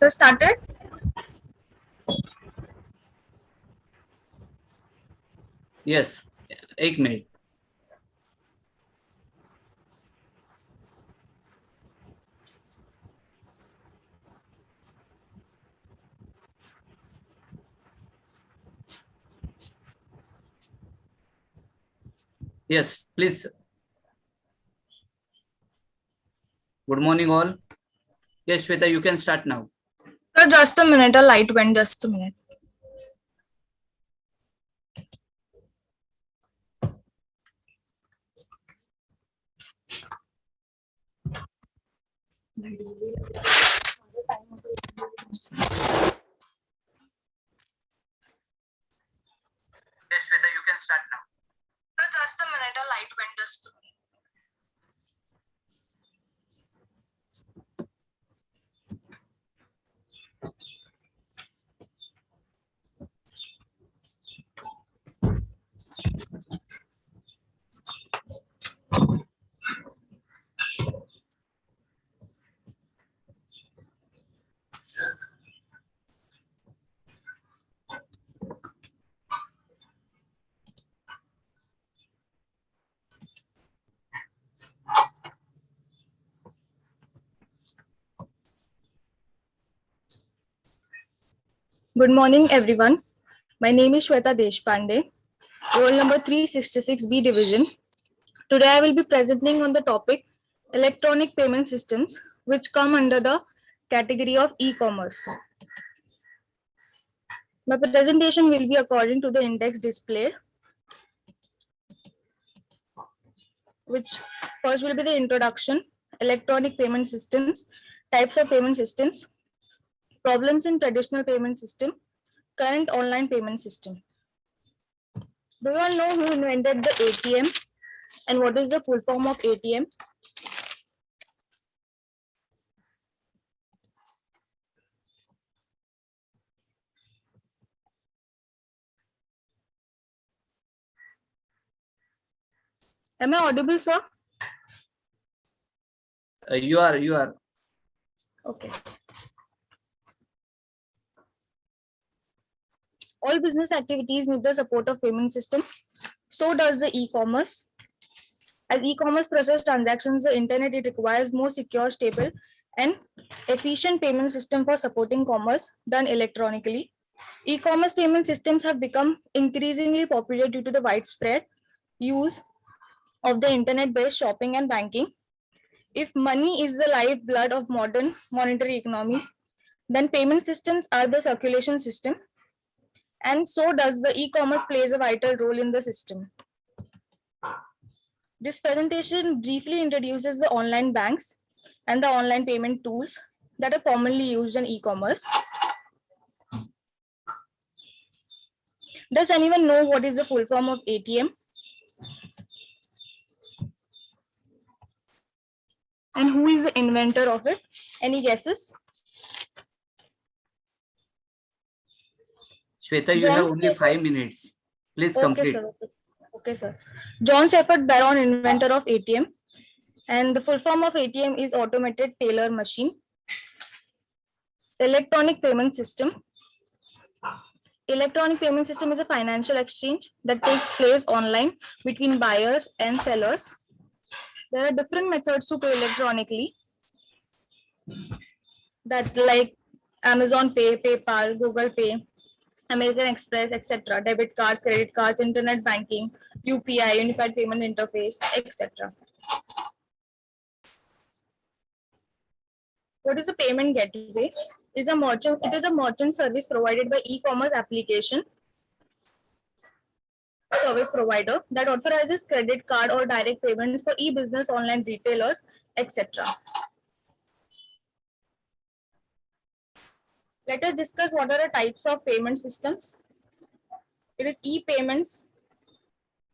So started. Yes, 1 minute. Yes, please. Good morning, all. Yes, Shweta, you can start now. So just a minute, a light went, just a minute. Yes, Shweta, you can start now. So just a minute, a light went, just a minute. Good morning, everyone. My name is Shweta Deshpande, roll number 366B division. Today I will be presenting on the topic electronic payment systems, which come under the category of e-commerce. My presentation will be according to the index displayed, which first will be the introduction, electronic payment systems, types of payment systems, problems in traditional payment system, current online payment system. Do you all know who invented the ATM and what is the full form of ATM? Am I audible, sir? You are. Okay. All business activities need the support of payment system. So does the e-commerce. As e-commerce process transactions, the internet, it requires more secure, stable, and efficient payment system for supporting commerce done electronically. E-commerce payment systems have become increasingly popular due to the widespread use of the internet-based shopping and banking. If money is the lifeblood of modern monetary economies, then payment systems are the circulation system, and so does the e-commerce plays a vital role in the system. This presentation briefly introduces the online banks and the online payment tools that are commonly used in e-commerce. Does anyone know what is the full form of ATM? And who is the inventor of it? Any guesses? Shweta, you have only 5 minutes. Please complete. Sir. Okay, sir. John Shepherd Barron, inventor of ATM. And the full form of ATM is automated teller machine. Electronic payment system. Electronic payment system is a financial exchange that takes place online between buyers and sellers. There are different methods to pay electronically, that like Amazon Pay, PayPal, Google Pay, American Express, etc. Debit cards, credit cards, internet banking, UPI, Unified Payment Interface, etc. What is a payment gateway? It is a merchant service provided by e-commerce application service provider that authorizes credit card or direct payments for e-business, online retailers, etc. Let us discuss what are the types of payment systems. It is e-payments,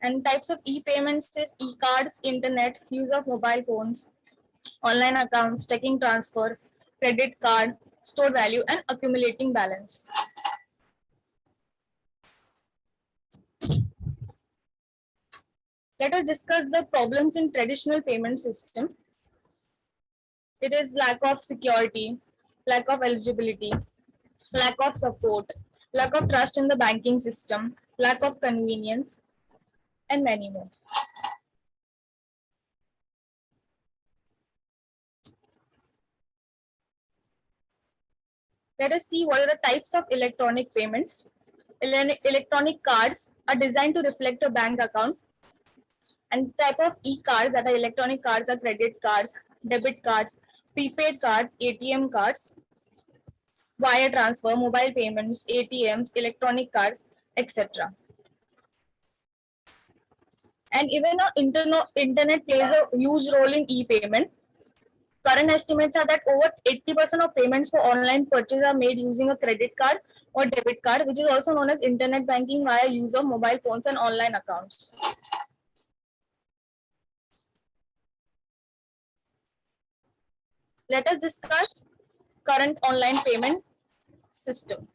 and types of e-payments is e-cards, internet, use of mobile phones, online accounts, checking transfer, credit card, store value, and accumulating balance. Let us discuss the problems in traditional payment system. It is lack of security, lack of eligibility, lack of support, lack of trust in the banking system, lack of convenience, and many more. Let us see what are the types of electronic payments. Electronic cards are designed to reflect a bank account, and type of e-cards that are electronic cards are credit cards, debit cards, prepaid cards, ATM cards, wire transfer, mobile payments, ATMs, electronic cards, etc. And even internet plays a huge role in e-payment. Current estimates are that over 80% of payments for online purchase are made using a credit card or debit card, which is also known as internet banking via use of mobile phones and online accounts. Let us discuss current online payment system.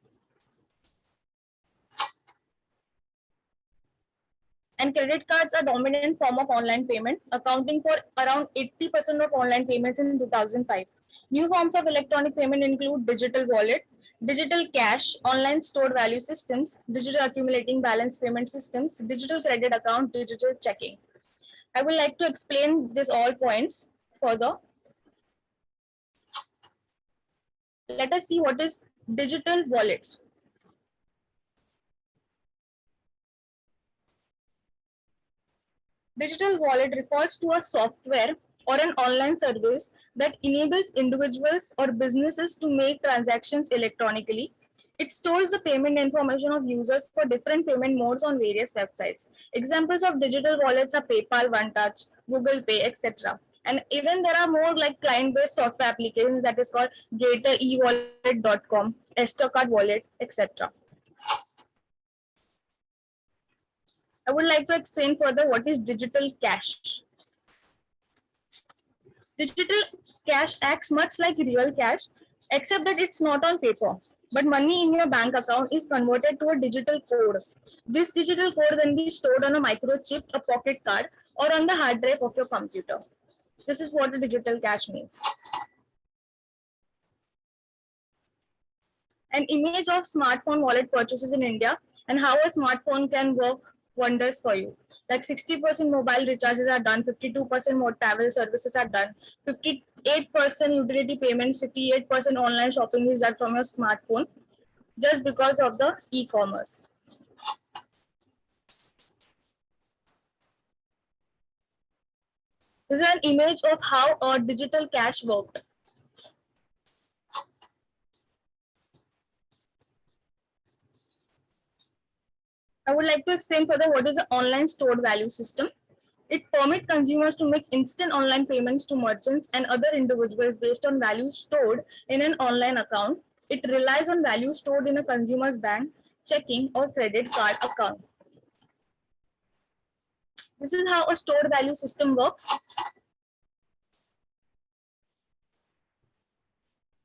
And credit cards are dominant form of online payment, accounting for around 80% of online payments in 2005. New forms of electronic payment include digital wallet, digital cash, online stored value systems, digital accumulating balance payment systems, digital credit account, digital checking. I would like to explain this all points further. Let us see what is digital wallets. Digital wallet refers to a software or an online service that enables individuals or businesses to make transactions electronically. It stores the payment information of users for different payment modes on various websites. Examples of digital wallets are PayPal, OneTouch, Google Pay, etc. And even there are more like client-based software applications that is called Gator, eWallet.com, Estocard Wallet, etc. I would like to explain further what is digital cash. Digital cash acts much like real cash, except that it's not on paper, but money in your bank account is converted to a digital code. This digital code can be stored on a microchip, a pocket card, or on the hard drive of your computer. This is what a digital cash means. An image of smartphone wallet purchases in India and how a smartphone can work wonders for you. Like 60% mobile recharges are done, 52% more travel services are done, 58% utility payments, 58% online shopping is done from your smartphone just because of the e-commerce. This is an image of how a digital cash worked. I would like to explain further what is the online stored value system. It permits consumers to make instant online payments to merchants and other individuals based on value stored in an online account. It relies on value stored in a consumer's bank, checking, or credit card account. This is how a stored value system works.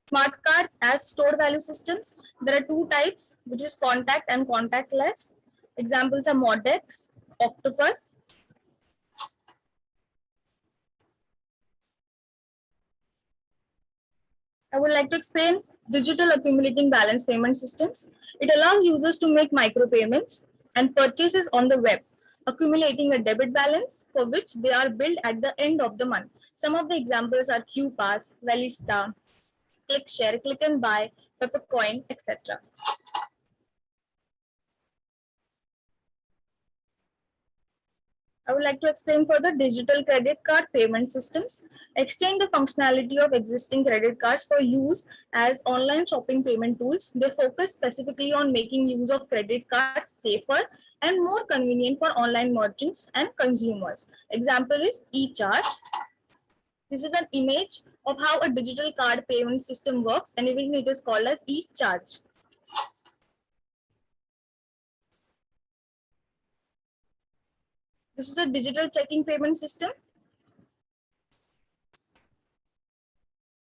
Smart cards as stored value systems. There are two types, which is contact and contactless. Examples are Modex, Octopus. I would like to explain digital accumulating balance payment systems. It allows users to make micropayments and purchases on the web, accumulating a debit balance for which they are billed at the end of the month. Some of the examples are QPass, Velista, ClickShare, Click and Buy, Peppercoin, etc. I would like to explain further digital credit card payment systems. Extend the functionality of existing credit cards for use as online shopping payment tools. They focus specifically on making use of credit cards safer and more convenient for online merchants and consumers. Example is eCharge. This is an image of how a digital card payment system works, and even it is called as eCharge. This is a digital checking payment system.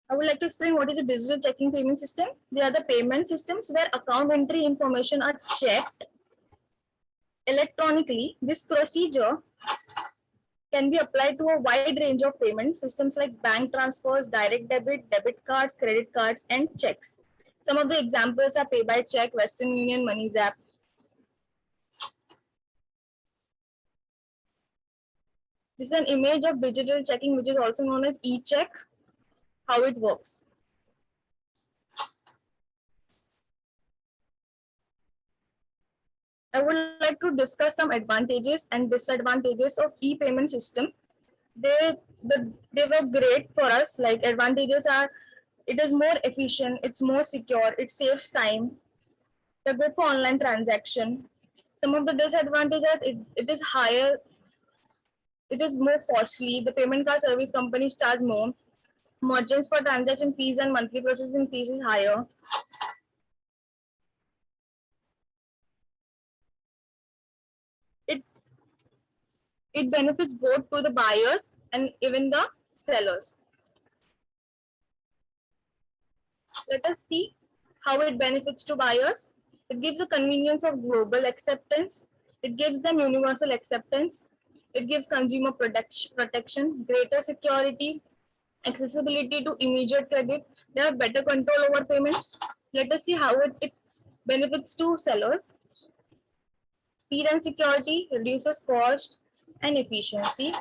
I would like to explain what is a digital checking payment system. They are the payment systems where account entry information are checked electronically. This procedure can be applied to a wide range of payment systems like bank transfers, direct debit, debit cards, credit cards, and checks. Some of the examples are Pay by Check, Western Union, MoneyZap. This is an image of digital checking, which is also known as e-check, how it works. I would like to discuss some advantages and disadvantages of e-payment system. They were great for us. Like advantages are, it is more efficient, it's more secure, it saves time. They're good for online transaction. Some of the disadvantages, it is higher, it is more costly. The payment card service companies charge more. Margins for transaction fees and monthly processing fees is higher. It it benefits both to the buyers and even the sellers. Let us see how it benefits to buyers. It gives the convenience of global acceptance. It gives them universal acceptance. It gives consumer protection, greater security, accessibility to immediate credit. They have better control over payments. Let us see how it benefits to sellers. Speed and security, reduces cost and efficiency.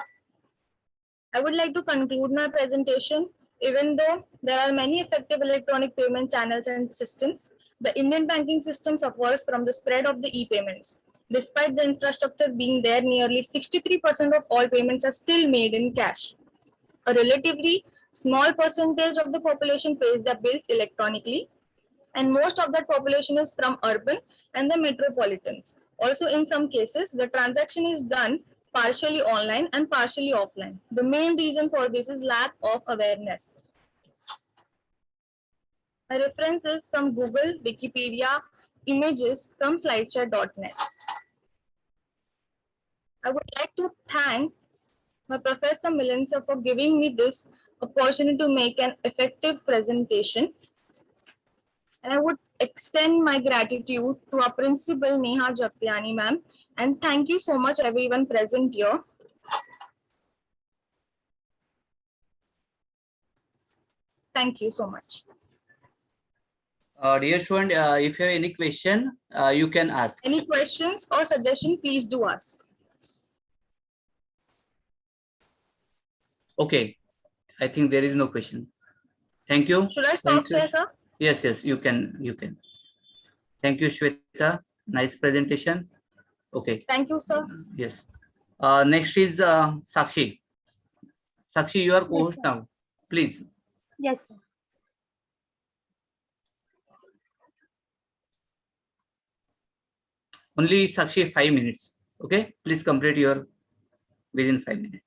I would like to conclude my presentation. Even though there are many effective electronic payment channels and systems, the Indian banking system suffers from the spread of the e-payments. Despite the infrastructure being there, nearly 63% of all payments are still made in cash. A relatively small percentage of the population pays their bills electronically, and most of that population is from urban and the metropolitans. Also, in some cases, the transaction is done partially online and partially offline. The main reason for this is lack of awareness. A reference is from Google, Wikipedia, images from slideshare.net. I would like to thank my Professor Milensa for giving me this opportunity to make an effective presentation. And I would extend my gratitude to our principal Neha Japtiani ma'am, and thank you so much everyone present here. Thank you so much. Dear student, if you have any question, you can ask. Any questions or suggestion, please do ask. Okay, I think there is no question. Thank you. Should I stop, sir? Yes, you can. Thank you, Shweta. Nice presentation. Okay. Thank you, sir. Yes. Next is Sakshi. Sakshi, you are co-host now. Please. Yes, sir. Only Sakshi 5 minutes. Okay. Please complete your within 5 minutes.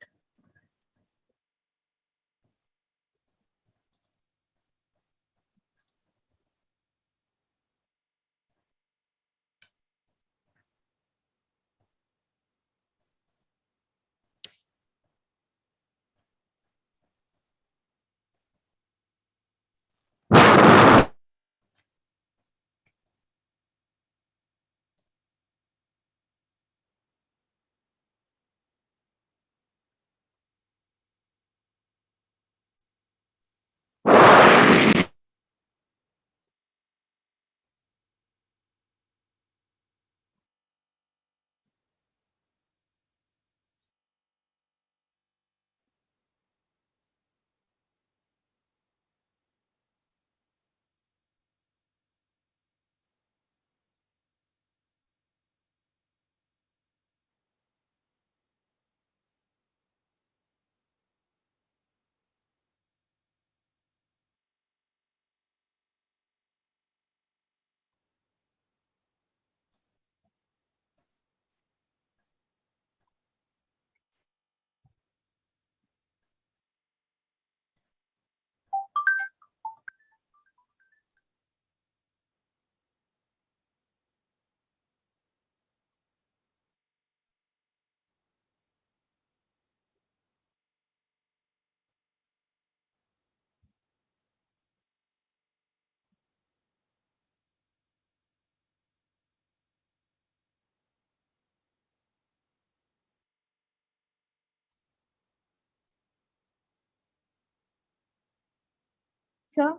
Sir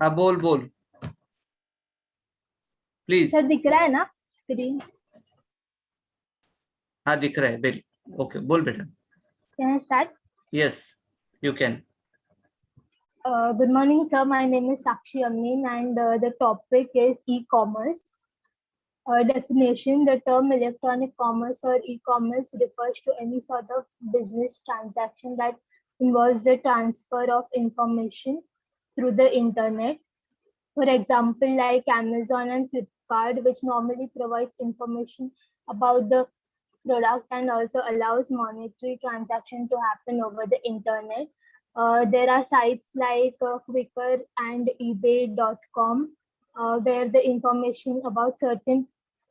हाँ बोल please. Sir दिख रहा है ना screen? हाँ दिख रहा है बेल। ओके बोल बेटा। Can I start? Yes you can. Good morning, sir. My name is Sakshi Amin, and the topic is e-commerce. Definition: the term electronic commerce or e-commerce refers to any sort of business transaction that involves the transfer of information through the internet. For example, like Amazon and Flipkart, which normally provides information about the product and also allows monetary transaction to happen over the internet. There are sites like Quicker and eBay.com, where the information about certain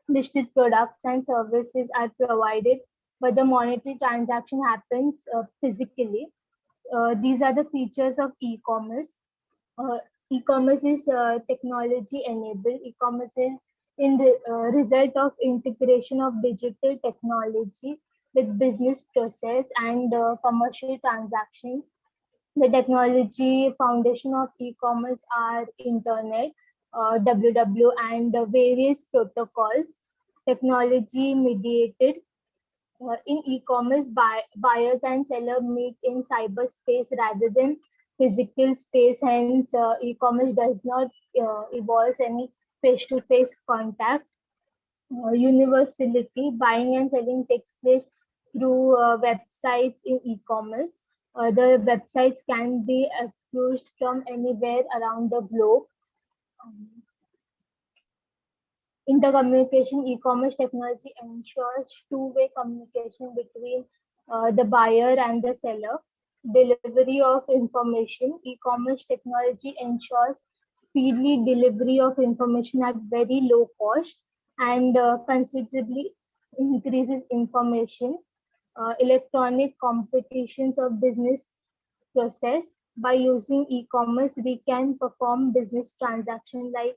listed products and services are provided, but the monetary transaction happens physically. These are the features of e-commerce. Uh, E-commerce is technology enabled. E-commerce is in the result of integration of digital technology with business process and commercial transaction. The technology foundation of e-commerce are internet, www, and various protocols. Technology mediated. In e-commerce, buyers and sellers meet in cyberspace rather than physical space. Hence, e-commerce does not involve any face-to-face contact. Universality: buying and selling takes place through websites in e-commerce. The websites can be accessed from anywhere around the globe. Intercommunication: e-commerce technology ensures two-way communication between the buyer and the seller. Delivery of information: e-commerce technology ensures speedily delivery of information at very low cost and considerably increases information. Electronic competitions of business process: by using e-commerce, we can perform business transaction like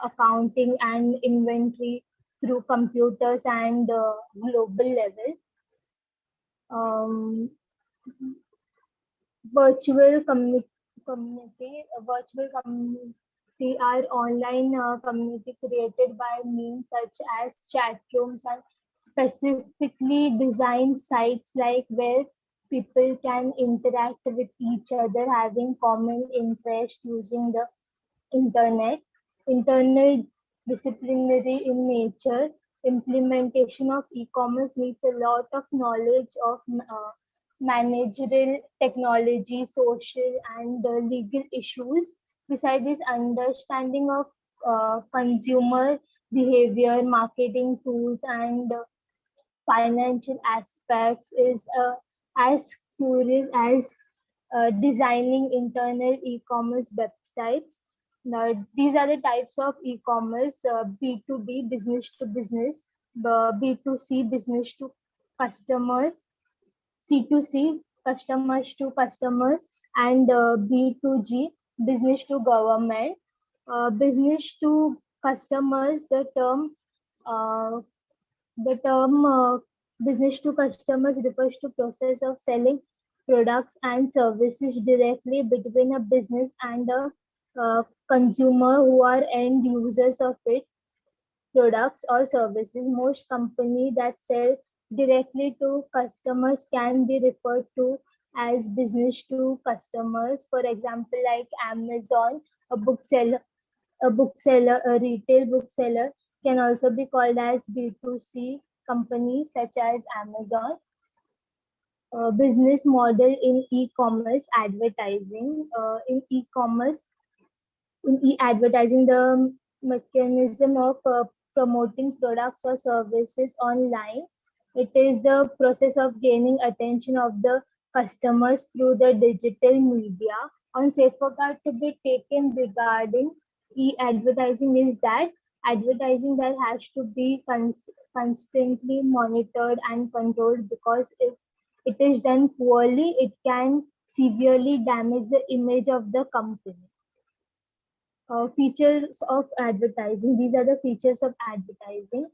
accounting and inventory through computers and global level. Um, virtual community are online community created by means such as chat rooms and specifically designed sites like where people can interact with each other having common interest using the internet. Internal disciplinary in nature: implementation of e-commerce needs a lot of knowledge of managerial technology, social and legal issues. Besides this, understanding of consumer behavior, marketing tools and financial aspects is as curious as designing internal e-commerce websites. Now, these are the types of e-commerce: B2B, business to business; B2C, business to customers; C2C, customers to customers; and B2G, business to government. Business to customers, uh, the term business to customers refers to process of selling products and services directly between a business and a consumer who are end users of it products or services. Most companies that sell directly to customers can be referred to as business to customers. For example, like Amazon, a bookseller, a retail bookseller, can also be called as B2C companies such as Amazon. Business model in e-commerce advertising. In e-advertising, the mechanism of promoting products or services online. It is the process of gaining attention of the customers through the digital media. On safeguard to be taken regarding e-advertising is that advertising that has to be constantly monitored and controlled, because if it is done poorly, it can severely damage the image of the company. Features of advertising. These are the features of advertising.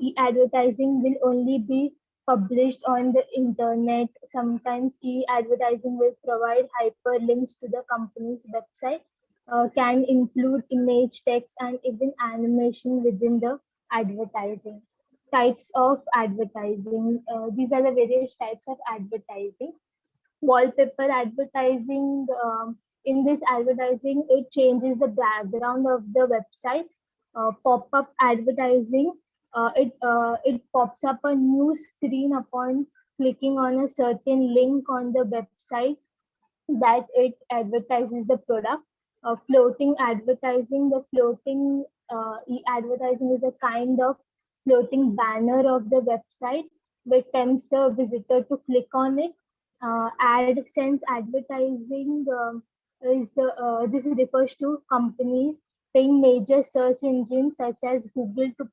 E-advertising will only be published on the internet. Sometimes e-advertising will provide hyperlinks to the company's website, can include image, text, and even animation within the advertising. Types of advertising. These are the various types of advertising. Wallpaper advertising. In this advertising, it changes the background of the website. Pop-up advertising. It pops up a new screen upon clicking on a certain link on the website that it advertises the product. Floating advertising. The floating advertising is a kind of floating banner of the website which tempts the visitor to click on it. AdSense advertising is this refers to companies paying major search engines such as Google to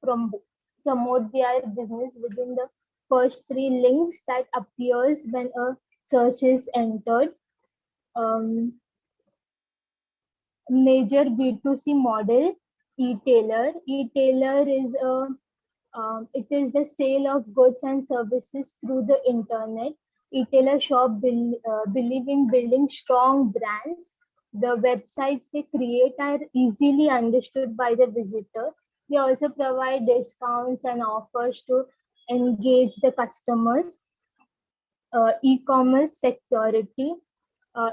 promote their business within the first three links that appears when a search is entered. Um, Major B2C model, e-tailer. E-tailer is it is the sale of goods and services through the internet. E-tailer shop believe in building strong brands. The websites they create are easily understood by the visitor. They also provide discounts and offers to engage the customers. E-commerce security.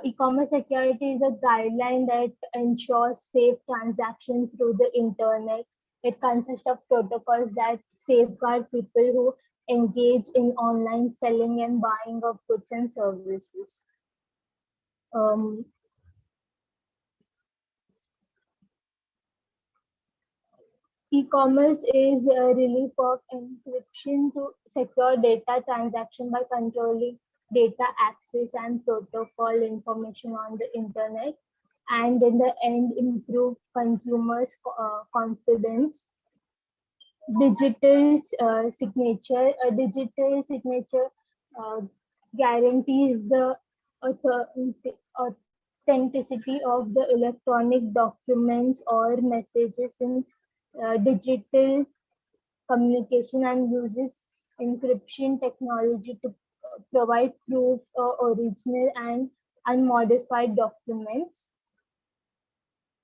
E-commerce security is a guideline that ensures safe transaction through the internet. It consists of protocols that safeguard people who engage in online selling and buying of goods and services. Um, E-commerce is a relief of encryption to secure data transaction by controlling data access and protocol information on the internet, and in the end improve consumers' confidence. Digital signature. A digital signature uh, guarantees the authenticity of the electronic documents or messages in digital communication and uses encryption technology to provide proof of original and unmodified documents.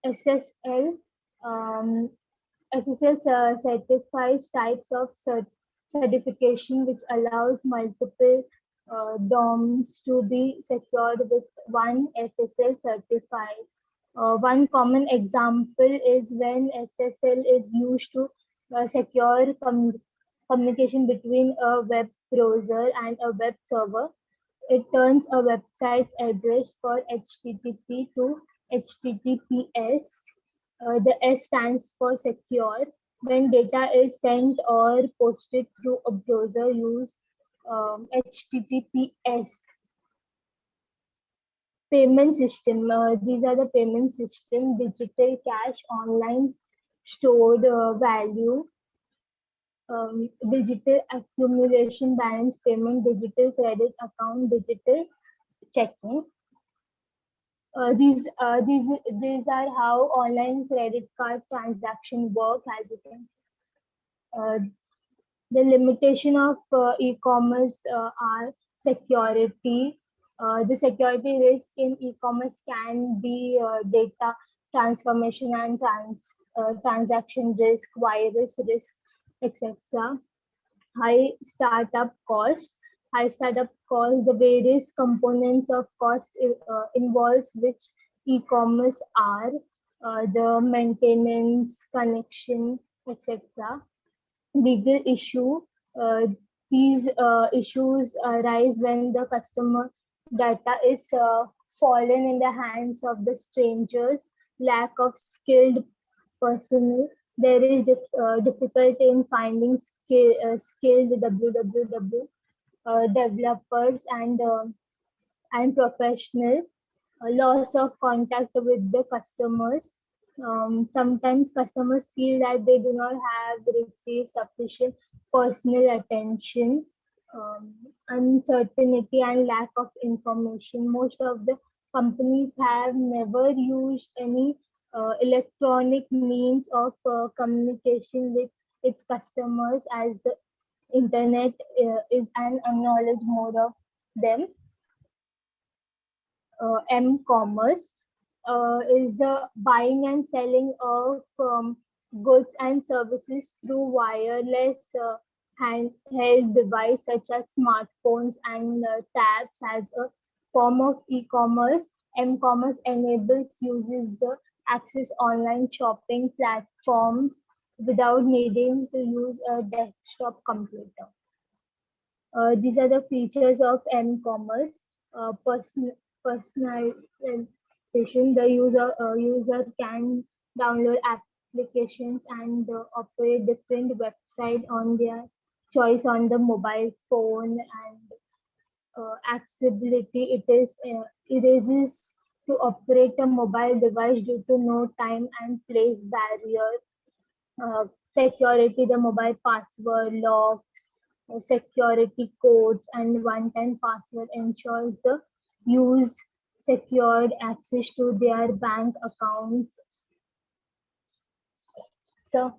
SSL. Um, SSL certifies types of certification which allows multiple DOMs to be secured with one SSL certified. One common example is when SSL is used to secure communication between a web browser and a web server. It turns a website's address for HTTP to HTTPS. The S stands for secure. When data is sent or posted through a browser, use HTTPS. Payment system. These are the payment system: digital cash, online stored value, digital accumulation balance payment, digital credit account, digital checking. These are how online credit card transaction work. As you can the limitation of e-commerce are security. The security risk in e-commerce can be data transformation and transaction risk, virus risk, etc. High startup cost. High startup cost, the various components of cost involves which e-commerce are the maintenance, connection, etc. Legal issue. These issues arise when the customer data is fallen in the hands of the strangers, lack of skilled personnel. There is difficulty in finding skilled www developers and professional. Loss of contact with the customers. Sometimes customers feel that they do not have received sufficient personal attention. Uncertainty and lack of information. Most of the companies have never used any electronic means of communication with its customers, as the internet is an acknowledged mode of them. M-commerce is the buying and selling of goods and services through wireless handheld device such as smartphones and tabs as a form of e-commerce. M-commerce enables users to access online shopping platforms without needing to use a desktop computer. These are the features of m-commerce. Personalization. The user can download applications and operate different website on their choice on the mobile phone, and accessibility. It is to operate a mobile device due to no time and place barrier. Security, the mobile password locks, security codes, and one-time password ensures the use secured access to their bank accounts. So,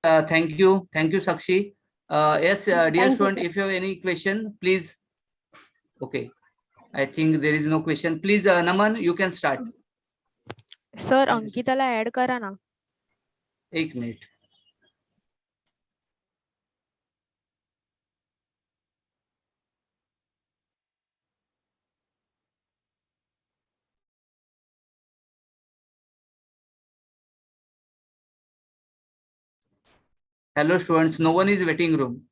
Thank you, Sakshi. Yes, dear Thank you, student, sir. if you have any question, please. Okay, I think there is no question. Please, Naman, you can start. Sir अंकिताला add करा ना. एक minute. Hello, students. No one is waiting room.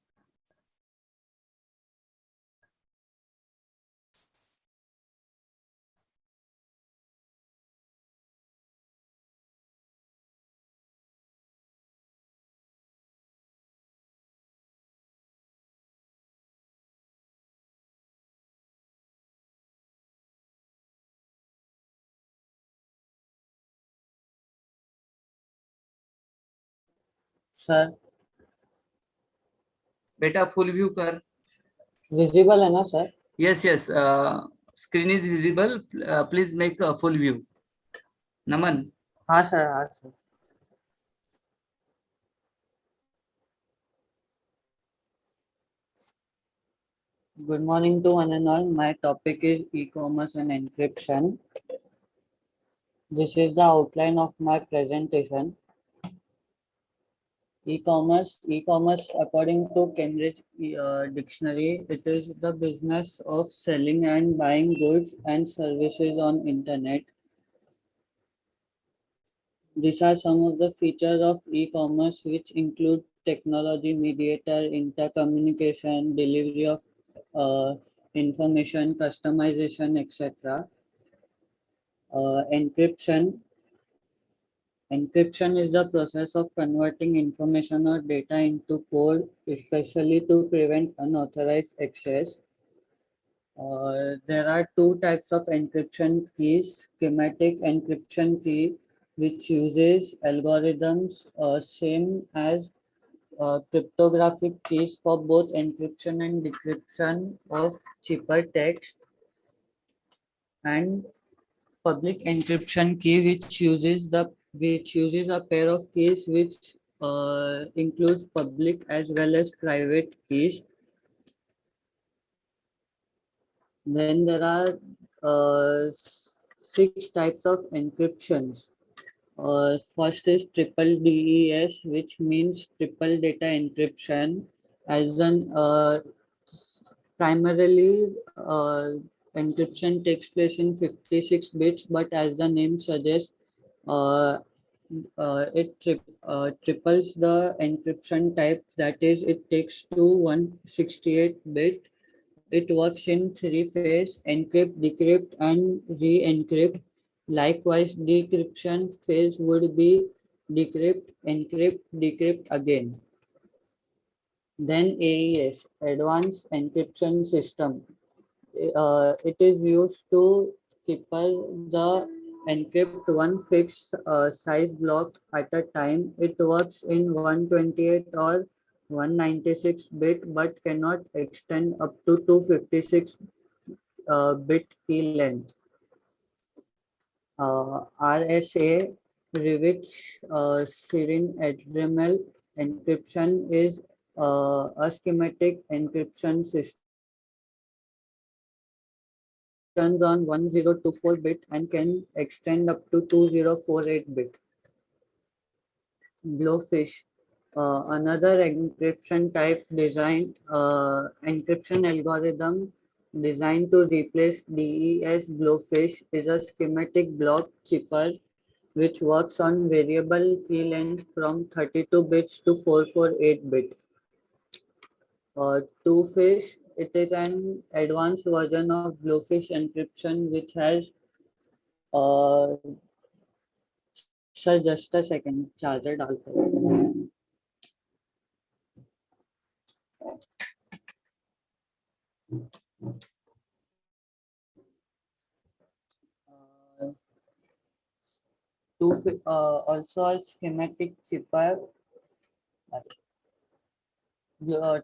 Sir बेटा full view कर. Visible है ना sir? Yes, yes. Screen is visible. Please make a full view. Naman. हाँ sir, हाँ sir. Good morning to one and all. My topic is e-commerce and encryption. This is the outline of my presentation. E-commerce, according to Cambridge Dictionary, it is the business of selling and buying goods and services on internet. These are some of the features of e-commerce, which include technology, mediator, intercommunication, delivery of uh, information, customization, etc. Encryption. Encryption is the process of converting information or data into code, especially to prevent unauthorized access. There are two types of encryption keys. Schematic encryption key, which uses algorithms same as cryptographic keys for both encryption and decryption of cheaper text, and public encryption key, which uses a pair of keys which includes public as well as private keys. Then there are six types of encryptions. First is triple DES, which means triple data encryption. As an primarily encryption takes place in 56 bits, but as the name suggests, uh, it triples the encryption type. That is, it takes to 168 bit. It works in three phases: encrypt, decrypt, and re-encrypt. Likewise, decryption phase would be decrypt, encrypt, decrypt again. Then AES, Advanced Encryption System. It is used to the encrypt one fixed size block at a time. It works in 128 or 196 bit, but cannot extend up to 256 bit key length. RSA, Revit Serine HTML encryption is A schematic encryption system turns on 1024 bit and can extend up to 2048 bit. Blowfish, another encryption type encryption algorithm designed to replace DES. Blowfish is a schematic block chipper which works on variable key length from 32 bits to 448 bit. Two-fish, it is an advanced version of Blowfish encryption which has uh, sir, just a second, charger डालता हूँ. Uh, also a schematic chipper.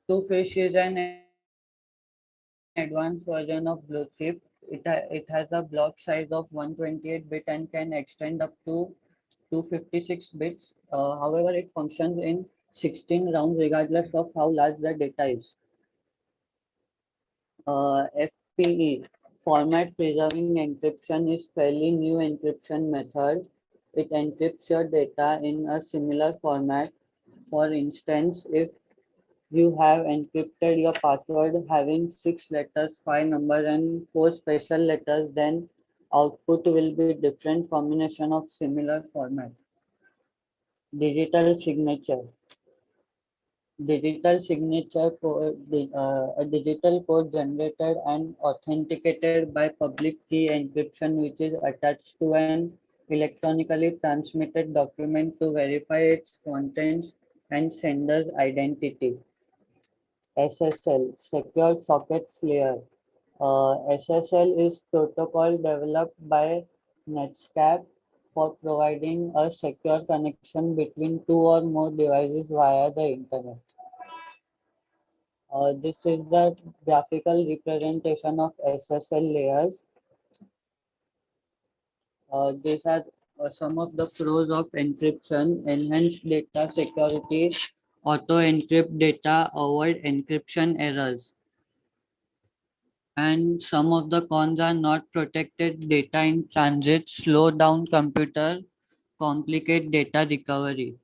Two-fish is an advanced version of Blue chip. It has a block size of 128 bit and can extend up to 256 bits. However, it functions in 16 rounds regardless of how large the data is. FPE, format preserving encryption, is fairly new encryption method. It encrypts your data in a similar format. For instance, if you have encrypted your password having 6 letters, 5 numbers, and 4 special letters, then output will be different combination of similar format. Digital signature. A digital code generated and authenticated by public key encryption, which is attached to an electronically transmitted document to verify its contents and sender's identity. SSL, Secure Sockets Layer. SSL is protocol developed by Netscape for providing a secure connection between two or more devices via the internet. This is the graphical representation of SSL layers. These are some of the pros of encryption: enhanced data security, auto encrypt data, avoid encryption errors. And some of the cons are not protected data in transit, slow down computer, complicate data recovery.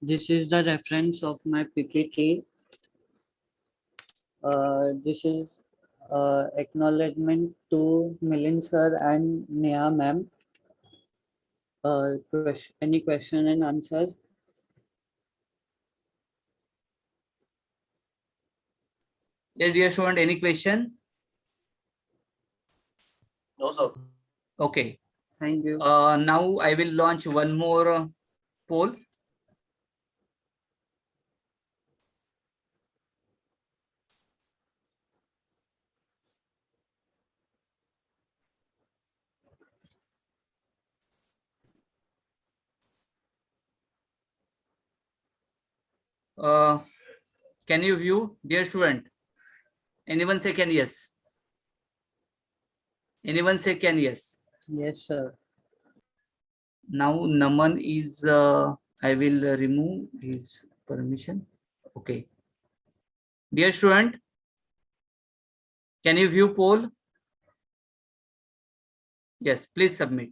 This is the reference of my PPT. This is acknowledgement to Milind sir and Neha ma'am. Any question and answers? Yes, dear student, any question? No, sir. Okay. Thank you. Now I will launch one more poll. Can you view, dear student? Anyone say can yes? Anyone say can yes? Yes, sir. Now Naman is, I will remove his permission. Okay. Dear student, can you view poll? Yes, please submit.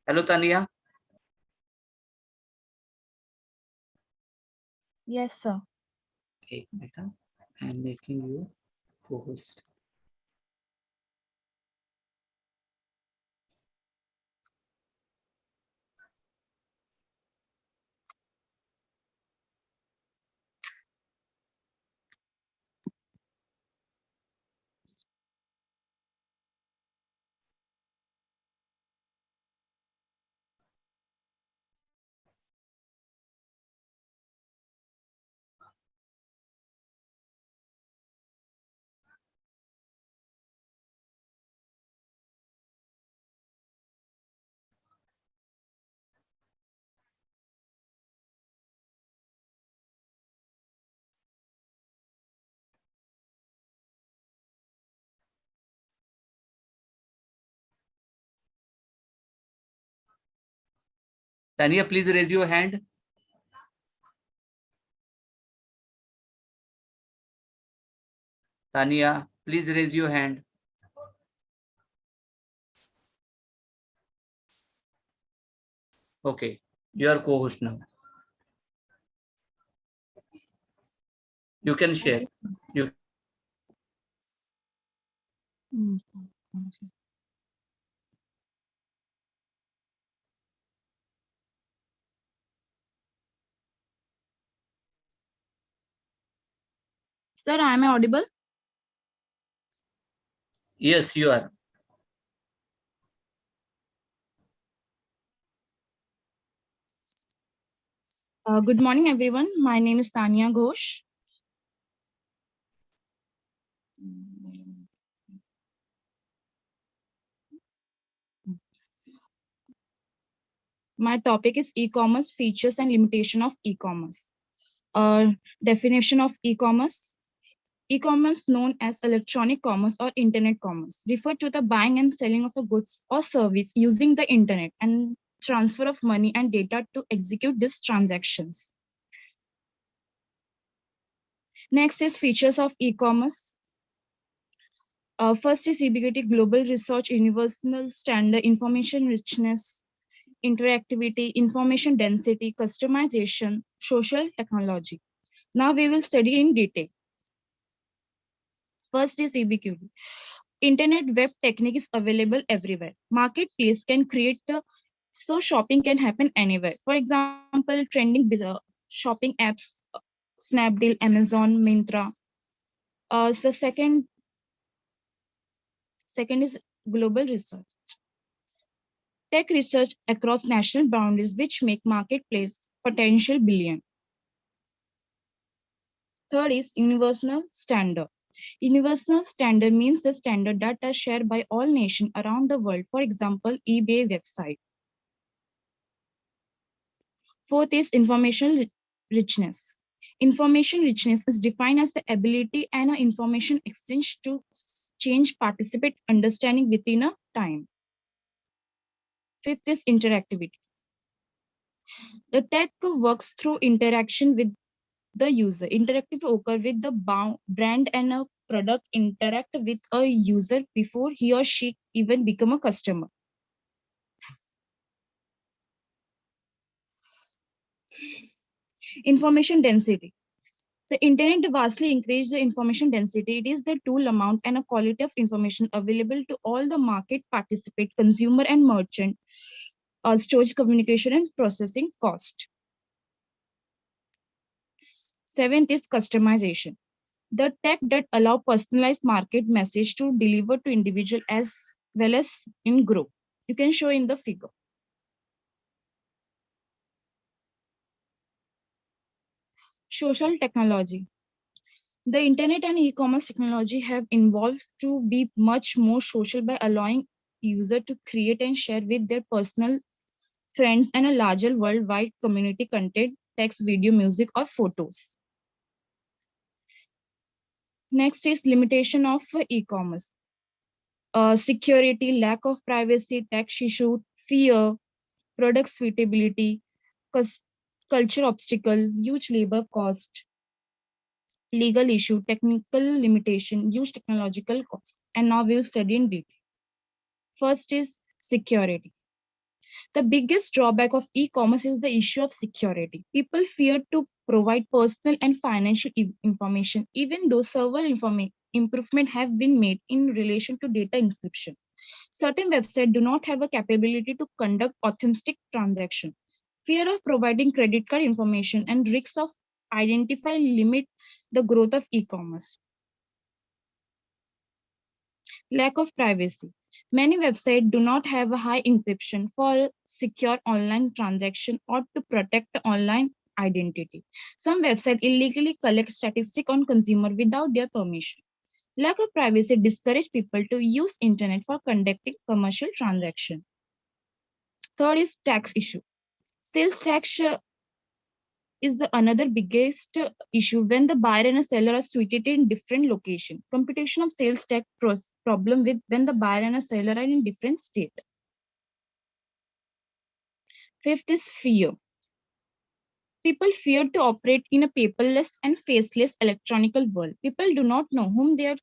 Hello, Tania. Yes, sir. एक minute हाँ. I am making you co-host. Tania, please raise your hand. Tania, please raise your hand. Okay, you are co-host now. You can share. You Sir, am I audible? yes, you are. Good morning, everyone. My name is Tanya Ghosh. My topic is e-commerce features and limitation of e-commerce. Definition of e-commerce. E-commerce, known as electronic commerce or internet commerce, refer to the buying and selling of a goods or service using the internet and transfer of money and data to execute these transactions. Next is features of e-commerce. First is ubiquity, global research, universal standard, information richness, interactivity, information density, customization, social technology. Now we will study in detail. First is ubiquity. Internet web technique is available everywhere. Marketplace can create the so shopping can happen anywhere. For example, trending shopping apps, Snapdeal, Amazon, Myntra. The second is global research. Tech research across national boundaries, which make marketplace potential billion. Third is universal standard. Universal standard means the standard that are shared by all nations around the world. For example, eBay website. Fourth is information richness. Information richness is defined as the ability and an information exchange to change participate understanding within a time. Fifth is interactivity. The tech works through interaction with the user. Interactive occur with the brand and a product interact with a user before he or she even become a customer. Information density. The internet vastly increased the information density. It is the tool amount and a quality of information available to all the market participant, consumer and merchant, storage, communication and processing cost. Seventh is customization. The tech that allow personalized market message to deliver to individual as well as in group. You can show in the figure. Social technology. The internet and e-commerce technology have evolved to be much more social by allowing users to create and share with their personal friends and a larger worldwide community content, text, video, music, or photos. Next is limitation of e-commerce. Security, lack of privacy, tax issue, fear, product suitability, culture obstacle, huge labor cost, legal issue, technical limitation, huge technological cost. And now we'll study in detail. First is security. The biggest drawback of e-commerce is the issue of security. People fear to provide personal and financial information, even though several improvements have been made in relation to data encryption. Certain websites do not have a capability to conduct authentic transactions. Fear of providing credit card information and risks of identify limit the growth of e-commerce. Lack of privacy. Many websites do not have a high encryption for secure online transaction or to protect online identity. Some websites illegally collect statistics on consumer without their permission. Lack of privacy discourages people to use internet for conducting commercial transaction. Third is tax issue. Sales tax is another biggest issue when the buyer and a seller are situated in different locations. Computation of sales tax problem with when the buyer and a seller are in different state. Fifth is fear. People fear to operate in a paperless and faceless electronic world. People do not know whom they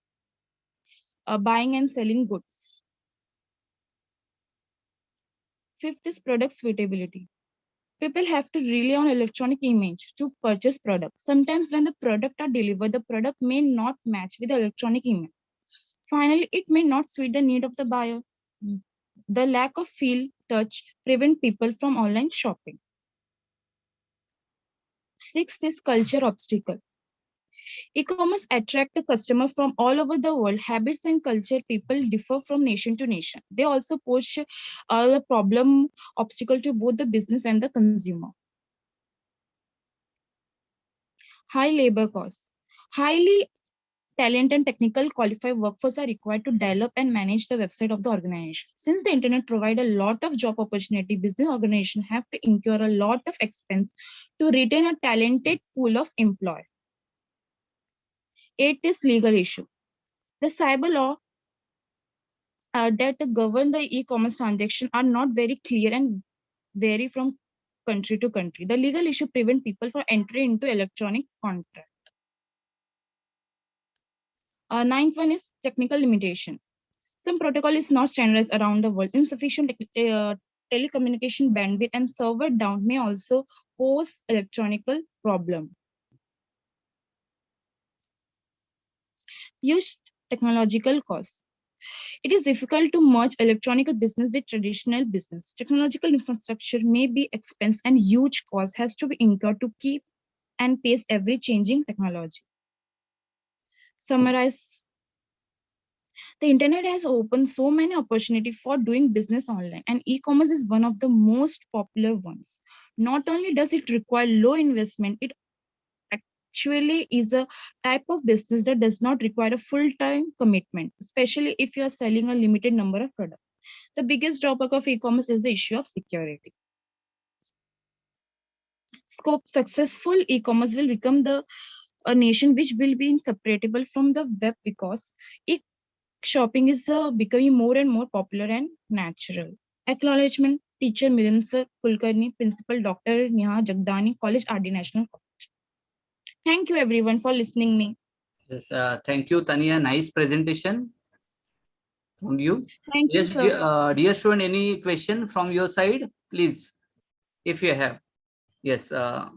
are buying and selling goods. Fifth is product suitability. People have to rely on electronic image to purchase products. Sometimes when the product are delivered, the product may not match with the electronic image. Finally, it may not suit the need of the buyer. The lack of feel, touch prevent people from online shopping. Sixth is culture obstacle. E-commerce attract a customer from all over the world. Habits and culture people differ from nation to nation. They also pose a problem obstacle to both the business and the consumer. High labor costs. Highly talented and technical qualified workforce are required to develop and manage the website of the organization. Since the internet provides a lot of job opportunity, business organizations have to incur a lot of expense to retain a talented pool of employees. 8 is legal issue. The cyber law that govern the e-commerce transaction are not very clear and vary from country to country. The legal issue prevent people from entering into electronic contract. Ninth one is technical limitation. Some protocol is not standardized around the world. Insufficient telecommunication bandwidth and server down may also pose electronical problem. Huge technological costs. It is difficult to merge electronic business with traditional business. Technological infrastructure may be expensive and huge cost has to be incurred to keep and pace every changing technology. Summarize. The internet has opened so many opportunities for doing business online, and e-commerce is one of the most popular ones. Not only does it require low investment, it actually is a type of business that does not require a full-time commitment, especially if you are selling a limited number of products. The biggest drawback of e-commerce is the issue of security. Scope successful e-commerce will become a nation which will be inseparable from the web because shopping is becoming more and more popular and natural. Acknowledgement, teacher Miran Sir Kulkarni, Principal Dr. Neha Jagdani, College RD National College. Thank you everyone for listening me. Yes, thank you, Tania. Nice presentation from you. Thank you, Yes, sir. dear student, any question from your side, please, if you have. Yes, yes,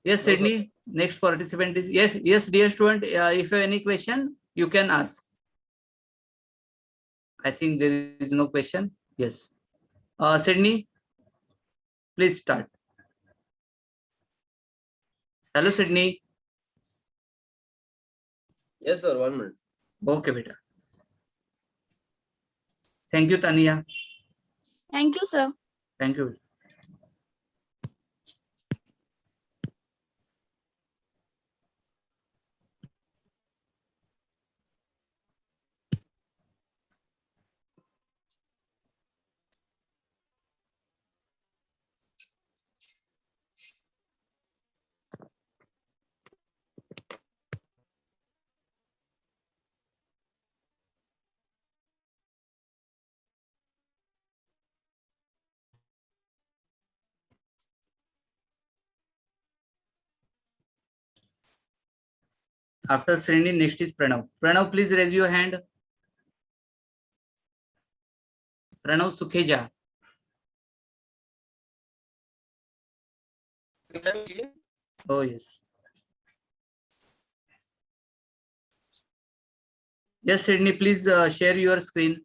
No, sir. Sydney. Next participant is yes, dear student. If you have any question, you can ask. I think there is no question. Yes, Sydney, please start. Hello, Sydney. Yes, sir. 1 minute. Okay, beta. Thank you, Tania. Thank you, sir. Thank you. After Srini, next is Pranav. Pranav, please raise your hand. Pranav Sukheja. Oh, yes. Yes, Sydney, please share your screen.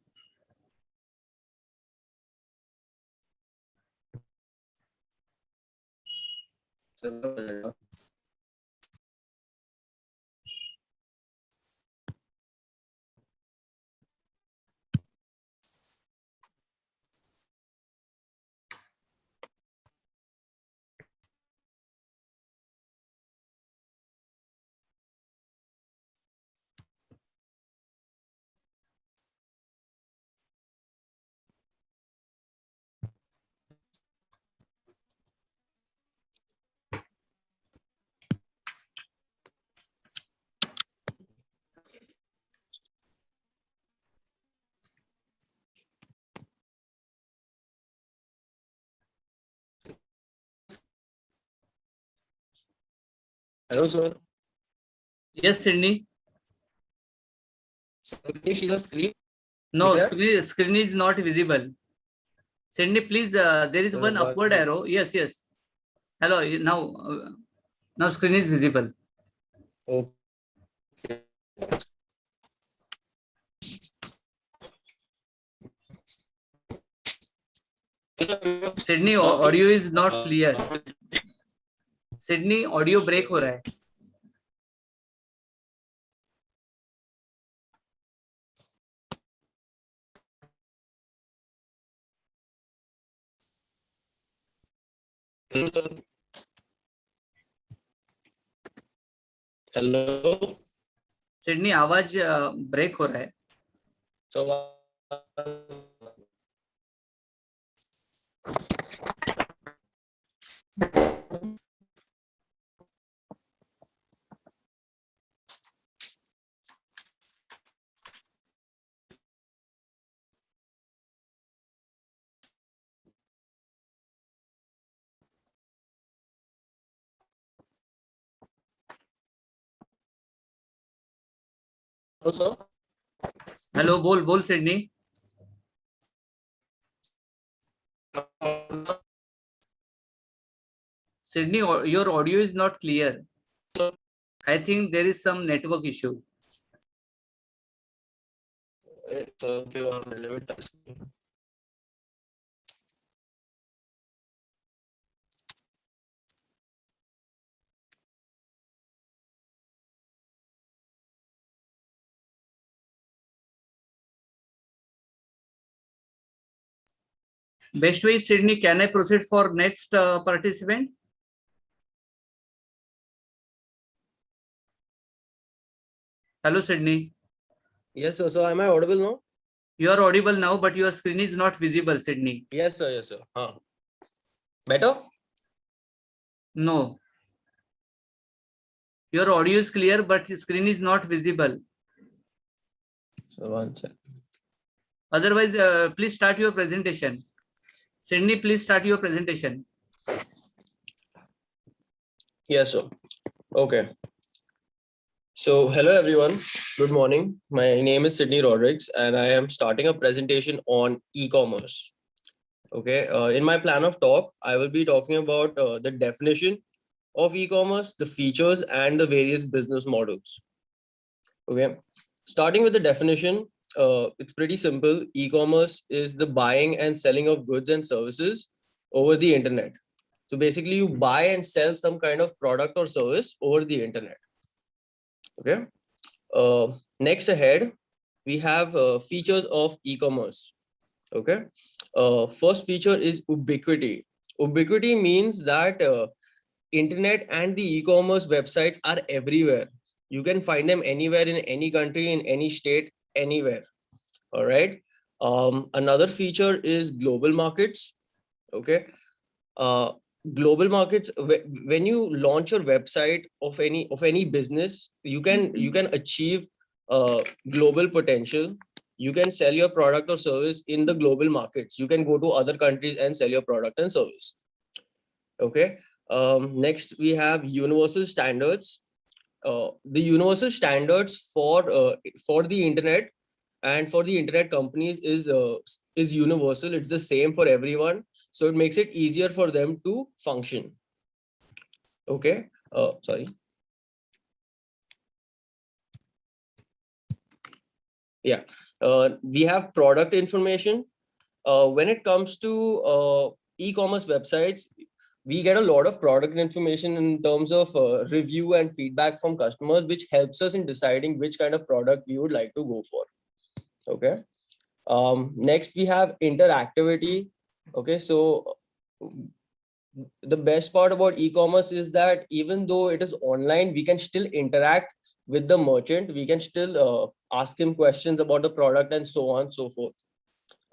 Hello, sir. Yes, Sydney. So can you see the screen? No, Clear? screen is not visible. Sydney, please, there is Sir, one upward arrow. Yes, yes. Hello, now screen is visible. Okay. Sydney, audio is not clear. Sydney, audio break हो रहा है. Hello, sir. Hello. Sydney, आवाज break हो रहा है. So, hello, sir. Hello, बोल Sydney. Sydney, your audio is not clear. I think there is some network issue. It's okay, 1 minute. Best way, Sydney, can I proceed for next participant? Hello, Sydney. Yes, sir. So, am I audible now? You are audible now, but your screen is not visible, Sydney. Yes, sir. Yes, sir. Better? No. Your audio is clear, but your screen is not visible. So, one second. Otherwise, please start your presentation. Sydney, please start your presentation. Yes, sir. Okay. So, hello everyone. Good morning. My name is Sydney Rodrigues, and I am starting a presentation on e-commerce. Okay. In my plan of talk, I will be talking about the definition of e-commerce, the features, and the various business models. Okay. Starting with the definition, it's pretty simple. E-commerce is the buying and selling of goods and services over the internet. So basically, you buy and sell some kind of product or service over the internet. Okay. Next ahead, we have features of e-commerce. Okay. First feature is ubiquity. Ubiquity means that internet and the e-commerce websites are everywhere. You can find them anywhere in any country, in any state, anywhere. All right. Another feature is global markets. Okay. Global markets, when you launch your website of any business, you can achieve global potential. You can sell your product or service in the global markets. You can go to other countries and sell your product and service. Okay. Next we have universal standards. The universal standards for the internet and for the internet companies is universal. It's the same for everyone, so it makes it easier for them to function. Okay. Sorry. Yeah. We have product information. When it comes to e-commerce websites, we get a lot of product information in terms of review and feedback from customers, which helps us in deciding which kind of product we would like to go for. Okay. Next, we have interactivity. Okay, so the best part about e-commerce is that even though it is online, we can still interact with the merchant. We can still ask him questions about the product and so on and so forth.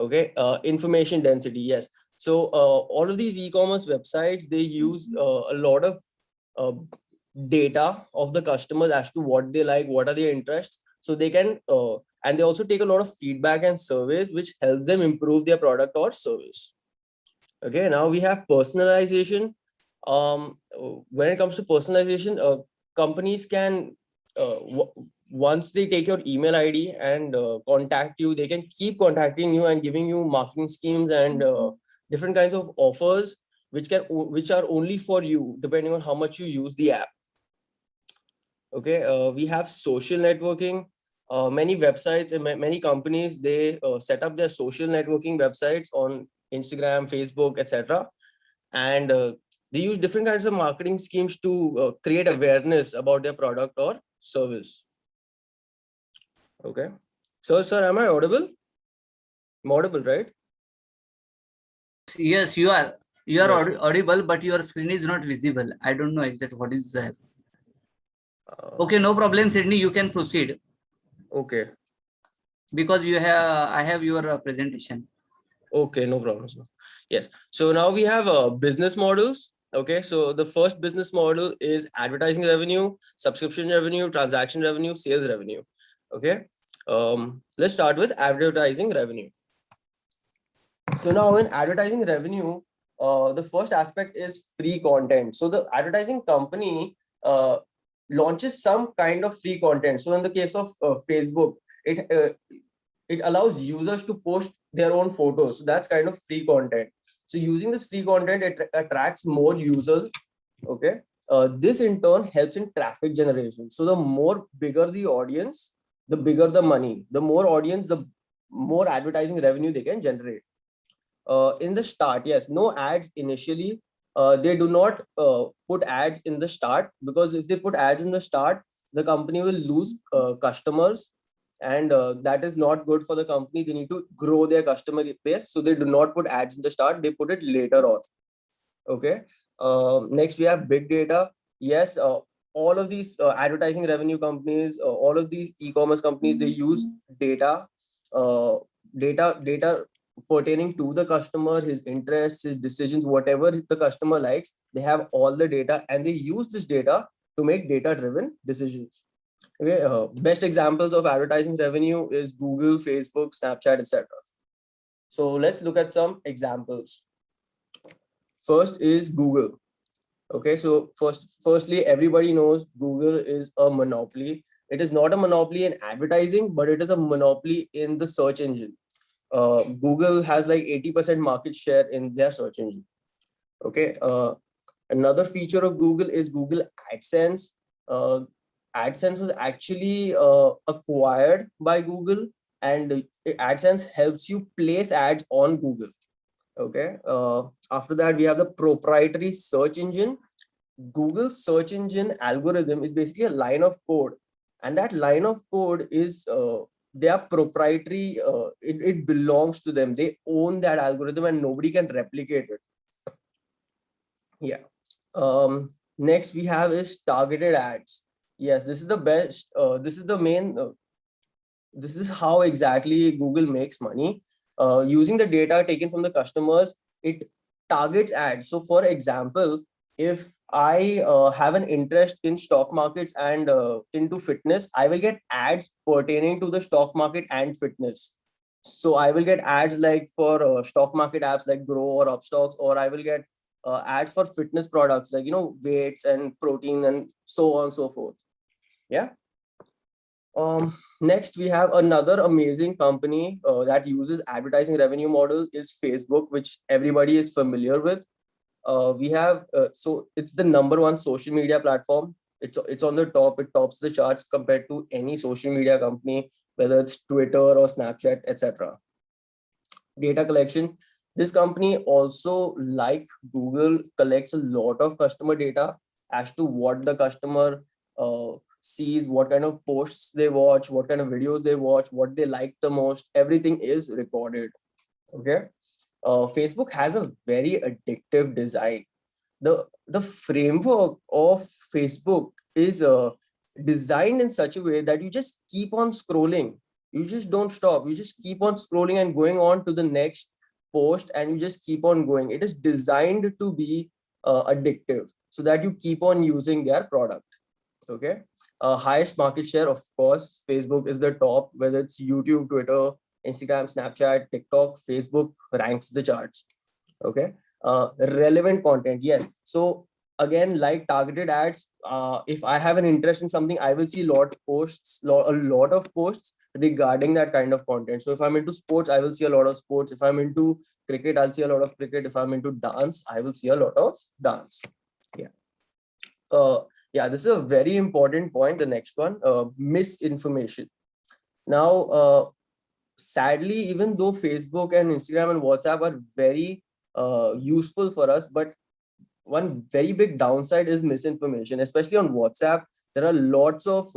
Okay, information density, yes. So all of these e-commerce websites, they use a lot of uh, data of the customers as to what they like, what are their interests, so they can and they also take a lot of feedback and surveys which helps them improve their product or service. Okay, now we have personalization. When it comes to personalization, companies can once they take your email ID and contact you, they can keep contacting you and giving you marketing schemes and different kinds of offers which are only for you depending on how much you use the app. Okay, we have social networking. Many websites and many companies, they set up their social networking websites on Instagram, Facebook, etc. And they use different kinds of marketing schemes to create awareness about their product or service. Okay. So, sir, am I audible? I'm audible, right? Yes, you are. You are Yes. audible, but your screen is not visible. I don't know exactly what is that. Uh, Okay, no problem, Sydney. You can proceed Okay. because you have. I have your presentation. Okay, no problem, sir. Yes. So now we have business models. Okay, so the first business model is advertising revenue, subscription revenue, transaction revenue, sales revenue. Okay. Let's start with advertising revenue. So now in advertising revenue, the first aspect is free content. So the advertising company launches some kind of free content. So in the case of Facebook, it allows users to post their own photos. So that's kind of free content. So using this free content, it attracts more users. Okay. This in turn helps in traffic generation. So the more bigger the audience, the bigger the money. The more audience, the more advertising revenue they can generate. In the start, yes, no ads initially. They do not put ads in the start, because if they put ads in the start, the company will lose customers, and that is not good for the company. They need to grow their customer base, so they do not put ads in the start. They put it later on. Okay. Next, we have big data. Yes, all of these advertising revenue companies, all of these e-commerce companies, they use data, uh, data pertaining to the customer, his interests, his decisions, whatever the customer likes. They have all the data, and they use this data to make data-driven decisions. Okay, best examples of advertising revenue is Google, Facebook, Snapchat, etc. So let's look at some examples. First is Google. Okay, so firstly, everybody knows Google is a monopoly. It is not a monopoly in advertising, but it is a monopoly in the search engine. Google has like 80% market share in their search engine. Okay. Another feature of Google is Google AdSense. Uh, AdSense was actually acquired by Google, and AdSense helps you place ads on Google. Okay. After that, we have the proprietary search engine. Google's search engine algorithm is basically a line of code, and that line of code is they are proprietary. It belongs to them. They own that algorithm, and nobody can replicate it. Yeah. Next we have is targeted ads. Yes, this is the best. This is the main. This is how exactly Google makes money. Using the data taken from the customers, it targets ads. So, for example, if I have an interest in stock markets and into fitness, I will get ads pertaining to the stock market and fitness. So I will get ads like for stock market apps like Grow or Upstocks, or I will get ads for fitness products like, weights and protein and so on and so forth. Yeah. Next, we have another amazing company that uses advertising revenue model is Facebook, which everybody is familiar with. we have so it's the #1 social media platform. It's on the top. It tops the charts compared to any social media company, whether it's Twitter or Snapchat, etc. Data collection. This company also, like Google, collects a lot of customer data as to what the customer sees, what kind of posts they watch, what kind of videos they watch, what they like the most. Everything is recorded. Okay. Facebook has a very addictive design. The framework of Facebook is designed in such a way that you just keep on scrolling. You just don't stop. You just keep on scrolling and going on to the next post, and you just keep on going. It is designed to be addictive so that you keep on using their product. Okay. Highest market share, of course, Facebook is the top, whether it's YouTube, Twitter, Instagram, Snapchat, TikTok. Facebook ranks the charts. Okay. Relevant content, yes. So again, like targeted ads, if I have an interest in something, I will see a lot of posts regarding that kind of content. So if I'm into sports, I will see a lot of sports. If I'm into cricket, I'll see a lot of cricket. If I'm into dance, I will see a lot of dance. Yeah. Yeah, this is a very important point. The next one, misinformation. Now, sadly, even though Facebook and Instagram and WhatsApp are very useful for us, but one very big downside is misinformation, especially on WhatsApp. There are lots of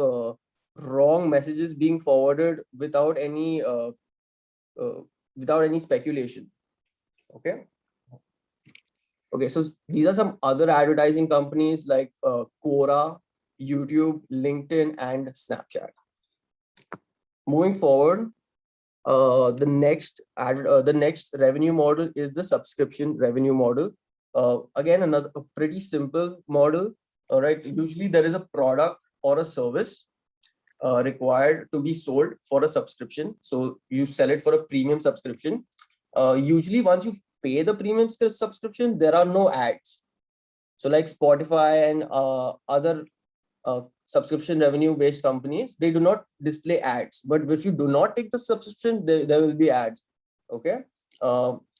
wrong messages being forwarded without any speculation. Okay. Okay, so these are some other advertising companies like Quora, YouTube, LinkedIn, and Snapchat. Moving forward, the next revenue model is the subscription revenue model. Again, another pretty simple model. All right, usually there is a product or a service required to be sold for a subscription. So you sell it for a premium subscription. Usually, once you pay the premium subscription, there are no ads. So like Spotify and other subscription revenue based companies, they do not display ads. But if you do not take the subscription, there will be ads. Okay.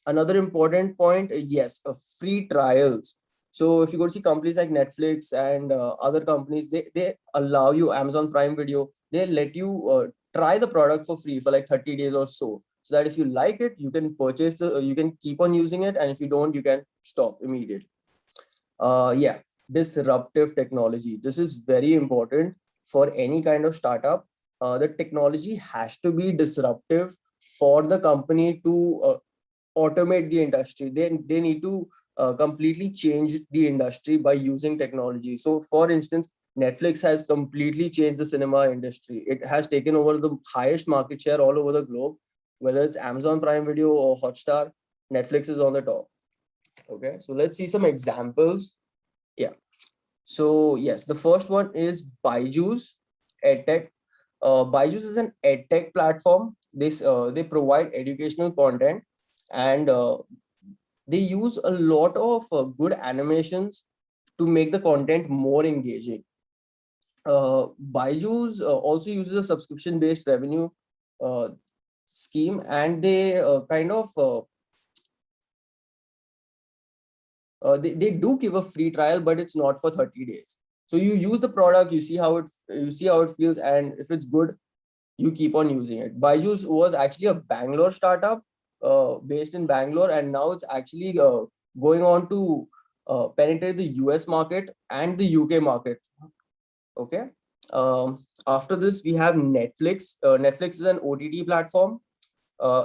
Another important point, yes, free trials. So if you go to see companies like Netflix and other companies, they allow you, Amazon Prime Video, they let you try the product for free for like 30 days or so. So that if you like it, you can purchase you can keep on using it. And if you don't, you can stop immediately. Yeah, disruptive technology. This is very important for any kind of startup. The technology has to be disruptive for the company to automate the industry. They need to completely change the industry by using technology. So for instance, Netflix has completely changed the cinema industry. It has taken over the highest market share all over the globe, whether it's Amazon Prime Video or Hotstar. Netflix is on the top. Okay, so let's see some examples. Yeah. So yes, the first one is Byju's EdTech. Byju's is an EdTech platform. They provide educational content, and they use a lot of good animations to make the content more engaging. Byju's also uses a subscription-based revenue scheme, and they kind of they do give a free trial, but it's not for 30 days. So you use the product, you see how it feels, and if it's good, you keep on using it. Byju's was actually a Bangalore startup based in Bangalore, and now it's actually going on to penetrate the US market and the UK market. Okay. After this, we have Netflix. Netflix is an OTT platform.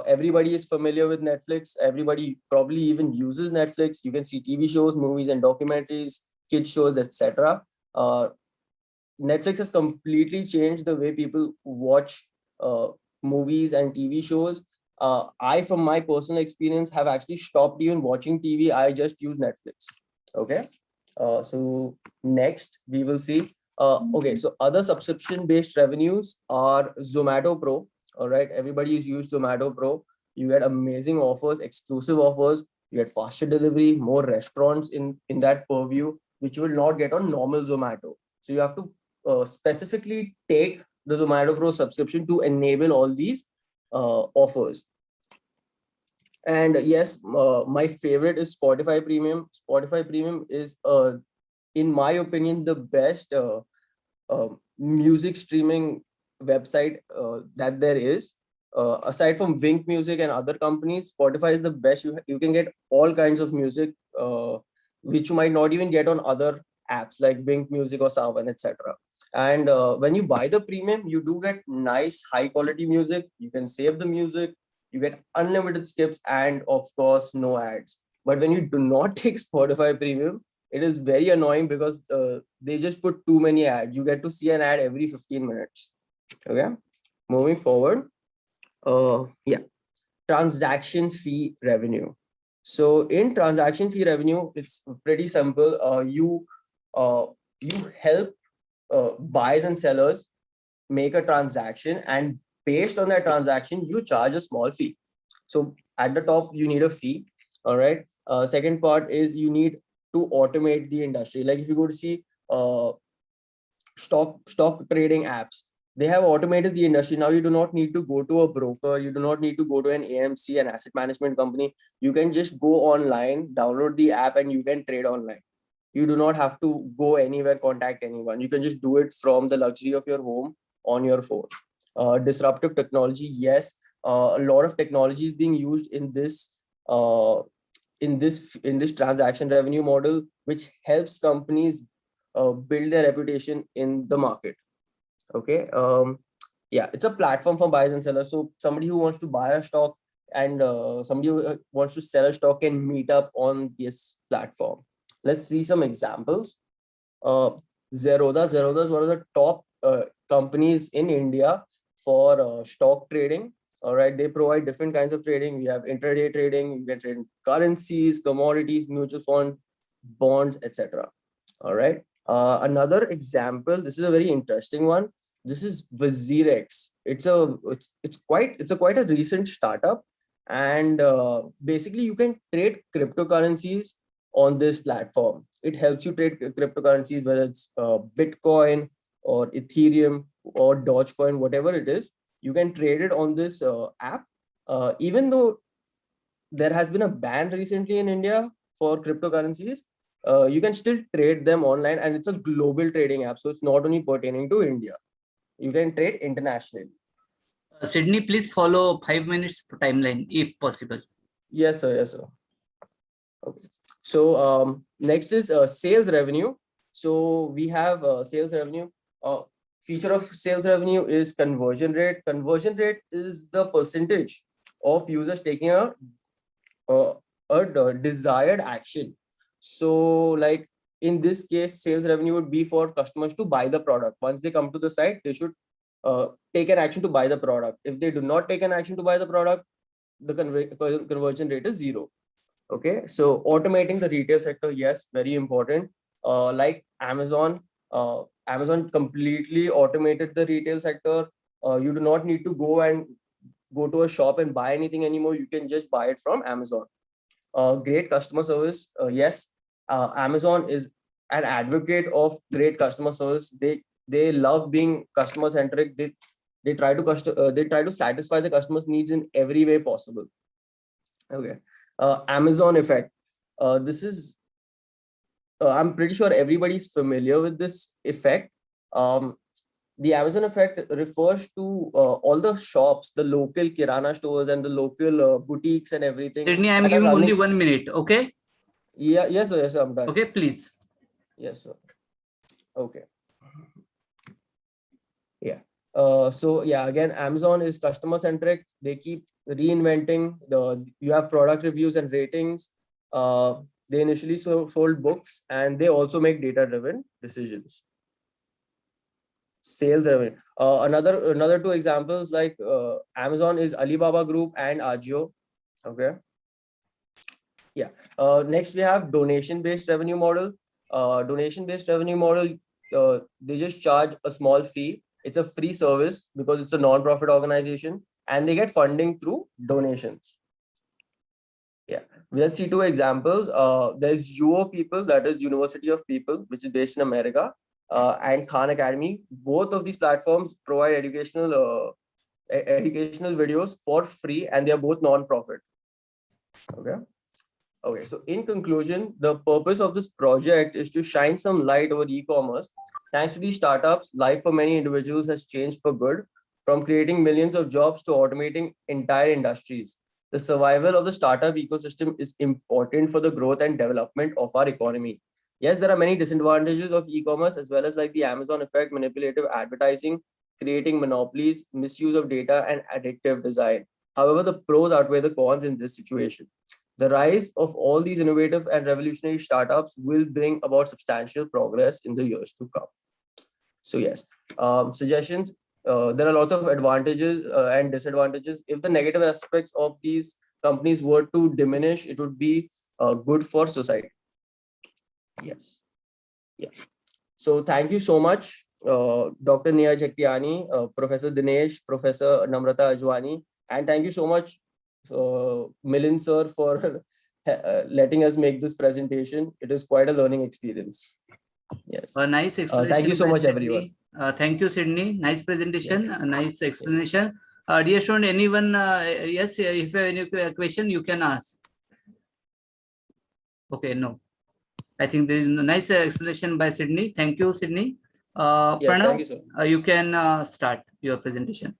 Everybody is familiar with Netflix. Everybody probably even uses Netflix. You can see TV shows, movies, and documentaries, kids shows, etc. Netflix has completely changed the way people watch movies and TV shows. I, from my personal experience, have actually stopped even watching TV. I just use Netflix. Okay. So next we will see. Okay, so other subscription-based revenues are Zomato Pro. All right, everybody has used Zomato Pro. You get amazing offers, exclusive offers. You get faster delivery, more restaurants in that purview, which you will not get on normal Zomato. So you have to specifically take the Zomato Pro subscription to enable all these offers. And yes, my favorite is Spotify Premium. Spotify Premium is, in my opinion, the best music streaming website that there is. Aside from Wink Music and other companies, Spotify is the best. You can get all kinds of music, which you might not even get on other apps like Wink Music or Savan, etc. And when you buy the premium, you do get nice high quality music. You can save the music. You get unlimited skips and of course no ads. But when you do not take Spotify Premium, it is very annoying because they just put too many ads. You get to see an ad every 15 minutes. Okay, moving forward. Yeah, transaction fee revenue. So in transaction fee revenue, it's pretty simple. You help buyers and sellers make a transaction, and based on that transaction, you charge a small fee. So at the top, you need a fee. All right. Second part is you need to automate the industry. Like if you go to see stock trading apps, they have automated the industry. Now you do not need to go to a broker. You do not need to go to an AMC, an asset management company. You can just go online, download the app, and you can trade online. You do not have to go anywhere, contact anyone. You can just do it from the luxury of your home on your phone. Disruptive technology, yes. A lot of technology is being used in this transaction revenue model, which helps companies build their reputation in the market. Okay. Yeah, it's a platform for buyers and sellers. So somebody who wants to buy a stock and somebody who wants to sell a stock can meet up on this platform. Let's see some examples. Zerodha is one of the top companies in India for stock trading. All right, they provide different kinds of trading. We have intraday trading. You can trade currencies, commodities, mutual fund, bonds, etc. All right. Another example. This is a very interesting one. This is Wazirex. It's quite a recent startup, and basically you can trade cryptocurrencies on this platform. It helps you trade cryptocurrencies, whether it's Bitcoin or Ethereum or Dogecoin, whatever it is. You can trade it on this app. Even though there has been a ban recently in India for cryptocurrencies, you can still trade them online, and it's a global trading app. So it's not only pertaining to India. You can trade internationally. Sydney, please follow 5 minutes timeline if possible. Yes, sir. Yes, sir. Okay. So next is sales revenue. So we have sales revenue. Feature of sales revenue is conversion rate. Conversion rate is the percentage of users taking a desired action. So like in this case, sales revenue would be for customers to buy the product. Once they come to the site, they should take an action to buy the product. If they do not take an action to buy the product, the conversion rate is 0. Okay, so automating the retail sector, yes, very important. Like Amazon, Amazon completely automated the retail sector. You do not need to go to a shop and buy anything anymore. You can just buy it from Amazon. Great customer service, yes. Amazon is an advocate of great customer service. They love being customer centric. They try to satisfy the customer's needs in every way possible. Okay. Amazon effect. This is, I'm pretty sure everybody's familiar with this effect. The Amazon effect refers to all the shops, the local Kirana stores and the local boutiques and everything. Sydney, I am giving only 1 minute. Okay. Yeah. Yes, sir. Yes, sir, I'm done. Okay, please. Yes, sir. Okay. Yeah. So yeah, again, Amazon is customer centric. They keep reinventing you have product reviews and ratings. They initially sold books, and they also make data driven decisions. Sales revenue. Another two examples, like Amazon is Alibaba Group and Ajio. Okay. Yeah. Next we have donation based revenue model. Donation based revenue model, they just charge a small fee. It's a free service because it's a non-profit organization, and they get funding through donations. Yeah, we'll see two examples. There's UO People, that is University of People, which is based in America, and Khan Academy. Both of these platforms provide educational videos for free, and they are both non-profit. Okay. Okay, so in conclusion, the purpose of this project is to shine some light over e-commerce. Thanks to these startups, life for many individuals has changed for good, from creating millions of jobs to automating entire industries. The survival of the startup ecosystem is important for the growth and development of our economy. Yes, there are many disadvantages of e-commerce as well as like the Amazon effect, manipulative advertising, creating monopolies, misuse of data, and addictive design. However, the pros outweigh the cons in this situation. The rise of all these innovative and revolutionary startups will bring about substantial progress in the years to come. So yes, suggestions. There are lots of advantages and disadvantages. If the negative aspects of these companies were to diminish, it would be good for society. Yes. Yes. So thank you so much, Dr. Nia Jagtiani, Professor Dinesh, Professor Namrata Ajwani, and thank you so much, Milind sir, for letting us make this presentation. It is quite a learning experience. Yes. A nice explanation. Thank you so by much, Sydney. everyone. Thank you, Sydney. Nice presentation, Yes. a nice explanation. Dear student, anyone, yes, if you have any question, you can ask. Okay, no. I think there is a nice explanation by Sydney. Thank you, Sydney. Yes, Pranav, thank you, sir. you can start your presentation.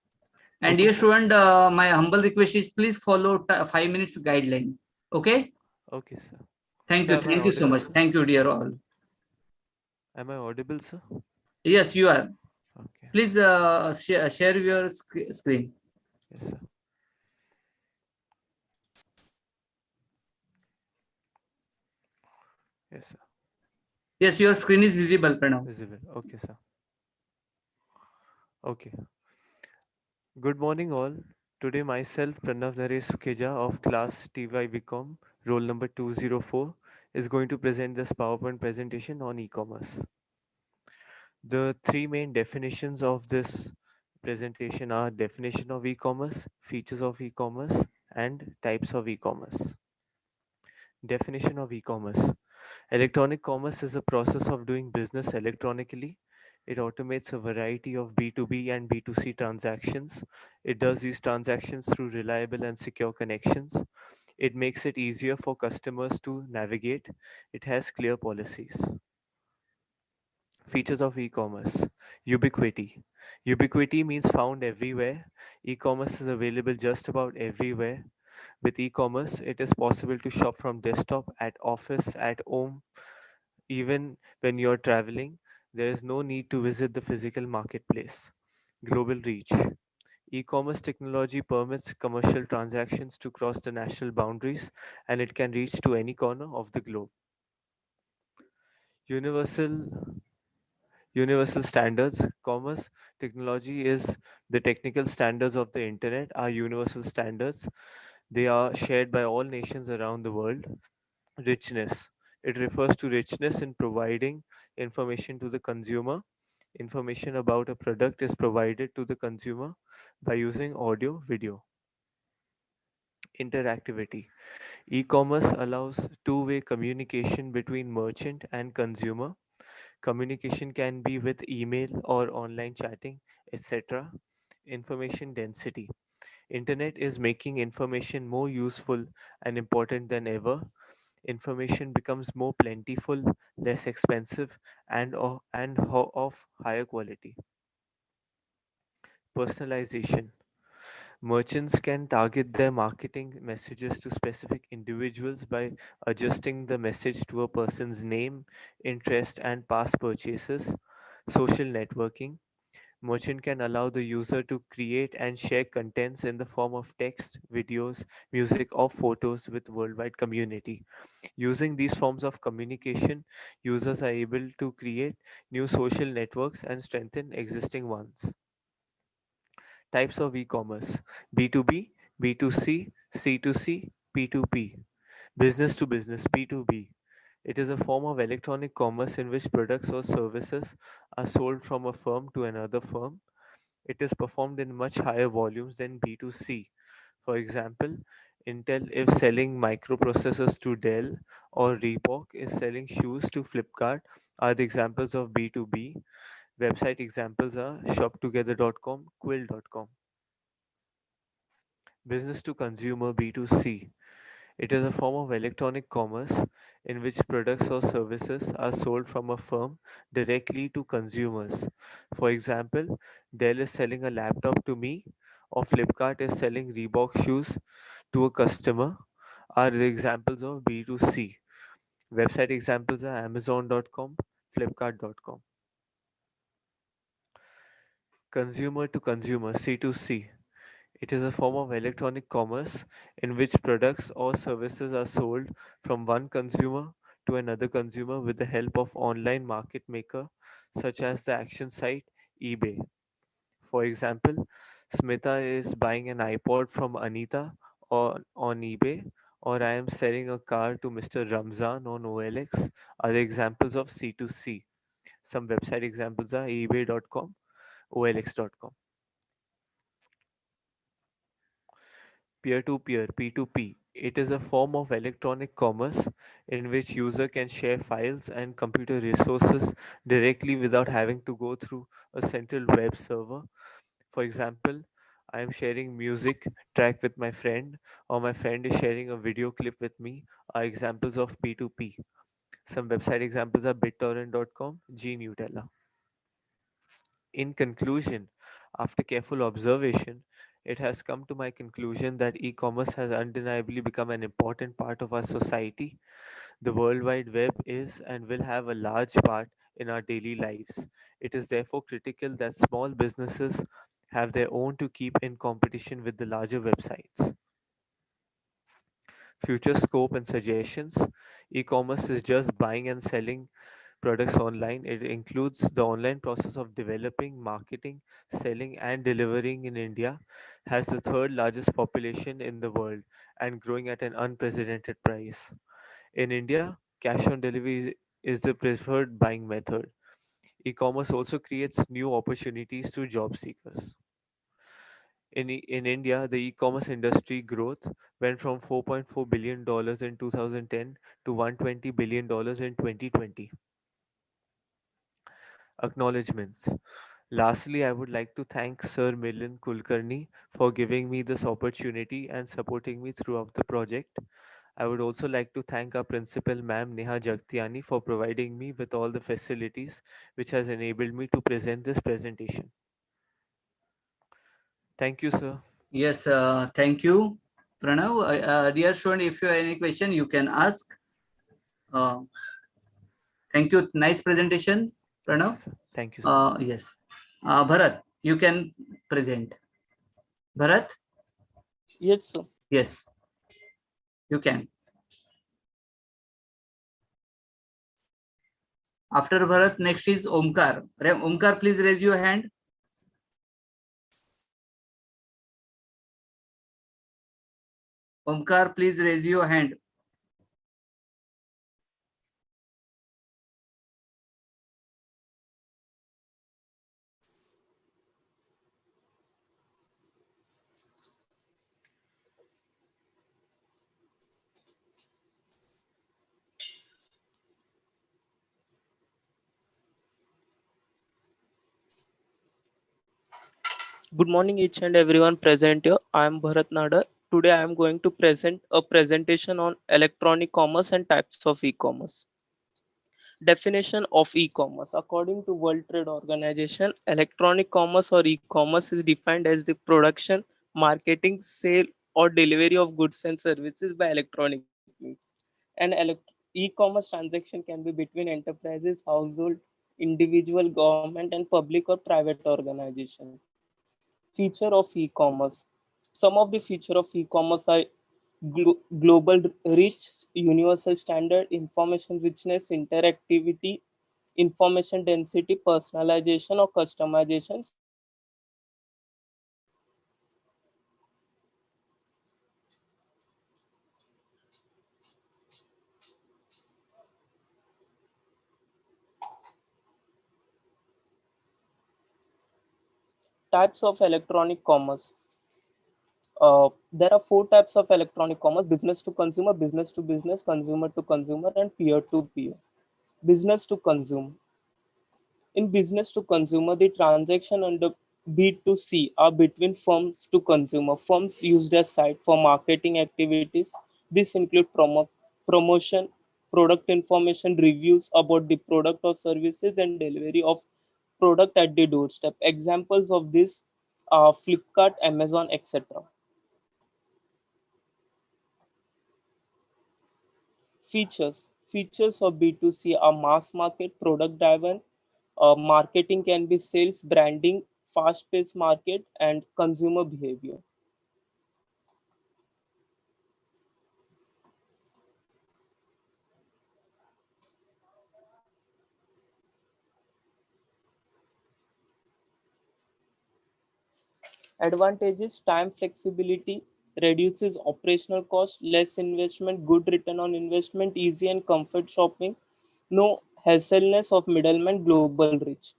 And Okay, dear sir. student, my humble request is please follow 5 minutes guideline. Okay. Okay, sir. Thank Yeah, you. am I Thank you so audible, much. sir? Thank you, dear all. Am I audible, sir? Yes, you are. Okay. Please share your screen. Yes, sir. Yes, sir. Yes, your screen is visible, Pranav. Visible. Okay, sir. Okay. Good morning, all. Today, myself, Pranav Naresh Sukheja of class TYBCom, roll number 204, is going to present this PowerPoint presentation on e-commerce. The three main definitions of this presentation are definition of e-commerce, features of e-commerce, and types of e-commerce. Definition of e-commerce. Electronic commerce is a process of doing business electronically. It automates a variety of B2B and B2C transactions. It does these transactions through reliable and secure connections. It makes it easier for customers to navigate. It has clear policies. Features of e-commerce. Ubiquity. Ubiquity means found everywhere. E-commerce is available just about everywhere. With e-commerce, it is possible to shop from desktop, at office, at home, even when you're traveling. There is no need to visit the physical marketplace. Global reach. E-commerce technology permits commercial transactions to cross the national boundaries, and it can reach to any corner of the globe. Universal standards. Commerce technology is the technical standards of the internet are universal standards. They are shared by all nations around the world. Richness. It refers to richness in providing information to the consumer. Information about a product is provided to the consumer by using audio, video. Interactivity. E-commerce allows two-way communication between merchant and consumer. Communication can be with email or online chatting, etc. Information density. Internet is making information more useful and important than ever. Information becomes more plentiful, less expensive, and of higher quality. Personalization. Merchants can target their marketing messages to specific individuals by adjusting the message to a person's name, interest, and past purchases. Social networking. Merchant can allow the user to create and share contents in the form of text, videos, music, or photos with worldwide community. Using these forms of communication, users are able to create new social networks and strengthen existing ones. Types of e-commerce: B2B, B2C, C2C, P2P. Business to business, B2B. It is a form of electronic commerce in which products or services are sold from a firm to another firm. It is performed in much higher volumes than B2C. For example, Intel is selling microprocessors to Dell, or Reebok is selling shoes to Flipkart, are the examples of B2B. Website examples are shoptogether.com, quill.com. Business to consumer, B2C. It is a form of electronic commerce in which products or services are sold from a firm directly to consumers. For example, Dell is selling a laptop to me, or Flipkart is selling Reebok shoes to a customer, are the examples of B2C. Website examples are Amazon.com, Flipkart.com. Consumer to consumer, C2C. It is a form of electronic commerce in which products or services are sold from one consumer to another consumer with the help of online market maker such as the action site eBay. For example, Smita is buying an iPod from Anita on eBay, or I am selling a car to Mr. Ramzan on OLX are the examples of C2C. Some website examples are ebay.com, olx.com. Peer-to-peer, P2P. It is a form of electronic commerce in which user can share files and computer resources directly without having to go through a central web server. For example, I am sharing music track with my friend, or my friend is sharing a video clip with me, are examples of P2P. Some website examples are bittorrent.com, Nutella. In conclusion, after careful observation, it has come to my conclusion that e commerce has undeniably become an important part of our society. The World Wide Web is and will have a large part in our daily lives. It is therefore critical that small businesses have their own to keep in competition with the larger websites. Future scope and suggestions. E commerce is just buying and selling products online. It includes the online process of developing, marketing, selling, and delivering in India, has the third largest population in the world and growing at an unprecedented price. In India, cash on delivery is the preferred buying method. E commerce also creates new opportunities to job seekers. In India, the e-commerce industry growth went from $4.4 billion in 2010 to $120 billion in 2020. Acknowledgements. Lastly, I would like to thank Sir Milind Kulkarni for giving me this opportunity and supporting me throughout the project. I would also like to thank our principal, Ma'am Neha Jagtiani, for providing me with all the facilities which has enabled me to present this presentation. Thank you, sir. Yes, thank you, Pranav. Dear student, if you have any question, you can ask. Uh, Thank you. Nice presentation, Pranav. Yes, sir. Thank you, sir. Yes. Bharat, you can present. Bharat? Yes, sir. Yes, you can. After Bharat, next is Omkar. Omkar, please raise your hand. Omkar, please raise your hand. Good morning, each and everyone present here. I am Bharat Nadar. Today, I am going to present a presentation on electronic commerce and types of e-commerce. Definition of e-commerce. According to World Trade Organization, electronic commerce or e-commerce is defined as the production, marketing, sale, or delivery of goods and services by electronic means. An e-commerce transaction can be between enterprises, household, individual, government, and public or private organization. Feature of e-commerce. Some of the feature of e-commerce are global reach, universal standard, information richness, interactivity, information density, personalization or customization. So let me start with the types of electronic commerce. There are four types of electronic commerce: business to consumer, business to business, consumer to consumer, and peer to peer. Business to consumer. In business to consumer, the transaction under B2C are between firms to consumer. Firms use their site for marketing activities This include promotion, product information, reviews about the product or services, and delivery of product at the doorstep. Examples of this are Flipkart, Amazon, etc. Features of B2C are mass market, product driven. Marketing can be sales, branding, fast paced market, and consumer behavior. Advantages: time flexibility, reduces operational cost, less investment, good return on investment, easy and comfort shopping, no hassleness of middlemen, global reach.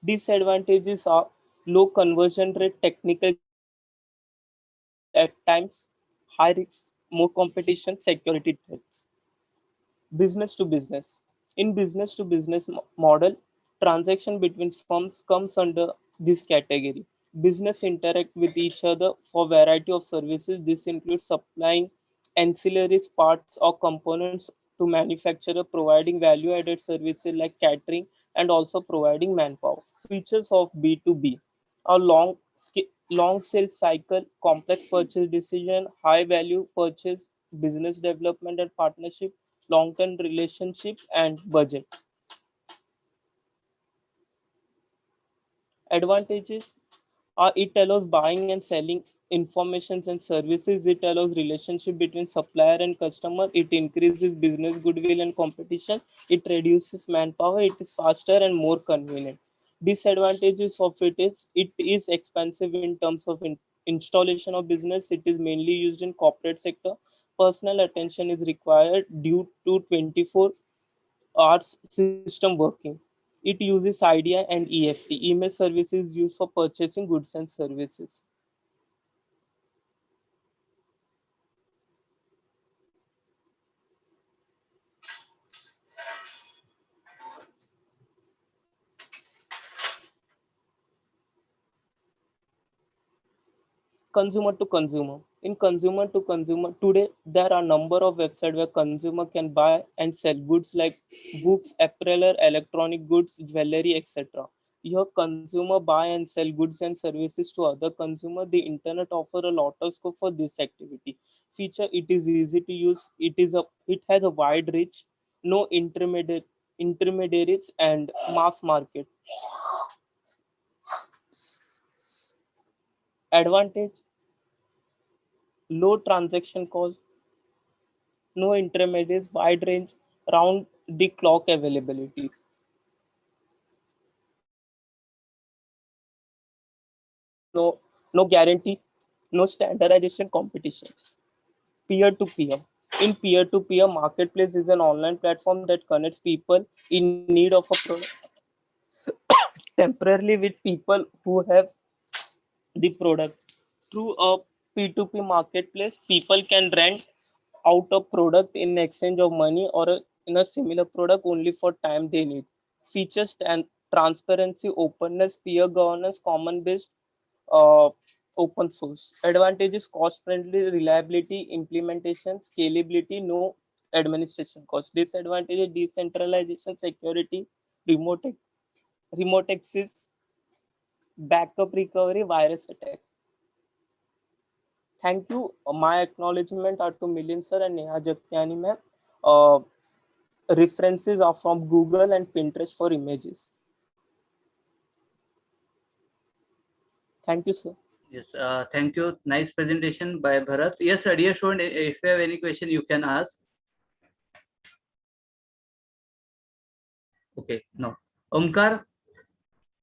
Disadvantages are low conversion rate, technical at times, high risk, more competition, security threats. Business to business. In business to business model, transaction between firms comes under this category. Business interact with each other for variety of services. This includes supplying ancillaries, parts or components to manufacturer, providing value added services like catering, and also providing manpower. Features of B2B are long sales cycle, complex purchase decision, high value purchase, business development and partnership, long-term relationship, and budget. Advantages are it allows buying and selling informations and services. It allows relationship between supplier and customer. It increases business goodwill and competition. It reduces manpower. It is faster and more convenient. Disadvantages of it is expensive in terms of installation of business. It is mainly used in corporate sector. Personal attention is required due to 24 hours system working. It uses IDEA and EFT. Email services used for purchasing goods and services. Consumer to consumer. In consumer to consumer, today there are a number of websites where consumer can buy and sell goods like books, apparel, electronic goods, jewelry, etc. Here consumer buy and sell goods and services to other consumer. The internet offer a lot of scope for this activity. Feature: it is easy to use. It has a wide reach, no intermediaries and mass market. Advantage: low transaction cost, no intermediaries, wide range, round the clock availability. No, no guarantee, no standardization competition. Peer-to-peer. In peer-to-peer, marketplace is an online platform that connects people in need of a product temporarily with people who have the product. Through a P2P marketplace, people can rent out a product in exchange of money or in a similar product only for time they need. Features and transparency, openness, peer governance, common based, uh, open source. Advantages: cost friendly, reliability, implementation, scalability, no administration cost. Disadvantages: decentralization, security, remote remote access, backup recovery, virus attack. Thank you. My acknowledgement are to Milind sir and Neha Jagtiani ma'am. Uh, References are from Google and Pinterest for images. Thank you, sir. Yes, thank you. Nice presentation by Bharat. Yes, dear student, if you have any question, you can ask. Okay, no. Omkar,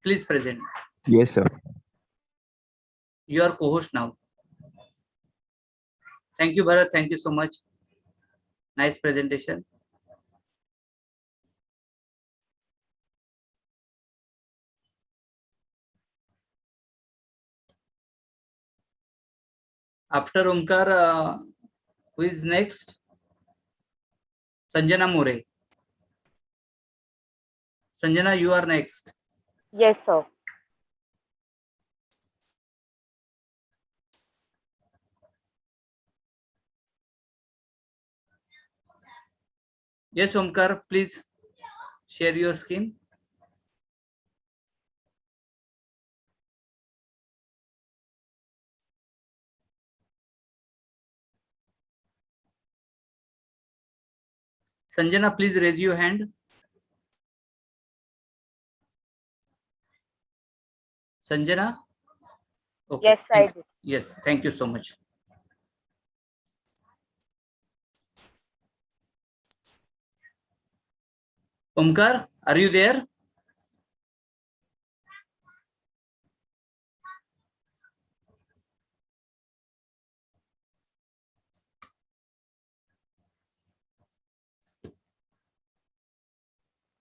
please present. Yes, sir. You are co-host now. Thank you, Bharat. Thank you so much. Nice presentation. After Omkar, who is next? Sanjana More. Sanjana, you are next. Yes, sir. Yes, Omkar, please share your screen. Sanjana, please raise your hand. Sanjana? Okay. Yes, I did. Yes, thank you so much. Omkar, are you there?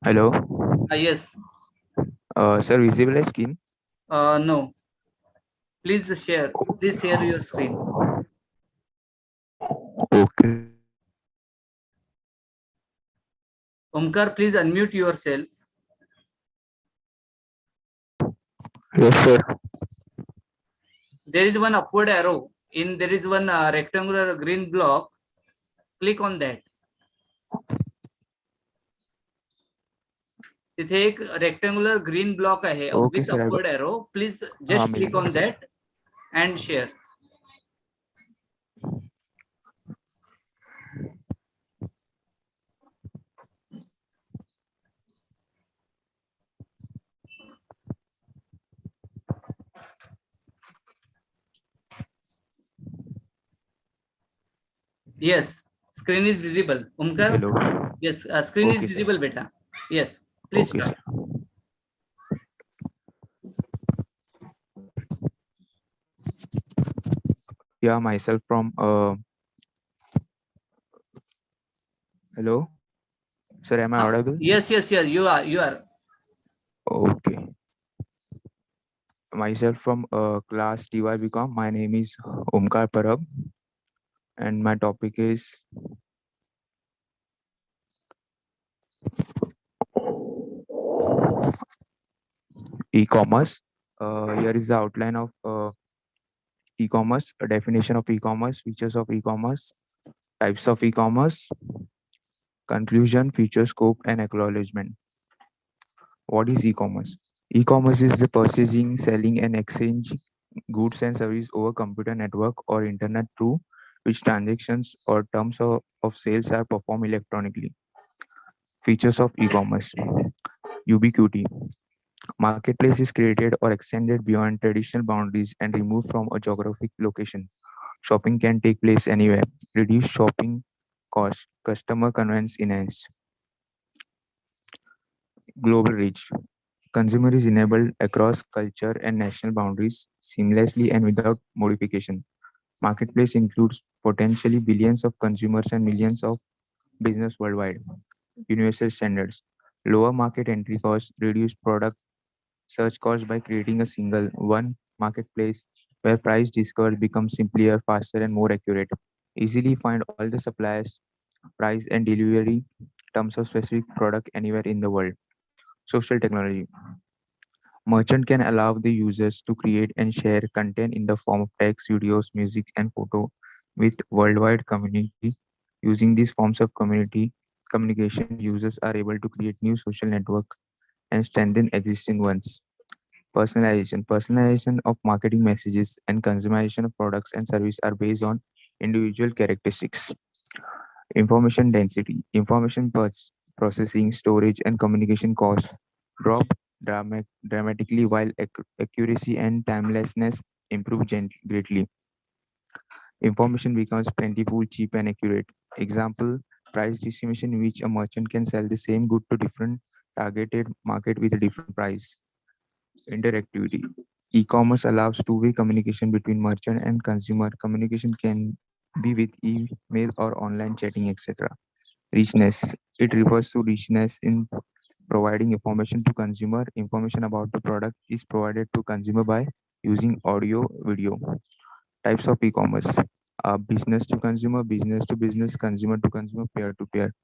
Hello. Yes. Sir, visible screen? No. Please share. Please share your screen. Okay. Omkar, please unmute yourself. Yes, sir. There is one upward arrow. There is one rectangular green block. Click on that. तिथे एक rectangular green block आहे Okay, with sir. Upward arrow please just click on sir. that and share. Yes, screen is visible. Omkar? Hello. Yes, screen Okay, is sir. visible, beta. Yes, please Okay, start. sir. Yeah, myself from hello. Sir, am I audible? Yes, you are. Okay. Myself from class TYBCom. My name is Omkar Parab, and my topic is e-commerce. Here is the outline of e-commerce, a definition of e-commerce, features of e-commerce, types of e-commerce, conclusion, feature, scope, and acknowledgement. What is e-commerce? E-commerce is the purchasing, selling, and exchange goods and service over computer network or internet through which transactions or terms of sales are performed electronically. Features of e-commerce. Ubiquity. Marketplace is created or extended beyond traditional boundaries and removed from a geographic location. Shopping can take place anywhere. Reduce shopping cost. Customer convenience enhanced. Global reach. Consumer is enabled across culture and national boundaries seamlessly and without modification. Marketplace includes potentially billions of consumers and millions of business worldwide. Universal standards. Lower market entry costs, reduced product search costs by creating a single one marketplace where price discovery becomes simpler, faster, and more accurate. Easily find all the suppliers, price, and delivery terms of specific product anywhere in the world. Social technology. Merchant can allow the users to create and share content in the form of text, videos, music, and photo with worldwide community. Using these forms of communication, users are able to create new social network and strengthen existing ones. Personalization. Personalization of marketing messages and customization of products and services are based on individual characteristics. Information density. Processing, storage, and communication costs drop dramatically while accuracy and timelessness improve greatly. Information becomes plentiful, cheap, and accurate. Example, price distribution in which a merchant can sell the same good to different targeted market with a different price. Interactivity. E-commerce allows two-way communication between merchant and consumer. Communication can be with email or online chatting, etc. Richness. It refers to richness in providing information to consumer. Information about the product is provided to consumer by using audio, video. Types of e-commerce. Business to consumer, consumer to consumer, peer to peer.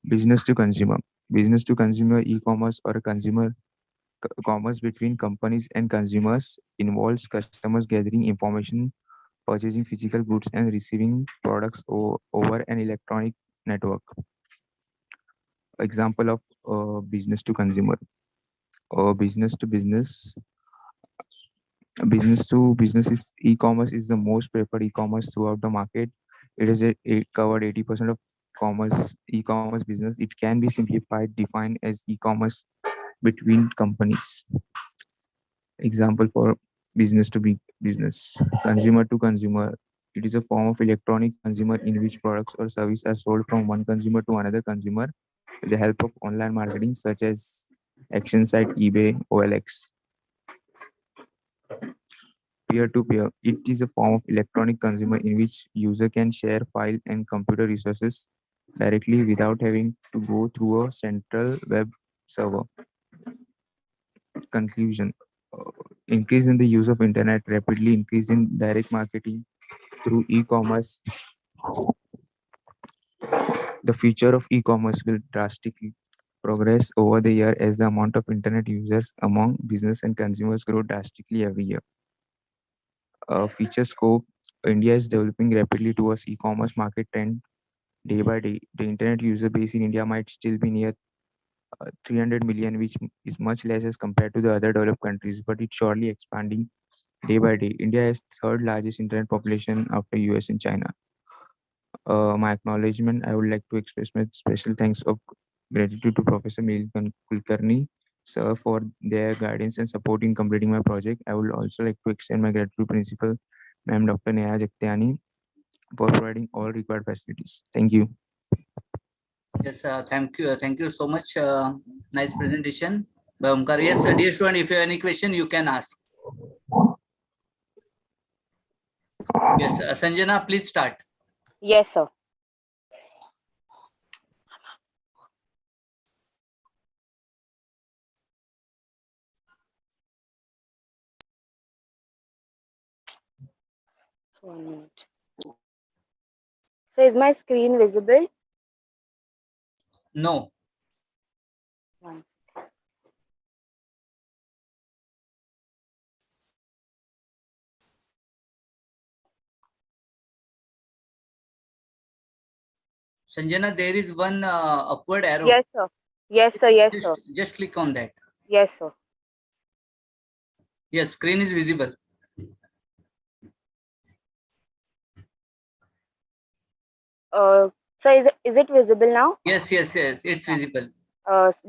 Business to consumer. Business to consumer e-commerce or consumer commerce between companies and consumers involves customers gathering information, purchasing physical goods, and receiving products over an electronic network. example of business to consumer or business to business is e-commerce is the most preferred e-commerce throughout the market. It covered 80% of e-commerce business. It can be simplified defined as e-commerce between companies. Example for business to business, consumer to consumer. It is a form of electronic consumer in which products or services are sold from one consumer to another consumer with the help of online marketing such as action site eBay, OLX. Peer-to-peer. It is a form of electronic consumer in which user can share file and computer resources directly without having to go through a central web server. Conclusion. Increase in the use of internet, rapidly increase in direct marketing through e-commerce. The future of e-commerce will drastically progress over the year as the amount of internet users among business and consumers grow drastically every year. Feature scope. India is developing rapidly towards e-commerce market trend day by day. The internet user base in India might still be near 300 million, which is much less as compared to the other developed countries, but it's surely expanding day by day. India has third largest internet population after US and China. My acknowledgement, I would like to express my special thanks of gratitude to Professor Mil Kulkarni, sir, for their guidance and support in completing my project. I would also like to extend my gratitude to Principal Ma'am Dr. Neha Jagtiani for providing all required facilities. Thank you. Yes, thank you so much. Nice presentation by Omkar. Yes, dear student, if you have any question, you can ask. Yes, Sanjana, please start. Yes, sir. So, 1 minute. So is my screen visible? No. One. Sanjana, there is one upward arrow. Yes, sir. Yes, sir. Yes, sir. Just click on that. Yes, sir. Yes, screen is visible. So is it visible now? Yes, it's visible.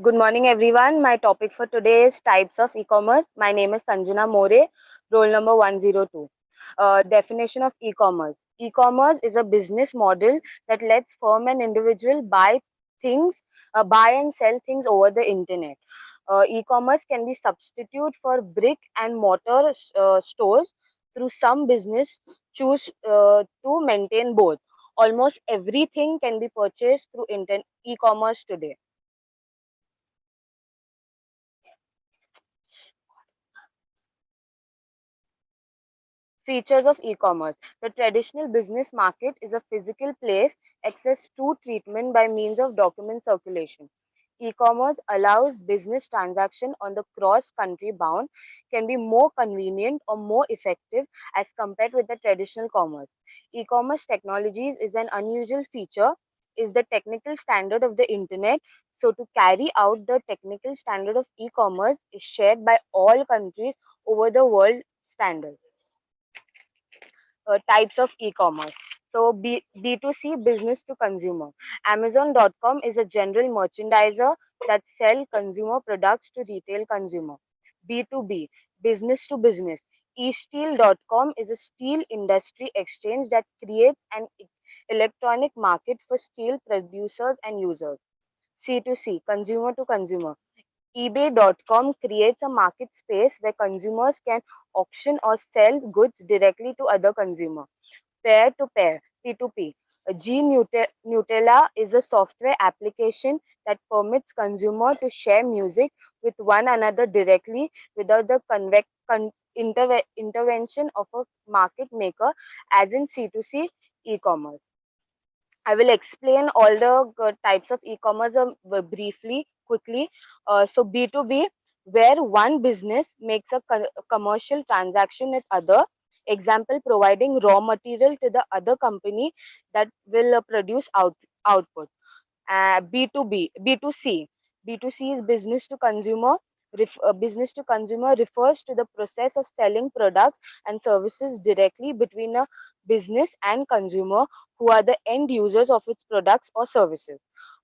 Good morning, everyone. My topic for today is types of e-commerce. My name is Sanjana More, roll number 102. Definition of e-commerce. E-commerce is a business model that lets firm and individual buy and sell things over the internet. E-commerce can be substitute for brick and mortar stores through some business choose to maintain both. Almost everything can be purchased through e-commerce today. Features of e-commerce. The traditional business market is a physical place access to treatment by means of document circulation. E-commerce allows business transaction on the cross-country bound can be more convenient or more effective as compared with the traditional commerce. E-commerce technologies is an unusual feature, is the technical standard of the internet. So to carry out the technical standard of e-commerce is shared by all countries over the world standard. Types of e-commerce. So B2C, business to consumer. Amazon.com is a general merchandiser that sell consumer products to retail consumer. B2B, business to business. eSteel.com is a steel industry exchange that creates an electronic market for steel producers and users. C2C, consumer to consumer eBay.com creates a market space where consumers can auction or sell goods directly to other consumers. Peer to peer, P2P. Nutella is a software application that permits consumers to share music with one another directly without the intervention of a market maker, as in C2C e-commerce. I will explain all the types of e-commerce briefly, quickly. So B2B, where one business makes a commercial transaction with other. Example, providing raw material to the other company that will produce output. B2B, B2C. B2C is business to consumer. Business to consumer refers to the process of selling products and services directly between a business and consumer who are the end users of its products or services.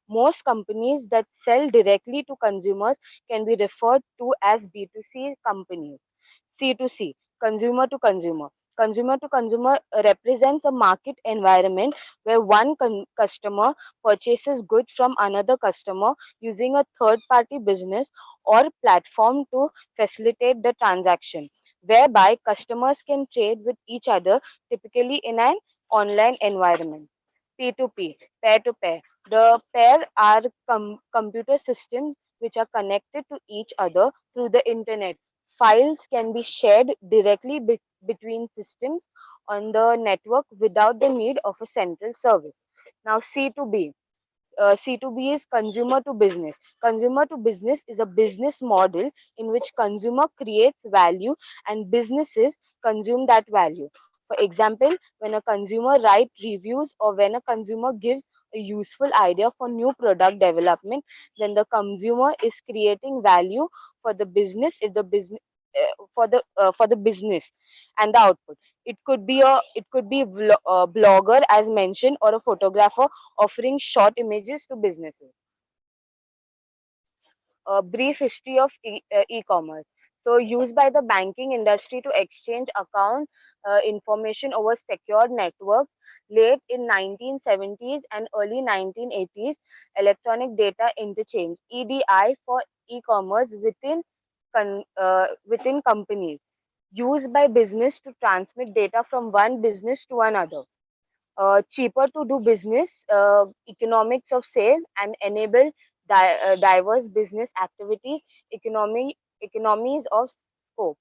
Most companies that sell directly to consumers can be referred to as B2C companies. C2C, consumer to consumer. Consumer to consumer represents a market environment where one customer purchases goods from another customer using a third party business or platform to facilitate the transaction, whereby customers can trade with each other, typically in an online environment. P2P, pair to pair. The pair are computer systems which are connected to each other through the internet. Files can be shared directly between systems on the network without the need of a central service. Now, C2B. C2B is consumer to business. Consumer to business is a business model in which consumer creates value and businesses consume that value. For example, when a consumer writes reviews or when a consumer gives a useful idea for new product development, then the consumer is creating value for the business if the business for the business and the output. It could be a blogger as mentioned or a photographer offering short images to businesses. A brief history of e-commerce. So, used by the banking industry to exchange account information over secure networks, late in 1970s and early 1980s, electronic data interchange (EDI) for e-commerce within companies, used by business to transmit data from one business to another. Cheaper to do business, economics of sales, and enable diverse business activities, economies of scope.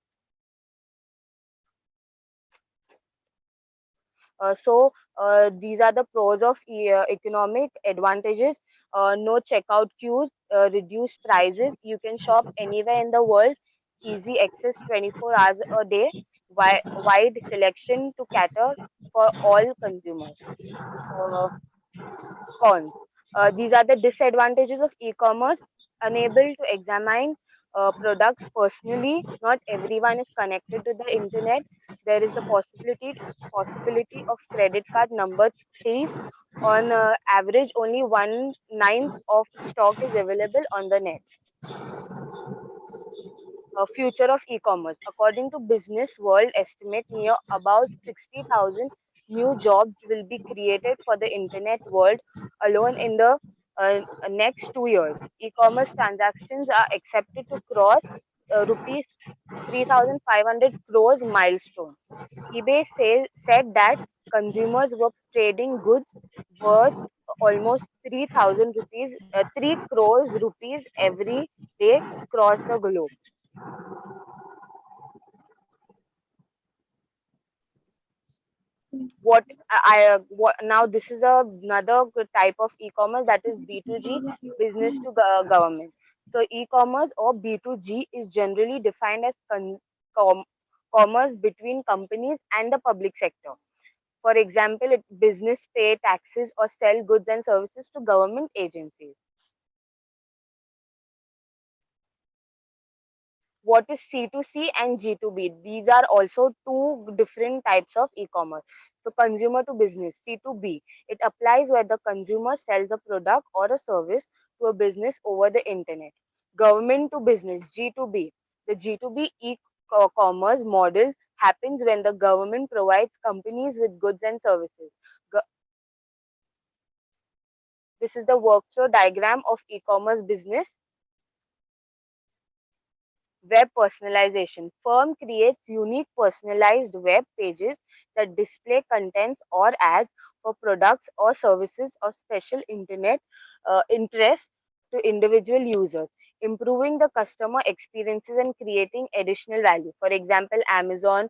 These are the pros of economic advantages. No checkout queues, reduced prices. You can shop anywhere in the world. Easy access 24 hours a day. Wide selection to cater for all consumers. Uh, Cons. These are the disadvantages of e-commerce. Unable to examine products personally. Not everyone is connected to the internet. There is the possibility of credit card number thieves. On average, only 1/9 of stock is available on the net. Future of e-commerce. According to Business World estimate, near about 60,000 new jobs will be created for the internet world alone in the next 2 years. E-commerce transactions are accepted to cross rupees 3,500 crores milestone. eBay said that consumers were trading goods worth almost 3,000 rupees, 3 crores rupees every day across the globe. Now this is another good type of e-commerce, that is B2G, business to government. So e-commerce or B2G is generally defined as commerce between companies and the public sector. For example, business pay taxes or sell goods and services to government agencies. What is C2C and G2B? These are also two different types of e-commerce. So consumer to business, C2B, it applies where the consumer sells a product or a service to a business over the internet. Government to business, G2B. The G2B e-commerce model happens when the government provides companies with goods and services. This is the workflow diagram of e-commerce business. Web personalization. Firm creates unique personalized web pages that display contents or ads for products or services of special internet interest to individual users, improving the customer experiences and creating additional value. For example, Amazon,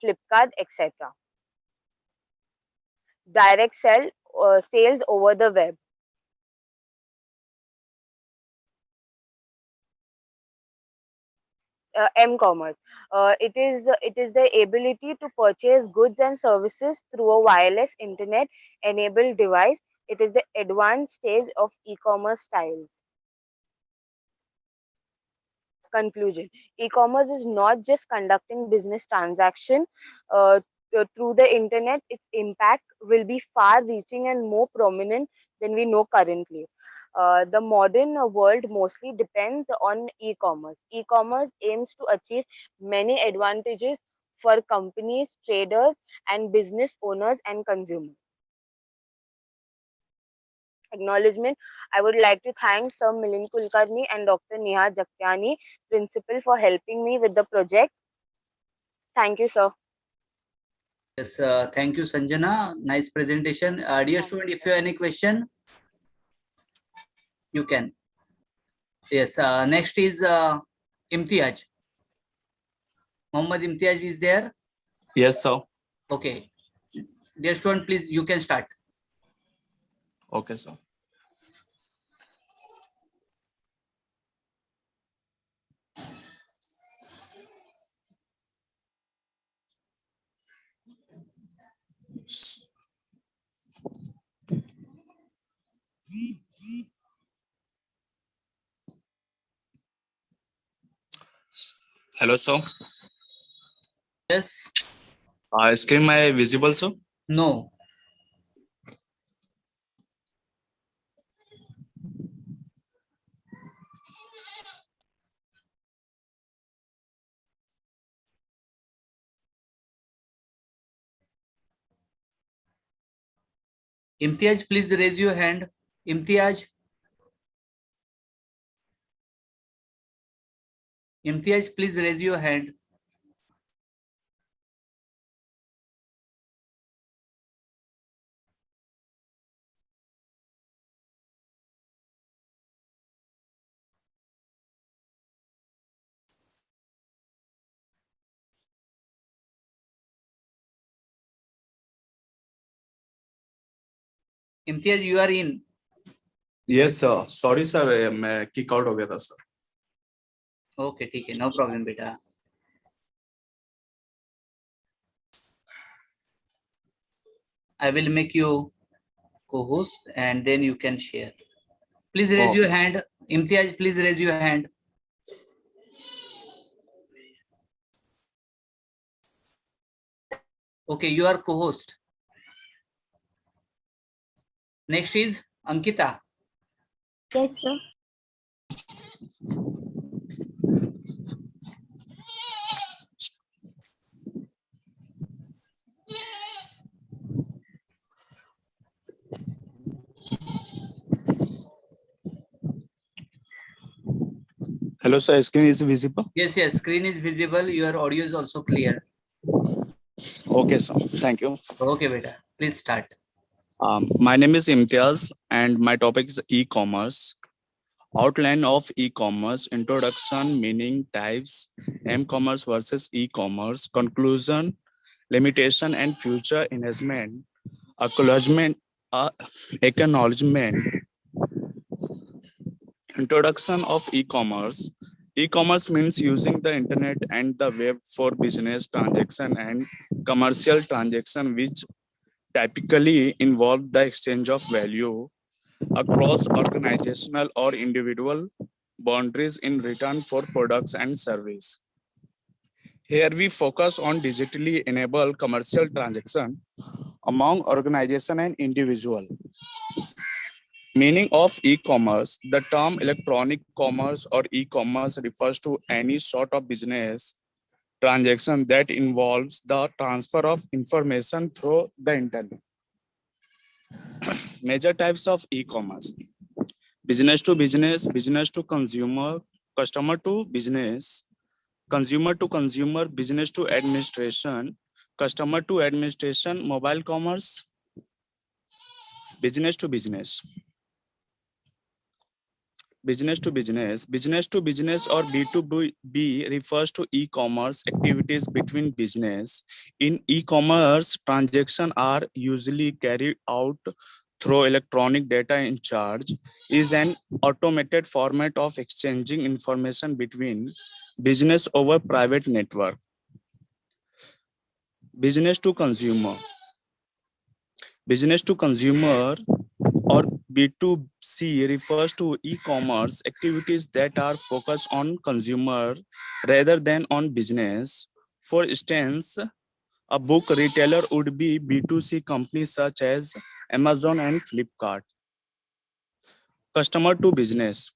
Flipkart, etc. Direct sales over the web. M-commerce. It is the ability to purchase goods and services through a wireless internet enabled device It is the advanced stage of e-commerce styles. Conclusion: e-commerce is not just conducting business transaction through the internet. Its impact will be far reaching and more prominent than we know currently. The modern world mostly depends on e-commerce. E-commerce aims to achieve many advantages for companies, traders, and business owners and consumers. Acknowledgement: I would like to thank Sir Milind Kulkarni and Dr. Neha Jakyani, principal, for helping me with the project. Thank you, sir. Yes, thank you, Sanjana. Nice presentation. Dear student, if you have any question, you can. Yes, next is Imtiaz. Mohammad Imtiaz is there? Yes, sir. Okay. Dear student, please, you can start. Okay, sir. Hello, sir. Yes. Screen my visible, sir? No. Imtiaz, please raise your hand. Imtiaz. Imtiaz, please raise your hand. Imtiaz, you are in. Yes, sir. Sorry, sir. मैं kick out हो गया था, sir. Okay, ठीक है. No problem, beta. I will make you co-host and then you can share. Please raise your hand. Imtiaz, please raise your hand. Okay, you are co-host. Next is Ankita. Yes, sir. Hello, sir. Screen is visible? Yes, yes. Screen is visible. Your audio is also clear. Okay, sir. Thank you. Okay, beta. Please start. My name is Imtiaz and my topic is e-commerce. Outline of e-commerce, introduction, meaning, types, m-commerce versus e-commerce, conclusion, limitation and future enhancement, acknowledgement, introduction of e-commerce. E-commerce means using the internet and the web for business transaction and commercial transaction, which typically involve the exchange of value across organizational or individual boundaries in return for products and service. Here we focus on digitally enabled commercial transaction among organization and individual. Meaning of e-commerce: the term electronic commerce or e-commerce refers to any sort of business transaction that involves the transfer of information through the internet. Major types of e-commerce: business to business, business to consumer, customer to business, consumer to consumer, business to administration, customer to administration, mobile commerce, business to business. Business to business or B2B refers to e-commerce activities between business. In e-commerce, transactions are usually carried out through electronic data in charge is an automated format of exchanging information between business over private network. Business to consumer or B2C refers to e-commerce activities that are focused on consumer rather than on business. For instance, a book retailer would be B2C companies such as Amazon and Flipkart. Customer to business.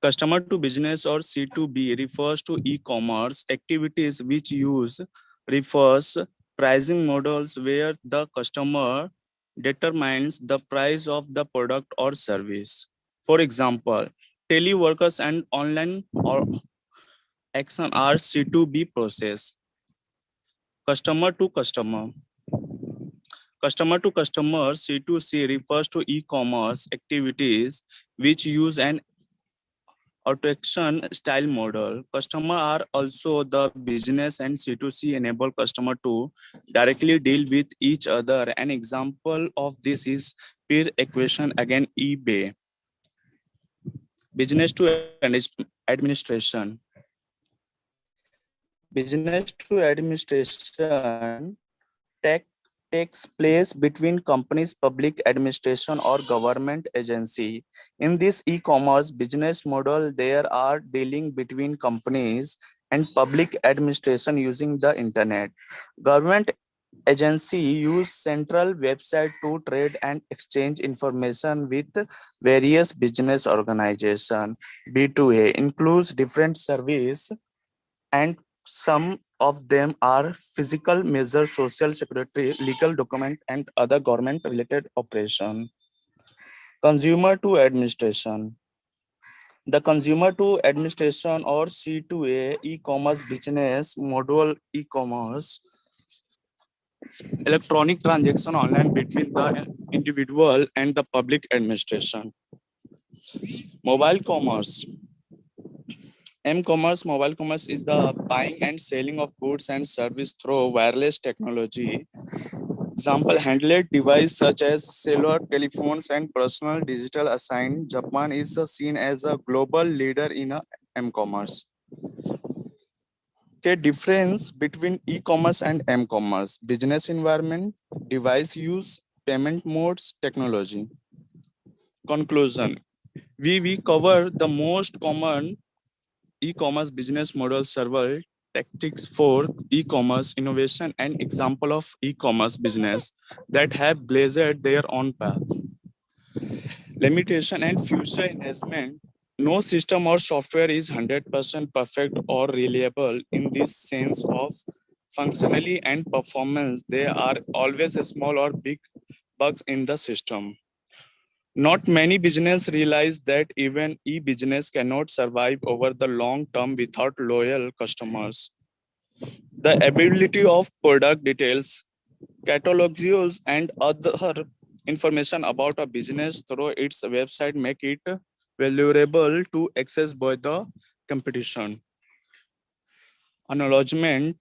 Customer to business or C2B refers to e-commerce activities which use refers pricing models where the customer determines the price of the product or service. For example, teleworkers and online or action are C2B process. Customer to customer. Customer to customer C2C refers to e-commerce activities which use an automation style model. Customer are also the business and C2C enable customer to directly deal with each other. An example of this is peer equation again eBay. Business to administration. Business to administration takes place between companies, public administration, or government agency. In this e-commerce business model, there are dealing between companies and public administration using the internet. Government agency use central website to trade and exchange information with various business organization. B2A includes different service and some of them are physical measures, social security, legal document, and other government related operation. Consumer to administration. The consumer to administration or C2A e-commerce business model e-commerce electronic transaction online between the individual and the public administration. Mobile commerce. M-commerce, mobile commerce is the buying and selling of goods and service through wireless technology. Example, handheld device such as cellular telephones and personal digital assign. Japan is seen as a global leader in M-commerce. Okay, difference between e-commerce and M-commerce: business environment, device use, payment modes, technology. Conclusion: we cover the most common e-commerce business model, several tactics for e-commerce innovation, and example of e-commerce business that have blazed their own path. Limitation and future enhancement. No system or software is 100% perfect or reliable in this sense of functionally and performance. There are always small or big bugs in the system. Not many businesses realize that even e-business cannot survive over the long term without loyal customers. The ability of product details, catalogs, and other information about a business through its website make it valuable to access by the competition. Acknowledgement.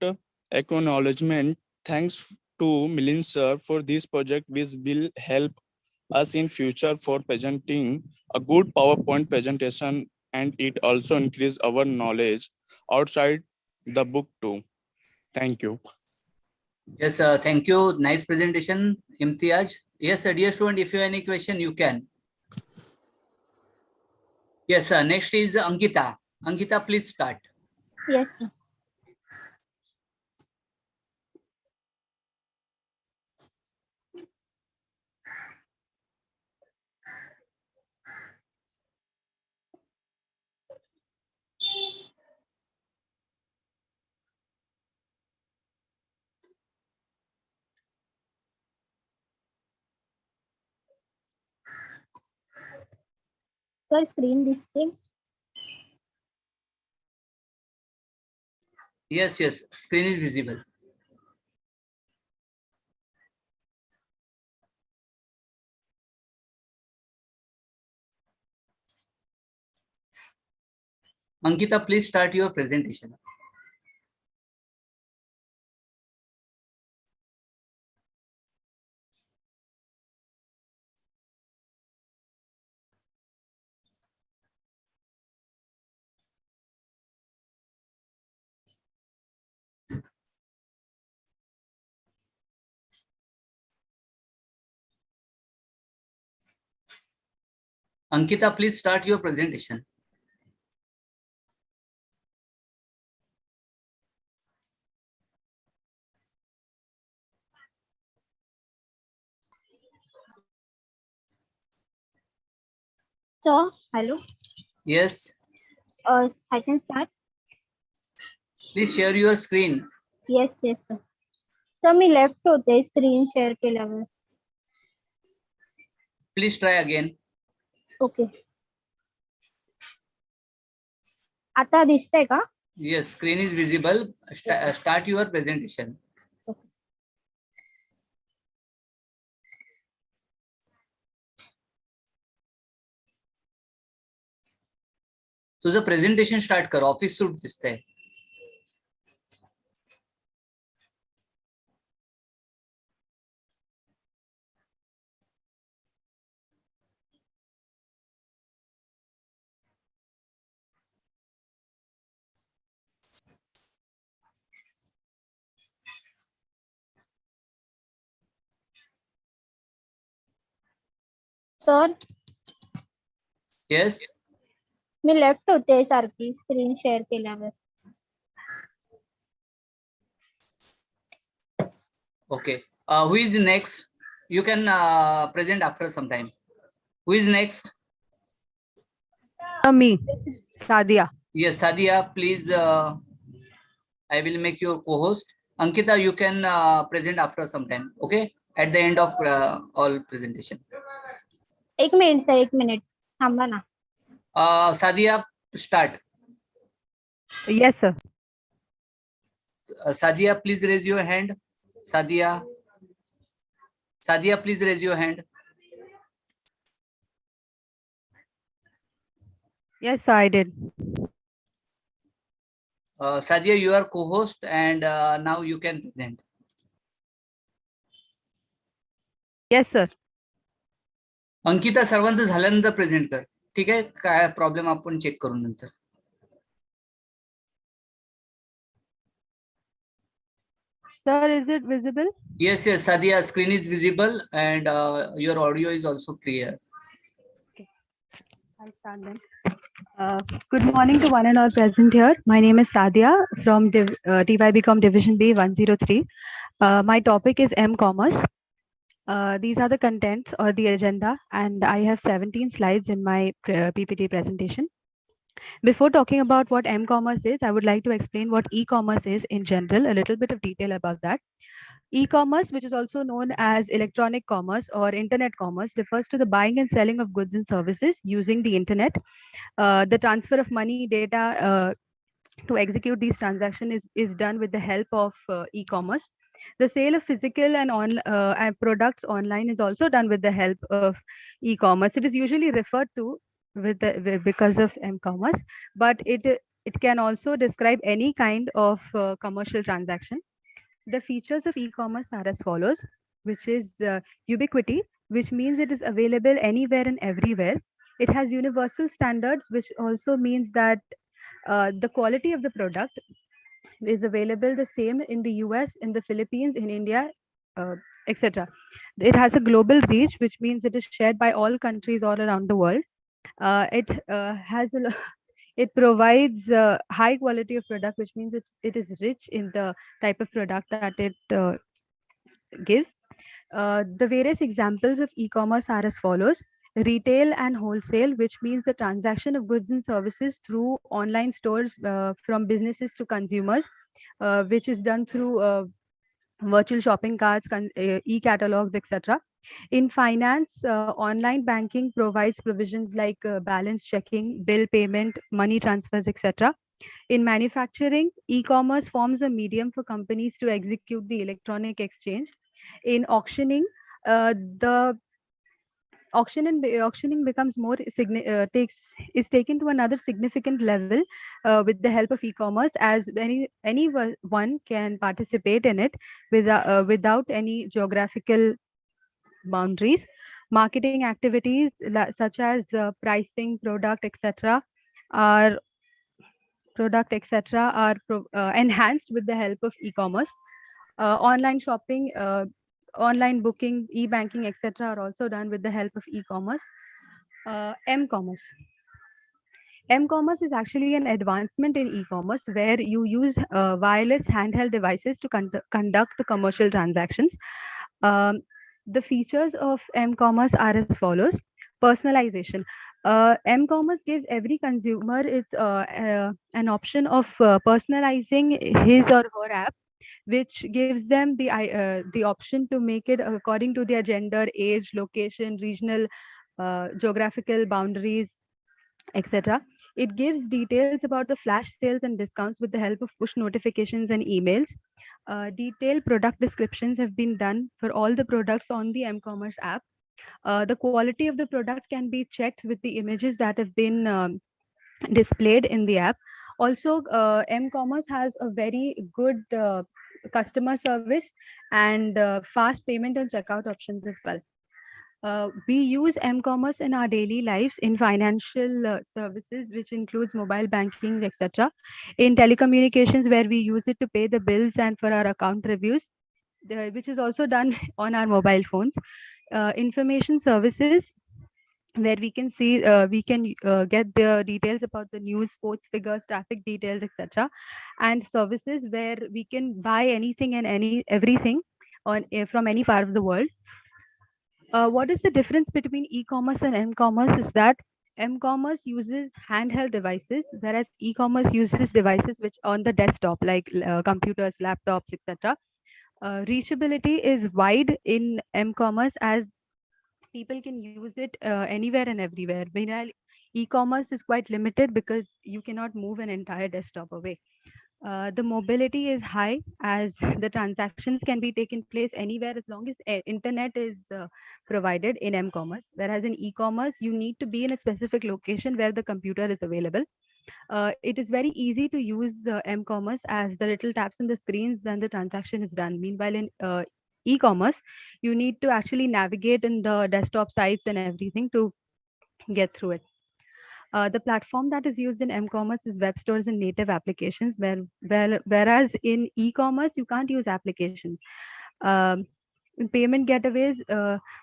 Thanks to Milin sir for this project, which will help us in future for presenting a good PowerPoint presentation, and it also increase our knowledge outside the book too. Thank you. Yes, thank you. Nice presentation, Imtiaz. Yes, dear student, if you have any question, you can. Yes, next is Ankita. Ankita, please start. Yes, sir. Sir, screen this thing. Yes, yes, screen is visible. Ankita, please start your presentation. Ankita, please start your presentation. So, hello. Yes, I can start. please share your screen. Yes, yes, sir. So, me left होते screen share केल्यावर. Please try again. Okay. आता दिसतंय का? Yes, screen is visible. Start your presentation. तुझं presentation start कर. Office suit दिसतंय. Sir, Yes. मी left होते सारखी स्क्रीन शेअर केल्यावर. Okay. Who is next? You can present after some time. Who is next? Me, Sadia. Yes, Sadia, please. I will make you co-host. Ankita, you can present after some time. Okay. At the end of all presentation. एक minute sir, एक minute थांबा ना. Sadia, start. Yes, sir. Sadia, please raise your hand. Sadia, please raise your hand. Yes, sir, I did. Sadia, you are co-host and now you can present. Yes, sir. Ankita, सर्वांचं झाल्यानंतर present कर. ठीक आहे, काय problem आपण check करू नंतर. Sir, is it visible? Yes, Sadia, screen is visible and your audio is also clear. Okay, I'll start then. Good morning to one and all present here. My name is Sadia from TYBCom Division B 103. My topic is M-Commerce. These are the contents or the agenda, and I have 17 slides in my PPT presentation. Before talking about what M-Commerce is, I would like to explain what e-commerce is in general, a little bit of detail about that. E-commerce, which is also known as electronic commerce or internet commerce, refers to the buying and selling of goods and services using the internet. The transfer of money, data to execute these transactions is done with the help of e-commerce. The sale of physical and products online is also done with the help of e-commerce. It is usually referred to because of m-commerce, but it can also describe any kind of commercial transaction. The features of e-commerce are as follows, which is ubiquity, which means it is available anywhere and everywhere. It has universal standards, which also means that the quality of the product is available the same in the US, in the Philippines, in India, etc. It has a global reach, which means it is shared by all countries all around the world. It provides high quality of product, which means it is rich in the type of product that it gives. The various examples of e-commerce are as follows: retail and wholesale, which means the transaction of goods and services through online stores from businesses to consumers, which is done through virtual shopping carts, e-catalogs, etc. In finance, online banking provides provisions like balance checking, bill payment, money transfers, etc. In manufacturing, e-commerce forms a medium for companies to execute the electronic exchange. In auctioning, the auctioning becomes more is taken to another significant level with the help of e-commerce, as anyone can participate in it without any geographical boundaries. Marketing activities such as pricing, product, etc., are enhanced with the help of e-commerce. Online shopping, online booking, e-banking, etc., are also done with the help of e-commerce. M-commerce. M-commerce is actually an advancement in e-commerce where you use wireless handheld devices to conduct the commercial transactions. Um, the features of M-commerce are as follows. Personalization. M-commerce gives every consumer an option of personalizing his or her app, which gives them the option to make it according to their gender, age, location, regional, geographical boundaries, etc. It gives details about the flash sales and discounts with the help of push notifications and emails. Detailed product descriptions have been done for all the products on the m-commerce app. The quality of the product can be checked with the images that have been displayed in the app. Also, m-commerce has a very good customer service and fast payment and checkout options as well. We use m-commerce in our daily lives in financial services, which includes mobile banking, etc. In telecommunications, where we use it to pay the bills and for our account reviews, which is also done on our mobile phones. Information services, where we can see get the details about the news, sports figures, traffic details, etc. And services where we can buy anything and everything from any part of the world. What is the difference between e-commerce and m-commerce is that m-commerce uses handheld devices, whereas e-commerce uses devices which on the desktop, like computers, laptops, etc. Reachability is wide in m-commerce, as people can use it anywhere and everywhere. Meanwhile, e-commerce is quite limited because you cannot move an entire desktop away. The mobility is high, as the transactions can be taken place anywhere as long as internet is provided in m-commerce, whereas in e-commerce you need to be in a specific location where the computer is available. It is very easy to use m-commerce, as the little taps on the screens, then the transaction is done. Meanwhile, in e-commerce, you need to actually navigate in the desktop sites and everything to get through it. The platform that is used in m-commerce is web stores and native applications, whereas in e-commerce you can't use applications. In payment gateways,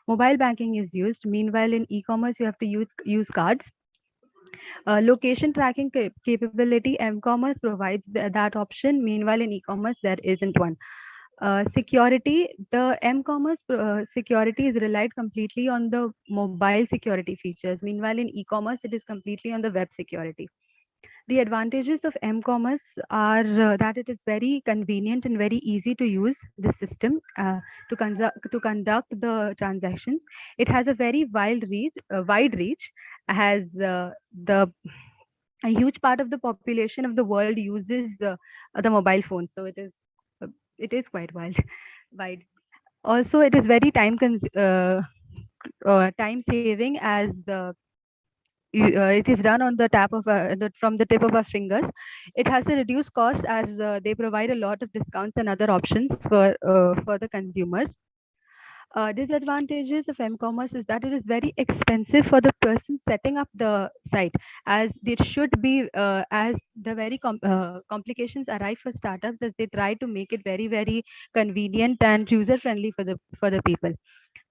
mobile banking is used. Meanwhile, in e-commerce you have to use cards. Location tracking capability, m-commerce provides that option. Meanwhile, in e-commerce there isn't one. Security, the m-commerce security is relied completely on the mobile security features. Meanwhile, in e-commerce it is completely on the web security. The advantages of m-commerce are that it is very convenient and very easy to use the system to conduct the transactions. It has a very wide reach, as a huge part of the population of the world uses the mobile phone, so it is quite wide. Also, it is very time saving, as it is done on the tap of from the tip of our fingers. It has a reduced cost, as they provide a lot of discounts and other options for the consumers. Disadvantages of m-commerce is that it is very expensive for the person setting up the site, as it should be, as the very complications arrive for startups, as they try to make it very, very convenient and user friendly for the people.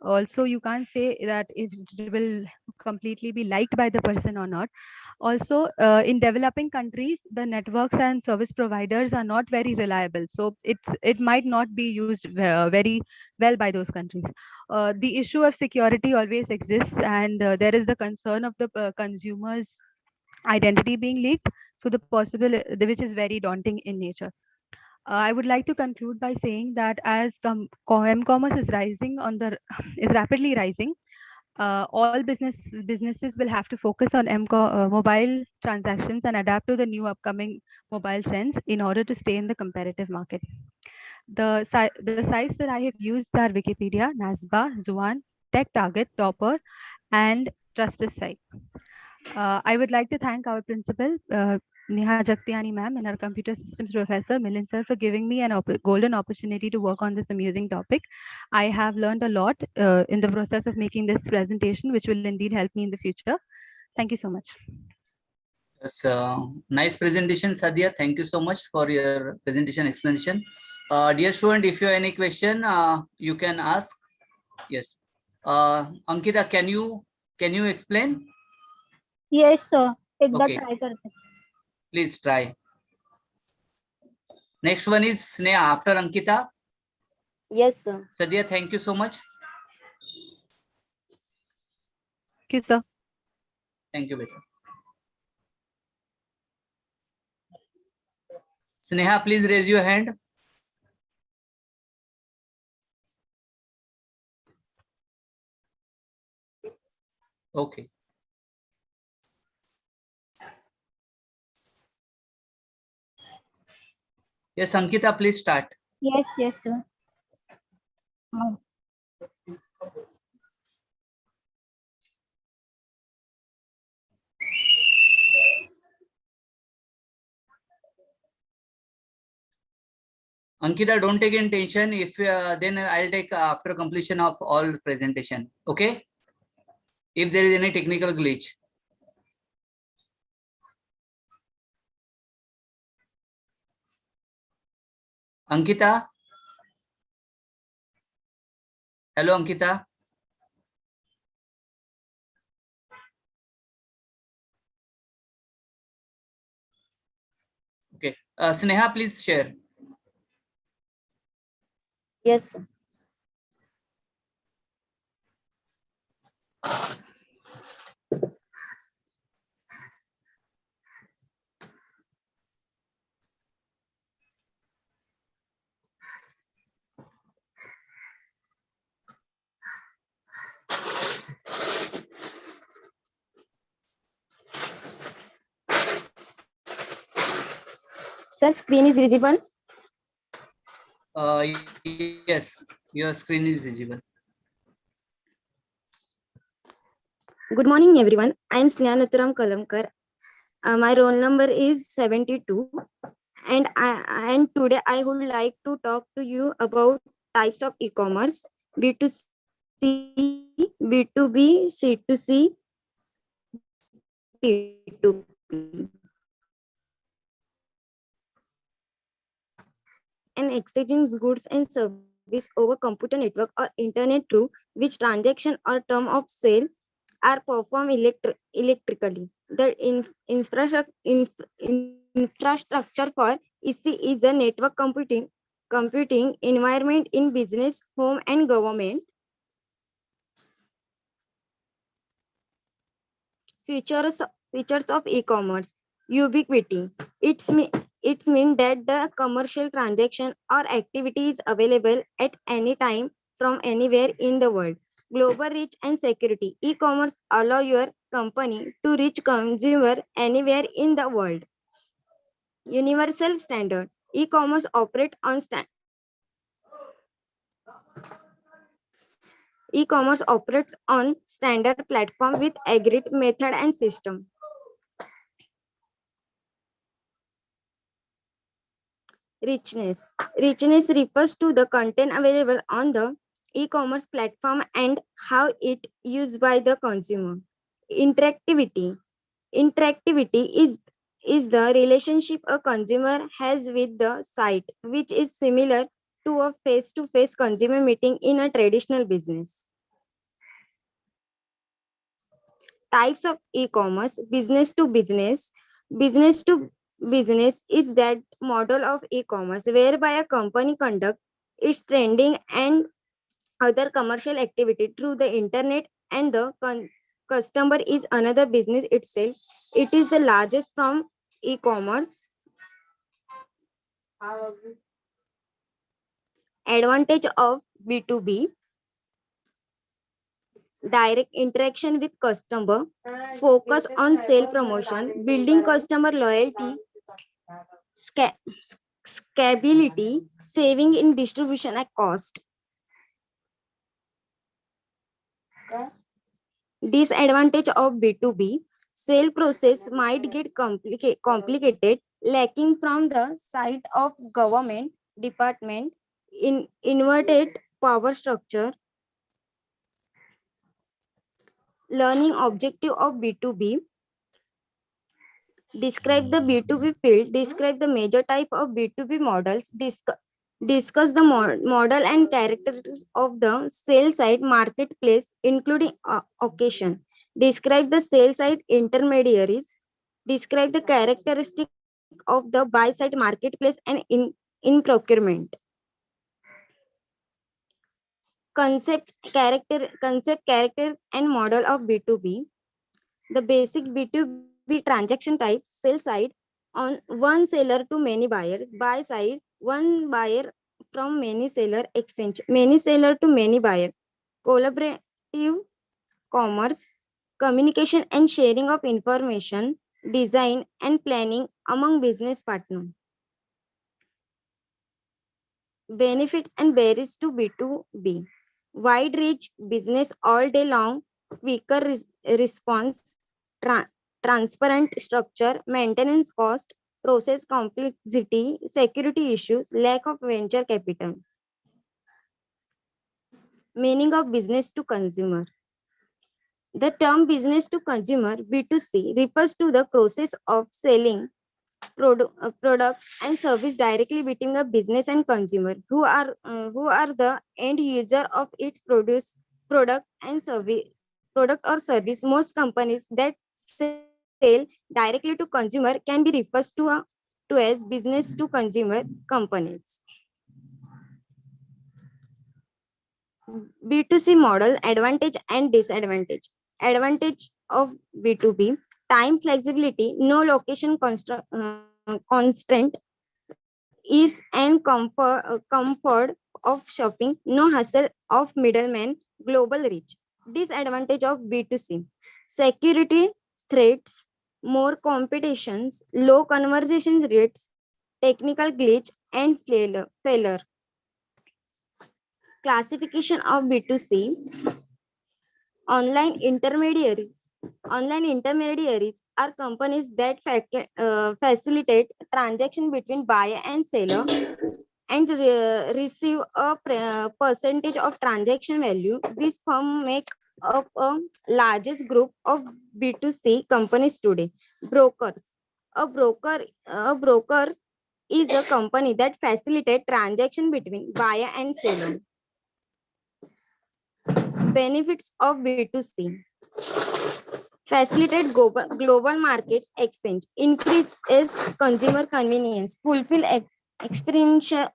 Also, you can't say that it will completely be liked by the person or not. Also, in developing countries, the networks and service providers are not very reliable, so it might not be used very well by those countries. The issue of security always exists, and there is the concern of the consumers' identity being leaked, so which is very daunting in nature. I would like to conclude by saying that as m-commerce is is rapidly rising, all businesses will have to focus on mobile transactions and adapt to the new upcoming mobile trends in order to stay in the competitive market. The sites that I have used are Wikipedia, NASBA, Zuan, TechTarget, Topper, and Trusted Site. I would like to thank our principal, Neha Jagtiani ma'am, and our computer systems professor, Milind sir, for giving me an golden opportunity to work on this amusing topic. I have learned a lot in the process of making this presentation, which will indeed help me in the future. Thank you so much. That's a nice presentation, Sadia. Thank you so much for your presentation explanation. Dear student, if you have any question, you can ask. Yes. Ankita, can you explain? Yes sir, एकदा Okay. Try करते. Please try. Next one is Sneha after Ankita. Yes, sir. Sadia, thank you so much. Thank you, sir. Thank you, beta. Sneha, please raise your hand. Okay. Yes, Ankita, please start. Yes sir. Ankita, don't take any tension. If then I'll take after completion of all presentation. Okay. If there is any technical glitch. Ankita. Hello, Ankita. Okay. Sneha, please share. Yes, sir. Sir, screen is visible. Yes, your screen is visible. Good morning, everyone. I am Sneha Nathuram Kalamkar. My roll number is 72, and today I would like to talk to you about types of e-commerce: B2C, B2B, C2C, P2P. And exchanging goods and service over computer network or internet through which transaction or term of sale are performed electrically. The infrastructure for EC is a network computing environment in business, home, and government. Features of e-commerce: ubiquity. It's mean that the commercial transaction or activity is available at any time from anywhere in the world. Global reach and security. E-commerce allow your company to reach consumer anywhere in the world. Universal standard. E-commerce operate on E-commerce operates on standard platform with agreed method and system. Richness. Richness refers to the content available on the e-commerce platform and how it used by the consumer. Interactivity. Interactivity is the relationship a consumer has with the site, which is similar to a face-to-face consumer meeting in a traditional business. Types of e-commerce: business to business. Business to business is that model of e-commerce whereby a company conducts its trading and other commercial activity through the internet, and the customer is another business itself. It is the largest from e-commerce. Advantage of B2B: direct interaction with customer, focus on sale promotion, building customer loyalty, sca- scalability, saving in distribution and cost. Disadvantage of B2B: sale process might get complicated, lacking from the side of government department, in inverted power structure. Learning objective of B2B: describe the B2B field, describe the major type of B2B models, discuss the model and characteristics of the sale side marketplace, including occasion. Describe the sell side intermediaries. Describe the characteristic of the buy side marketplace and in procurement. Concept, character, and model of B2B. The basic B2B transaction type: sell side, on one seller to many buyers; buy side, one buyer from many seller; exchange, many seller to many buyer; collaborative commerce, communication and sharing of information, design and planning among business partners. Benefits and barriers to B2B: wide reach, business all day long, quicker response, transparent structure, maintenance cost, process complexity, security issues, lack of venture capital. Meaning of business to consumer. The term business to consumer B2C refers to the process of selling product and service directly between a business and consumer who are the end user of its product or service. Most companies that sell directly to consumer can be referred to as business to consumer companies. B2C model: advantage and disadvantage. Advantage of B2B: time flexibility, no location constraint, ease and comfort of shopping, no hassle of middlemen, global reach. Disadvantage of B2C: security threats, more competitions, low conversion rates, technical glitch and failure. Classification of B2C: online intermediaries. Online intermediaries are companies that facilitate transaction between buyer and seller and receive a percentage of transaction value. This firm make up a largest group of B2C companies today. Brokers. A broker is a company that facilitate transaction between buyer and seller. Benefits of B2C: facilitate global market exchange, increase consumer convenience, fulfill experiential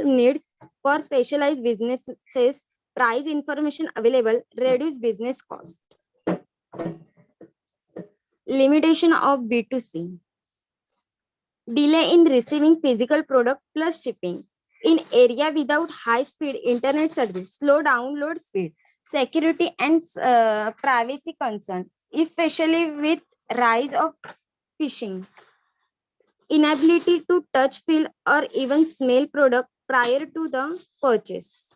needs for specialized businesses, price information available, reduce business cost. Limitation of B2C: delay in receiving physical product plus shipping. In area without high speed internet service, slow download speed, security and privacy concerns, especially with rise of phishing. Inability to touch, feel or even smell product prior to the purchase.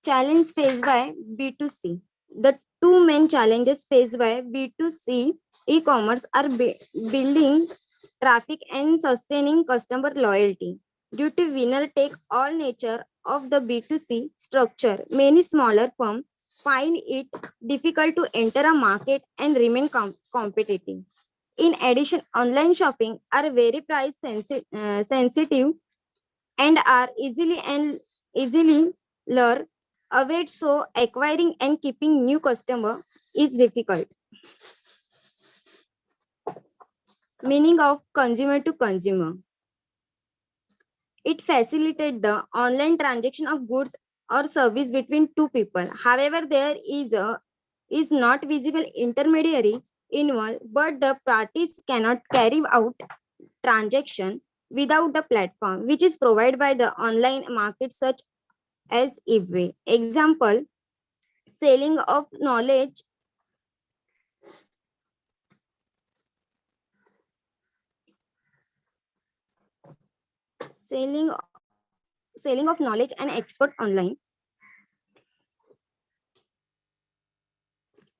Challenge faced by B2C. The two main challenges faced by B2C e-commerce are building traffic and sustaining customer loyalty. Due to winner-take-all nature of the B2C structure, many smaller firms find it difficult to enter a market and remain competitive. In addition, online shopping are very price sensitive and are easily lured away, so acquiring and keeping new customer is difficult. Meaning of consumer to consumer: it facilitates the online transaction of goods or service between two people. However, there is not visible intermediary involved, but the parties cannot carry out transaction without the platform, which is provided by the online market such as eBay. Example: selling of knowledge, selling selling of knowledge and expert online.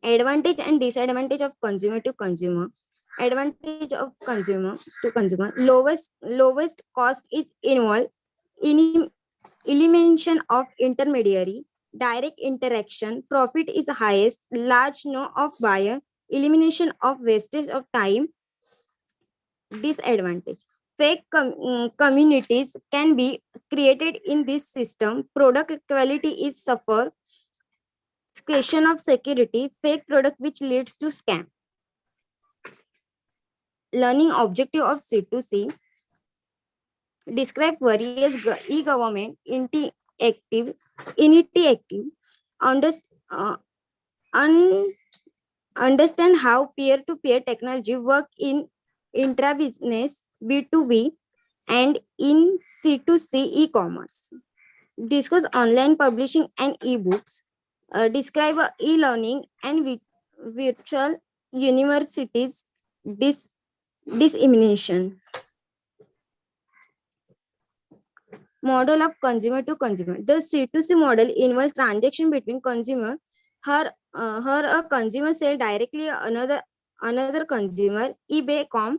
Advantage and disadvantage of consumer to consumer. Advantage of consumer to consumer: lowest cost is involved in elimination of intermediary, direct interaction, profit is highest, large no of buyer, elimination of wastage of time. Disadvantage: Fake communities can be created in this system. Product quality is suffer. Question of security. Fake product which leads to scam. Learning objective of C2C. Describe various e-government initiative. Understand how peer-to-peer technology work in intra-business B2B and in C2C e-commerce. Discuss online publishing and e-books. Describe e-learning and virtual universities dissemination. Model of consumer to consumer. The C2C model involves transaction between consumer. Her a consumer sell directly another consumer. eBay.com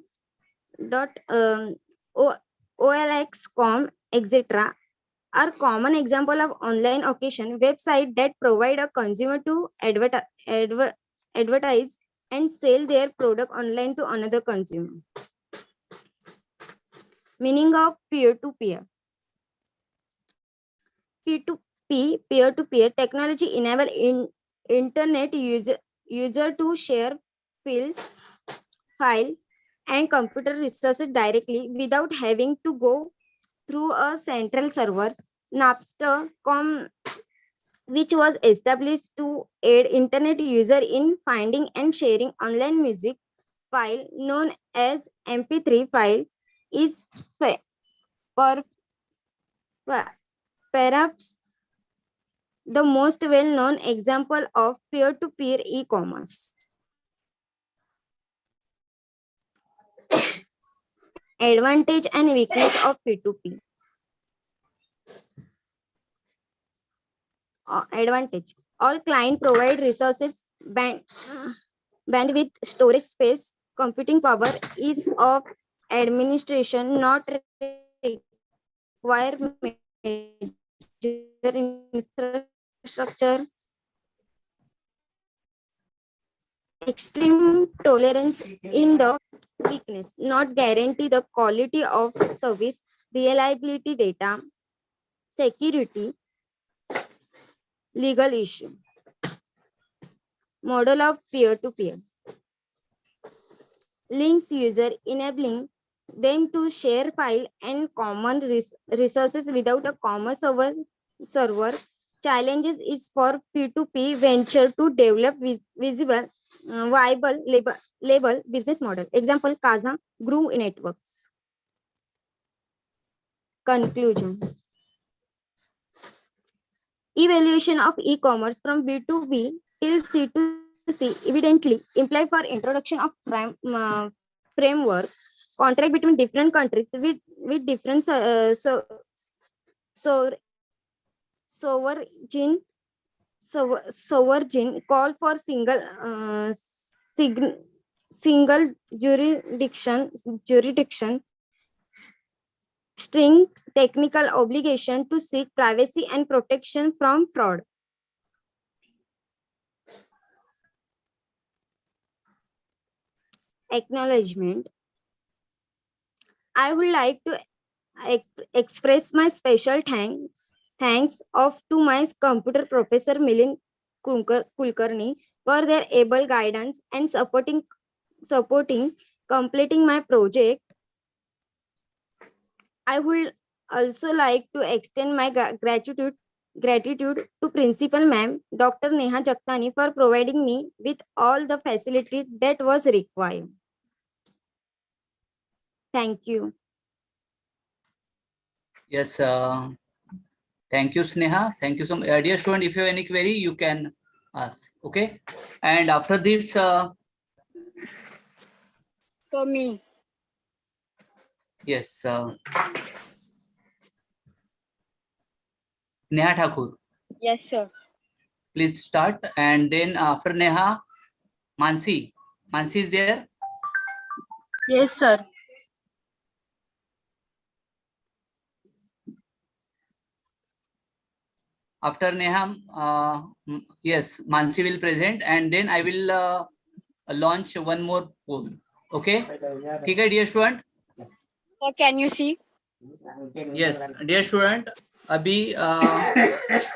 OLX.com, etc. are common example of online occasion website that provide a consumer to advertise and sell their product online to another consumer. Meaning of peer-to-peer. P2P, peer-to-peer technology enable internet user to share file and computer resources directly without having to go through a central server. Napster.com, which was established to aid internet user in finding and sharing online music file known as MP3 file, is perhaps the most well-known example of peer-to-peer e-commerce. Advantage and weakness of P2P. Advantage. All client provide resources, bandwidth, storage space, computing power, ease of administration, not require major infrastructure, extreme tolerance in the weakness, not guarantee the quality of service, reliability data, security, legal issue. Model of peer-to-peer. Links user enabling them to share file and common resources without a common server. Challenges is for P2P venture to develop visible, viable label business model. Example, Kazaa grew networks. Conclusion. Evaluation of e-commerce from B2B till C2C evidently imply for introduction of framework contract between different countries with different sovereign call for single jurisdiction string technical obligation to seek privacy and protection from fraud. Acknowledgement. I would like to express my special thanks to my computer professor Milind Kulkarni for their able guidance and supporting completing my project. I would also like to extend my gratitude to Principal Ma'am Dr. Neha Jaktani for providing me with all the facility that was required. Thank you. Yes, thank you, Sneha. Thank you so much. Dear student, if you have any query, you can ask. Okay. And after this, for me. Yes. Neha Thakur. Yes, sir. Please start. And then after Neha, Mansi. Mansi is there? Yes, sir. After Neha, yes, Mansi will present, and then I will launch one more poll. Okay? Okay, dear student? So can you see? Yes, dear student, Abhi,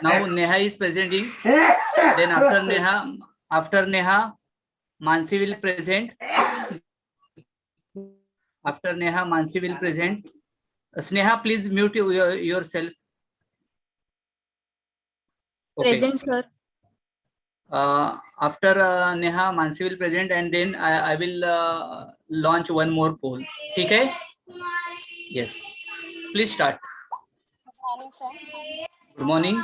now Neha is presenting. Then after Neha, Mansi will present. After Neha, Mansi will present. Sneha, please mute yourself. Okay. Present, sir. After Neha, Mansi will present, and then I will launch one more poll. Okay? Yes. Please start. Good morning, sir. Good morning.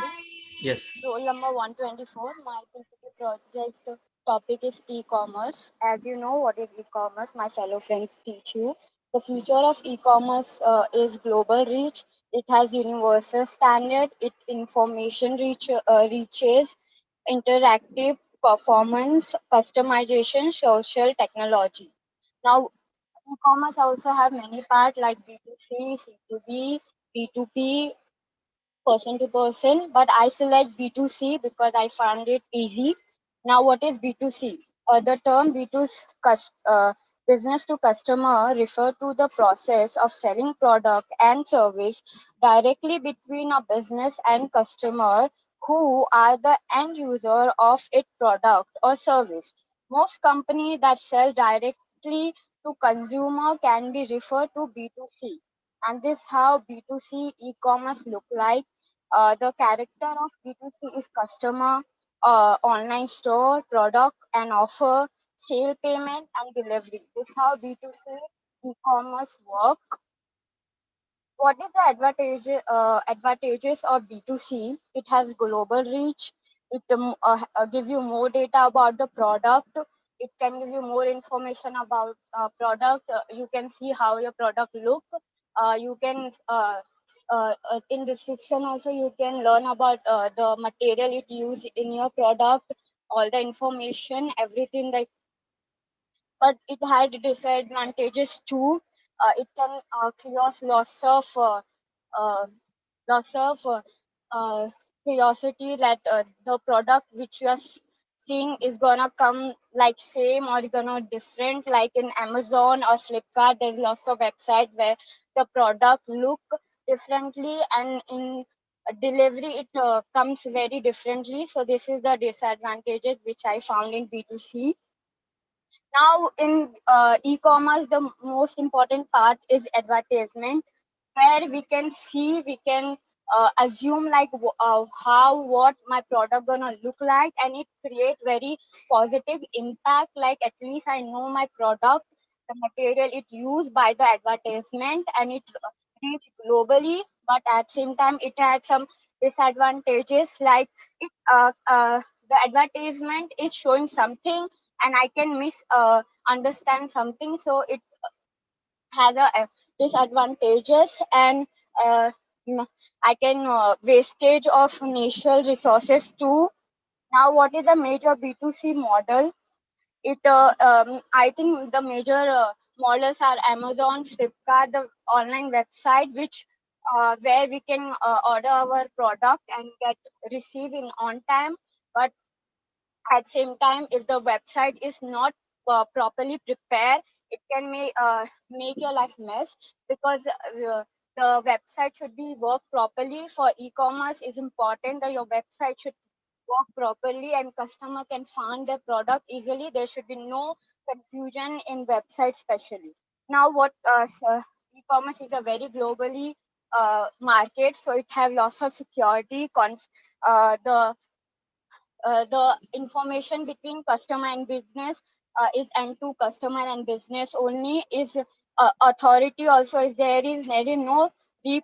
Yes. Roll number 124. My PPT project topic is e-commerce. As you know, what is e-commerce? My fellow friends teach you. The future of e-commerce is global reach. It has universal standard. It information reaches, interactive performance, customization, social technology. Now, e-commerce also have many parts like B2C, C2B, B2P, person to person, but I select B2C because I found it easy. Now, what is B2C? The term business to customer refer to the process of selling product and service directly between a business and customer who are the end user of its product or service. Most companies that sell directly to consumer can be referred to B2C. And this how B2C e-commerce look like. The character of B2C is customer, online store, product and offer, sale payment and delivery. This is how B2C e-commerce work. What is the advantages of B2C? It has global reach. It give you more data about the product. It can give you more information about product. You can see how your product look. You can in description also you can learn about the material it used in your product, all the information, everything that. But it had disadvantages too. It can cause uh, loss of uh, curiosity that the product which you are seeing is gonna come like same or gonna different. Like in Amazon or Flipkart, there's lots of website where the product look differently, and in delivery it comes very differently. So this is the disadvantages which I found in B2C. Now in e-commerce, the most important part is advertisement, where we can see, we can assume like how what my product gonna look like, and it create very positive impact. Like at least I know my product, the material it used by the advertisement, and it reach globally. But at same time, it had some disadvantages, like it the advertisement is showing something and I can understand something, so it has a disadvantages. And uh, I can wastage of natural resources too. Now, what is the major B2C model? I think the major models are Amazon, Flipkart, the online website, which where we can order our product and get receive in on time. But at same time, if the website is not properly prepared, it can make your life mess, because the website should be work properly. For e-commerce is important that your website should work properly and customer can find their product easily. There should be no confusion in website especially. Now what e-commerce is a very globally market, so it have lots of security. The information between customer and business is end to customer and business only. Is authority also is there. There is no deep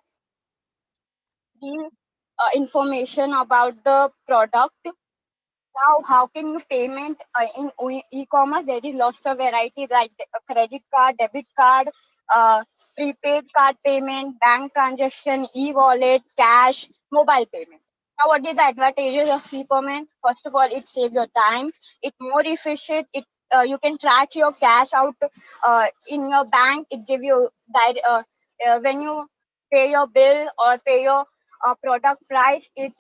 information about the product. Now, how can you payment in e-commerce? There is lots of variety like credit card, debit card, prepaid card payment, bank transaction, e-wallet, cash, mobile payment. Now, what is the advantages of e-payment? First of all, it saves your time. It's more efficient. You can track your cash out in your bank. It give you when you pay your bill or pay your product price. It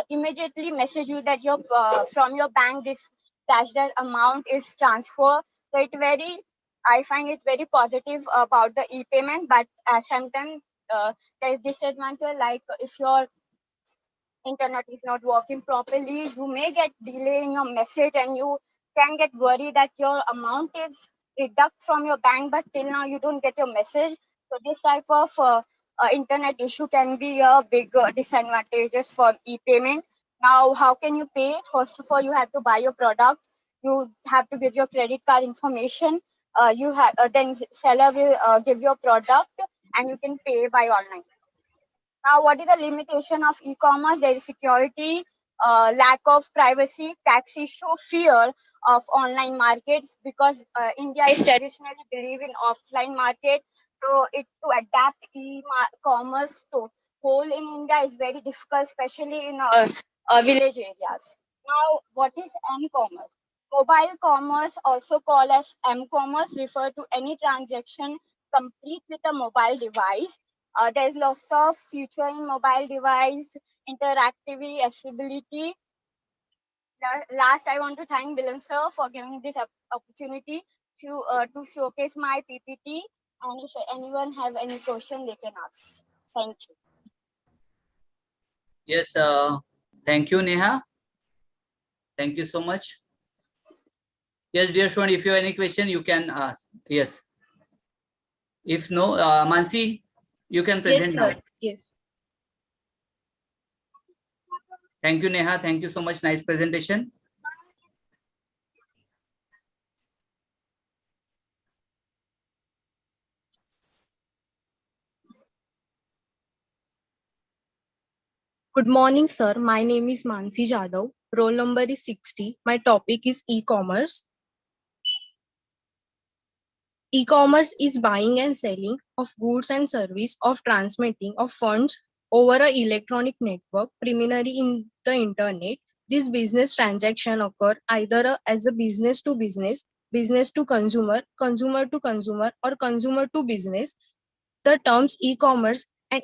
immediately message you that your from your bank this dash that amount is transferred. So it very I find it very positive about the e-payment, but sometimes there is disadvantage, like if your internet is not working properly, you may get delay in your message and you can get worried that your amount is deduct from your bank, but till now you don't get your message. So this type of internet issue can be a big disadvantages for e-payment. Now, how can you pay? First of all, you have to buy your product. You have to give your credit card information. You have then seller will give your product, and you can pay by online. Now, what is the limitation of e-commerce? There is security, lack of privacy, tax issue, fear of online markets, because India is traditionally believe in offline market. So it to adapt e-commerce to whole in India is very difficult, especially in village areas. Now, what is m-commerce? Mobile commerce, also called as m-commerce, refer to any transaction complete with a mobile device. There's lots of feature in mobile device, interactivity, accessibility. Last, I want to thank Bilan sir for giving this opportunity to showcase my PPT. And if anyone have any question, they can ask. Thank you. Yes, thank you, Neha. Thank you so much. Yes, dear student, if you have any question, you can ask. Yes. If no, Mansi, you can present now. Yes. Thank you, Neha. Thank you so much. Nice presentation. Good morning, sir. My name is Mansi Jadhav. Roll number is 60. My topic is e-commerce. E-commerce is buying and selling of goods and service of transmitting of funds over an electronic network, primarily in the internet. This business transaction occur either as a business to consumer, consumer to consumer, or consumer to business. The terms e-commerce and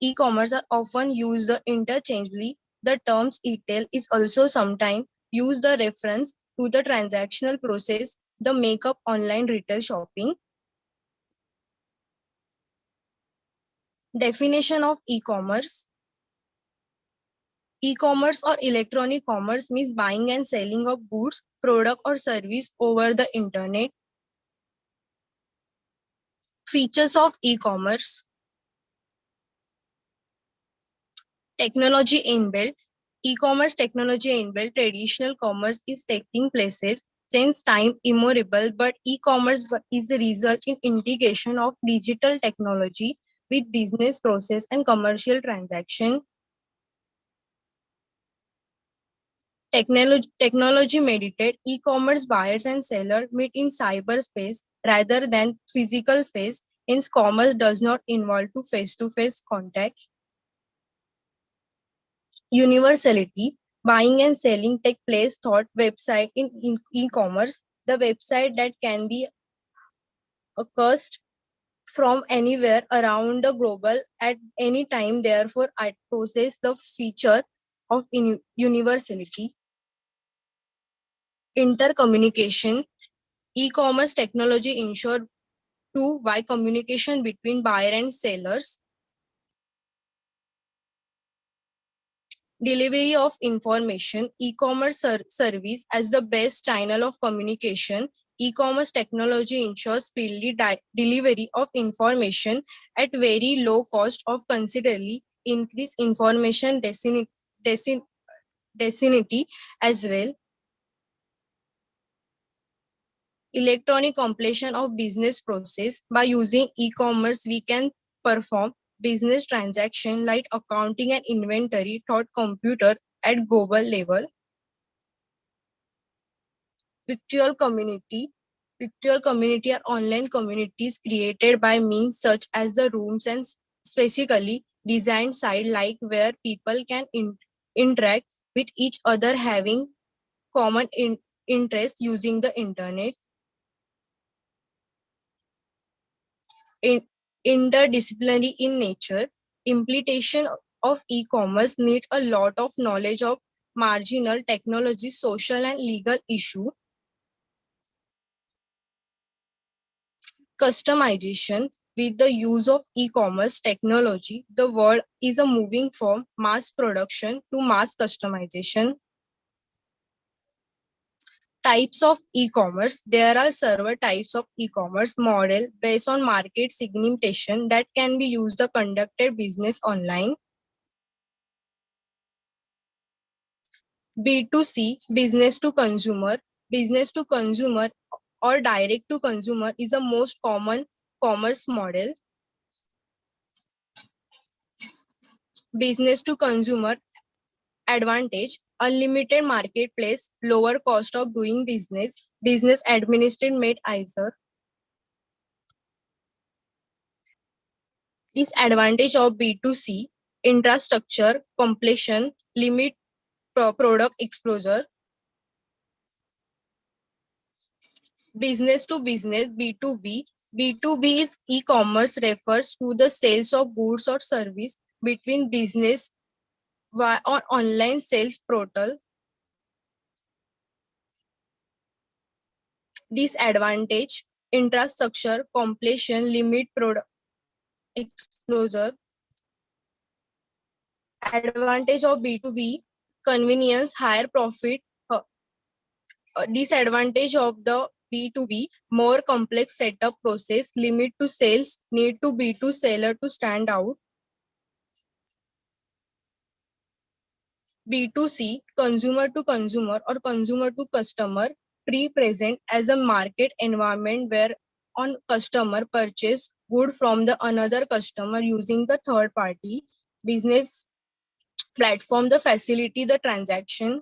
e-commerce are often used interchangeably. The terms e-tail is also sometimes used the reference to the transactional process, the makeup online retail shopping. Definition of e-commerce. E-commerce or electronic commerce means buying and selling of goods, product or service over the internet. Features of e-commerce. Technology inbuilt. E-commerce technology inbuilt. Traditional commerce is taking places since time immemorial, but e-commerce is the result in integration of digital technology with business process and commercial transaction. Technology mediated. E-commerce buyers and sellers meet in cyberspace rather than physical face. Hence, commerce does not involve face-to-face contact. Universality. Buying and selling take place through website in e-commerce. The website that can be accessed from anywhere around the global at any time. Therefore, I possess the feature of universality. Intercommunication. E-commerce technology ensure two-way communication between buyer and sellers. Delivery of information. E-commerce service as the best channel of communication. E-commerce technology ensures speedy delivery of information at very low cost of considerably increased information density as well. Electronic completion of business process. By using e-commerce, we can perform business transaction like accounting and inventory through computer at global level. Virtual community. Virtual community are online communities created by means such as the rooms and specifically designed site like where people can interact with each other having common interest using the internet. Interdisciplinary in nature. Implementation of e-commerce need a lot of knowledge of marginal technology, social and legal issue. Customization. With the use of e-commerce technology, the world is a moving from mass production to mass customization. Types of e-commerce. There are several types of e-commerce model based on market segmentation that can be used to conduct business online. B2C, business to consumer. Business to consumer or direct to consumer is the most common commerce model. Business to consumer advantage: unlimited marketplace, lower cost of doing business, business administered made easier. Disadvantage of B2C: infrastructure completion, limit product exposure. Business to business, B2B. B2B is e-commerce, refers to the sales of goods or service between business via on online sales portal. Disadvantage: infrastructure completion, limit product exposure. Advantage of B2B: convenience, higher profit. Disadvantage of the B2B: more complex setup process, limit to sales, need to B2 seller to stand out. B2C, consumer to consumer or consumer to customer, present as a market environment where on customer purchase good from the another customer using the third party business platform the facility the transaction.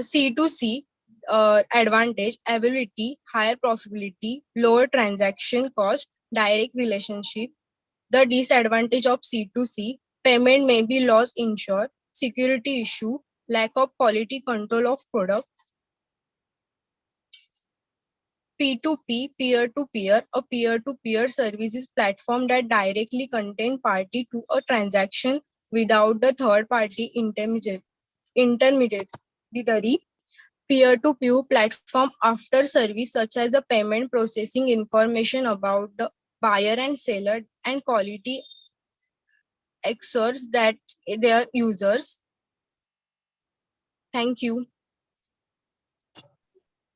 C2C, advantage, ability, higher profitability, lower transaction cost, direct relationship. The disadvantage of C2C: payment may be loss insured, security issue, lack of quality control of product. P2P, peer-to-peer, a peer-to-peer services platform that directly contain party to a transaction without the third party intermediary. Peer-to-peer platform after service such as a payment processing information about the buyer and seller and quality exerts that their users. Thank you.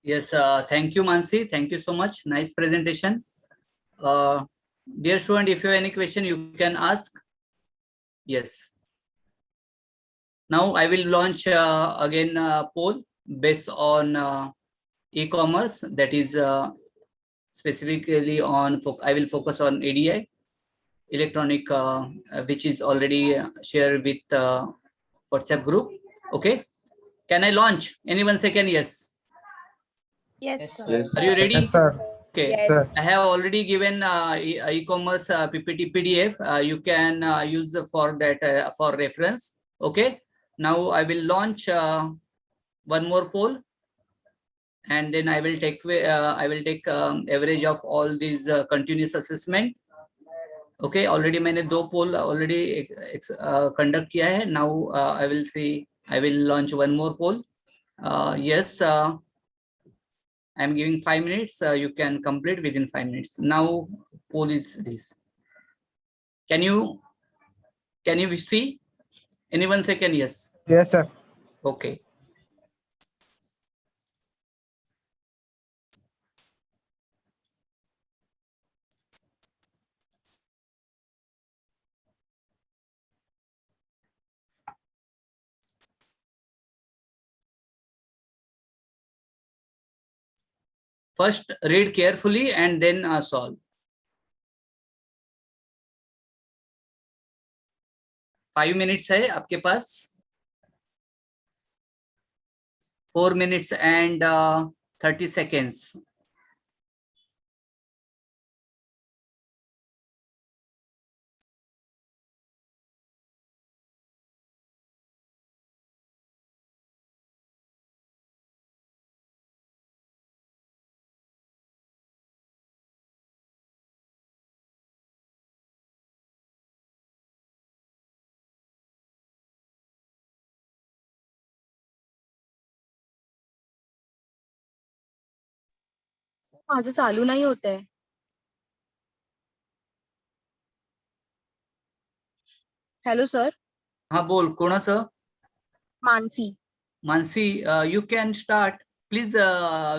Yes, thank you, Mansi. Thank you so much. Nice presentation. Dear student, if you have any question, you can ask. Yes. Now I will launch again a poll based on e-commerce, that is specifically on, I will focus on ADI, electronic, which is already shared with WhatsApp group. Okay. Can I launch? Anyone second? Yes. Yes, sir. Yes. Are you ready? Yes, sir. Okay. Yes. Sir. I have already given e-commerce PPT PDF. You can use for that for reference. Okay. Now I will launch one more poll, and then I will take average of all these continuous assessment. Okay. Already मैंने दो poll already conduct किया है. Now I will see. I will launch one more poll. Yes. I'm giving 5 minutes. You can complete within 5 minutes. Now poll is this. Can you see? Anyone second? Yes. Yes, sir. Okay. First read carefully and then solve. 5 minutes है आपके पास. 4 minutes and 30 seconds. माझं चालू नाही होत आहे. Hello sir. हा बोल, कोणाचं? Mansi. Mansi, you can start. Please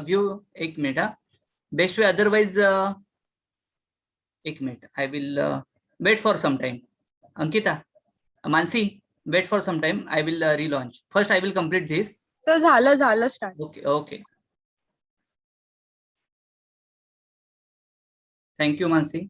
view. एक मिनिट हा. Best way, otherwise एक minute. I will wait for some time. Ankita, Mansi, wait for some time. I will relaunch. First, I will complete this. Sir झालं start. Okay, okay. Thank you, Mansi.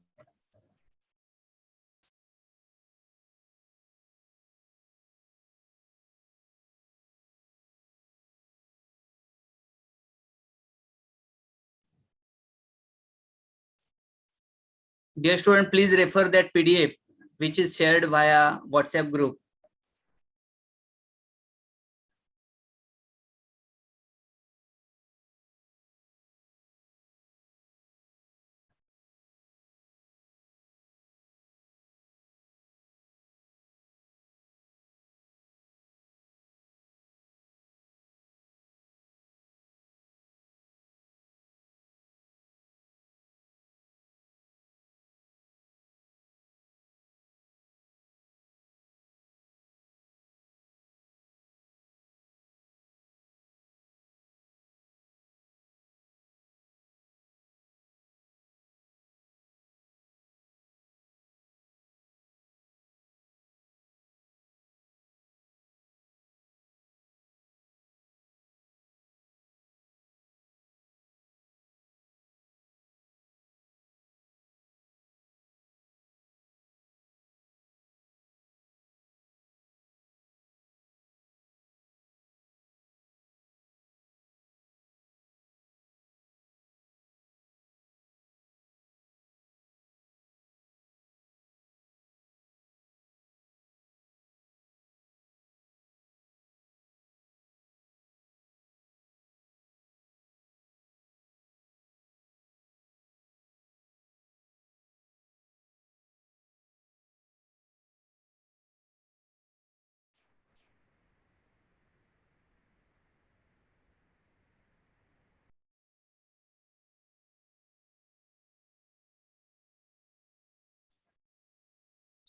Dear student, please refer that PDF which is shared via WhatsApp group.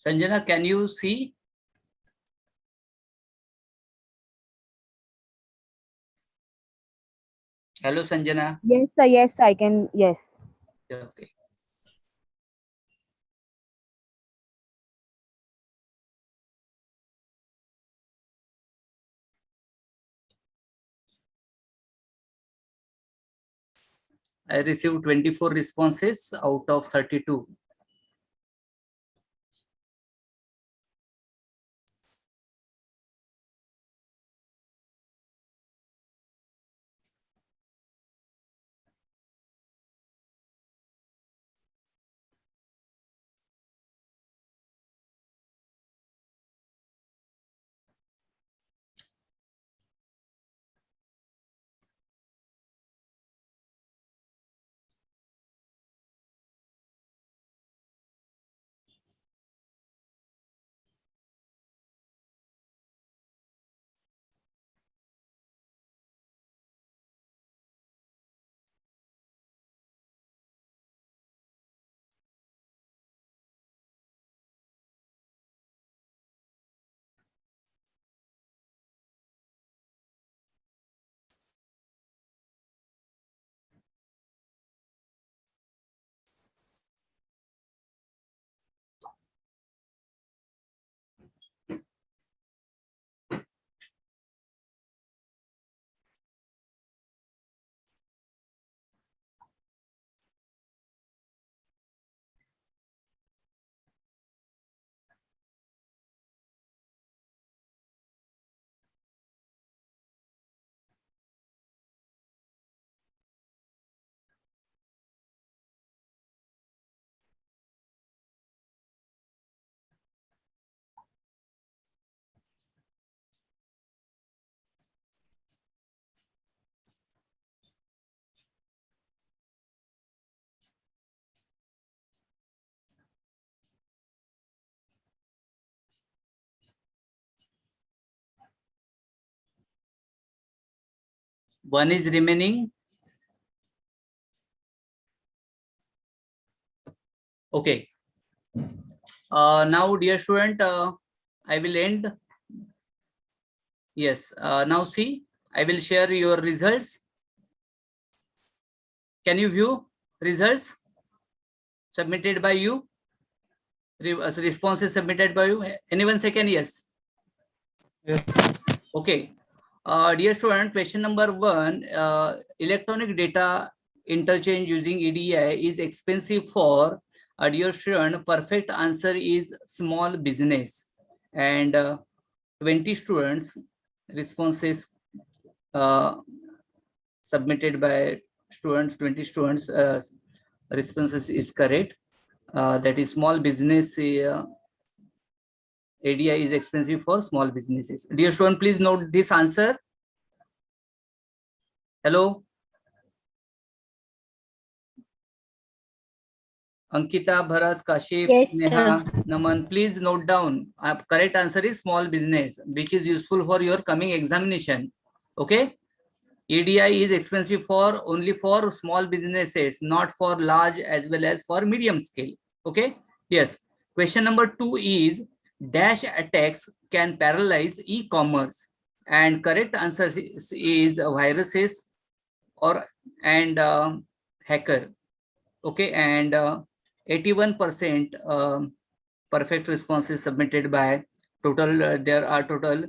Sanjana, can you see? Hello, Sanjana. Yes, sir. Yes, I can. Yes. Okay. I received 24 responses out of 32. One is remaining. Okay. Now, dear student, I will end. Yes. Now see, I will share your results. Can you view results submitted by you? Responses submitted by you. Anyone second? Yes. Yes. Okay. Dear student, question number 1, electronic data interchange using EDI is expensive for dear student. Perfect answer is small business. And 20 students responses submitted by students, 20 students responses is correct. That is small business. ADI is expensive for small businesses. Dear student, please note this answer. Hello. Ankita, Bharat, Kashif, Yes, Neha, Naman, please note down. Correct answer is small business, which is useful for your coming examination. Okay. EDI is expensive for only for small businesses, not for large as well as for medium scale. Okay. Yes. Question number 2 is dash attacks can paralyze e-commerce, and correct answer is viruses or and hacker. Okay, and 81% perfect responses submitted by total. There are total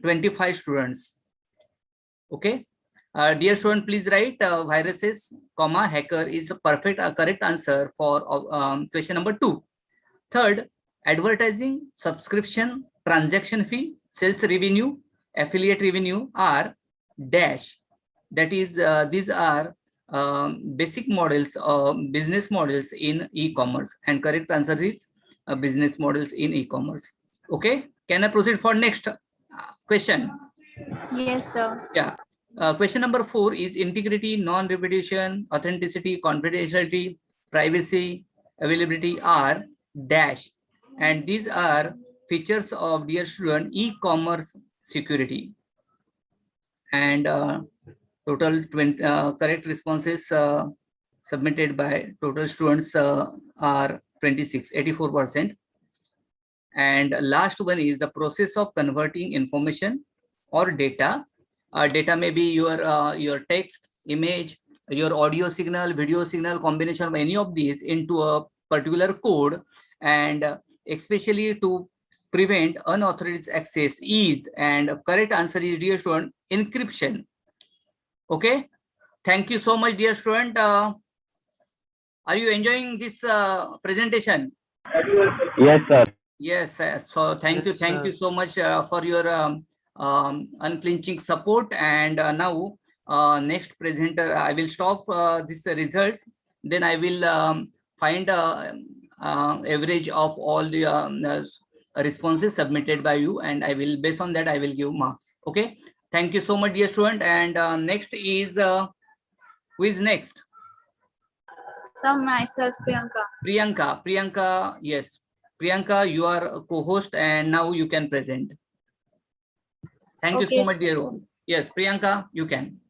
25 students. Okay, dear student, please write viruses, comma hacker is a perfect correct answer for question number 2. Third, advertising, subscription, transaction fee, sales revenue, affiliate revenue are dash. That is, these are basic models of business models in e-commerce, and correct answer is business models in e-commerce. Okay, can I proceed for next question? Yes, sir. Yeah. Question number 4 is integrity, non-repetition, authenticity, confidentiality, privacy, availability are dash, and these are features of dear student e-commerce security. And total 20 correct responses submitted by total students are 26, 84%. And last one is the process of converting information or data. Data may be your text, image, your audio signal, video signal, combination of any of these into a particular code, and especially to prevent unauthorized access is, and correct answer is, dear student, encryption. Okay, thank you so much, dear student. Are you enjoying this presentation? Yes, sir. Yes, so thank you so much for your unflinching support. And now next presenter, I will stop this results. Then I will find average of all the responses submitted by you, and I will, based on that, I will give marks. Okay, thank you so much, dear student. And next is who is next? So myself, Priyanka. Priyanka, yes. Priyanka, you are a co-host, and now you can present. Thank you so much, dear one. Yes, Priyanka, you can.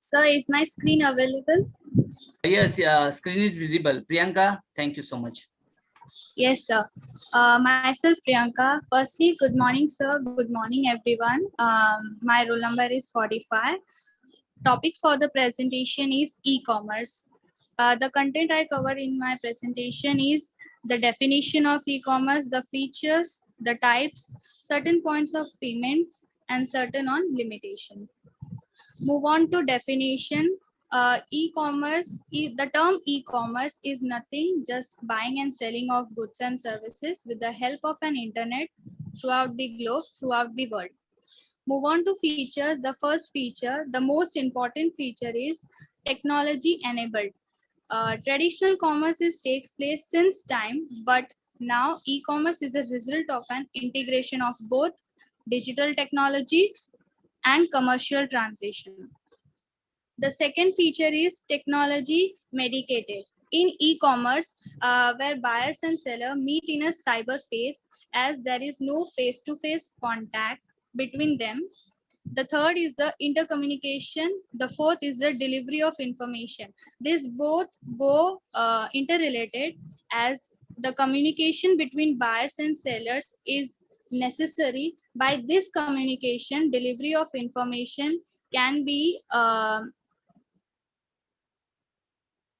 Sir, is my screen available? Yes, screen is visible. Priyanka, thank you so much. Yes, sir. Myself, Priyanka. Firstly, good morning, sir. Good morning, everyone. My roll number is 45. Topic for the presentation is e-commerce. The content I cover in my presentation is the definition of e-commerce, the features, the types, certain points of payments, and certain on limitation. Move on to definition. E-commerce, the term e-commerce is nothing, just buying and selling of goods and services with the help of an internet throughout the globe, throughout the world. Move on to features. The first feature, the most important feature is technology enabled. Traditional commerce takes place since time, but Now, e-commerce is a result of an integration of both digital technology and commercial transition. The second feature is technology mediated. In e-commerce, where buyers and seller meet in a cyberspace as there is no face-to-face contact between them. The third is the intercommunication. The fourth is the delivery of information. These both go interrelated, as the communication between buyers and sellers is necessary. By this communication, delivery of information can be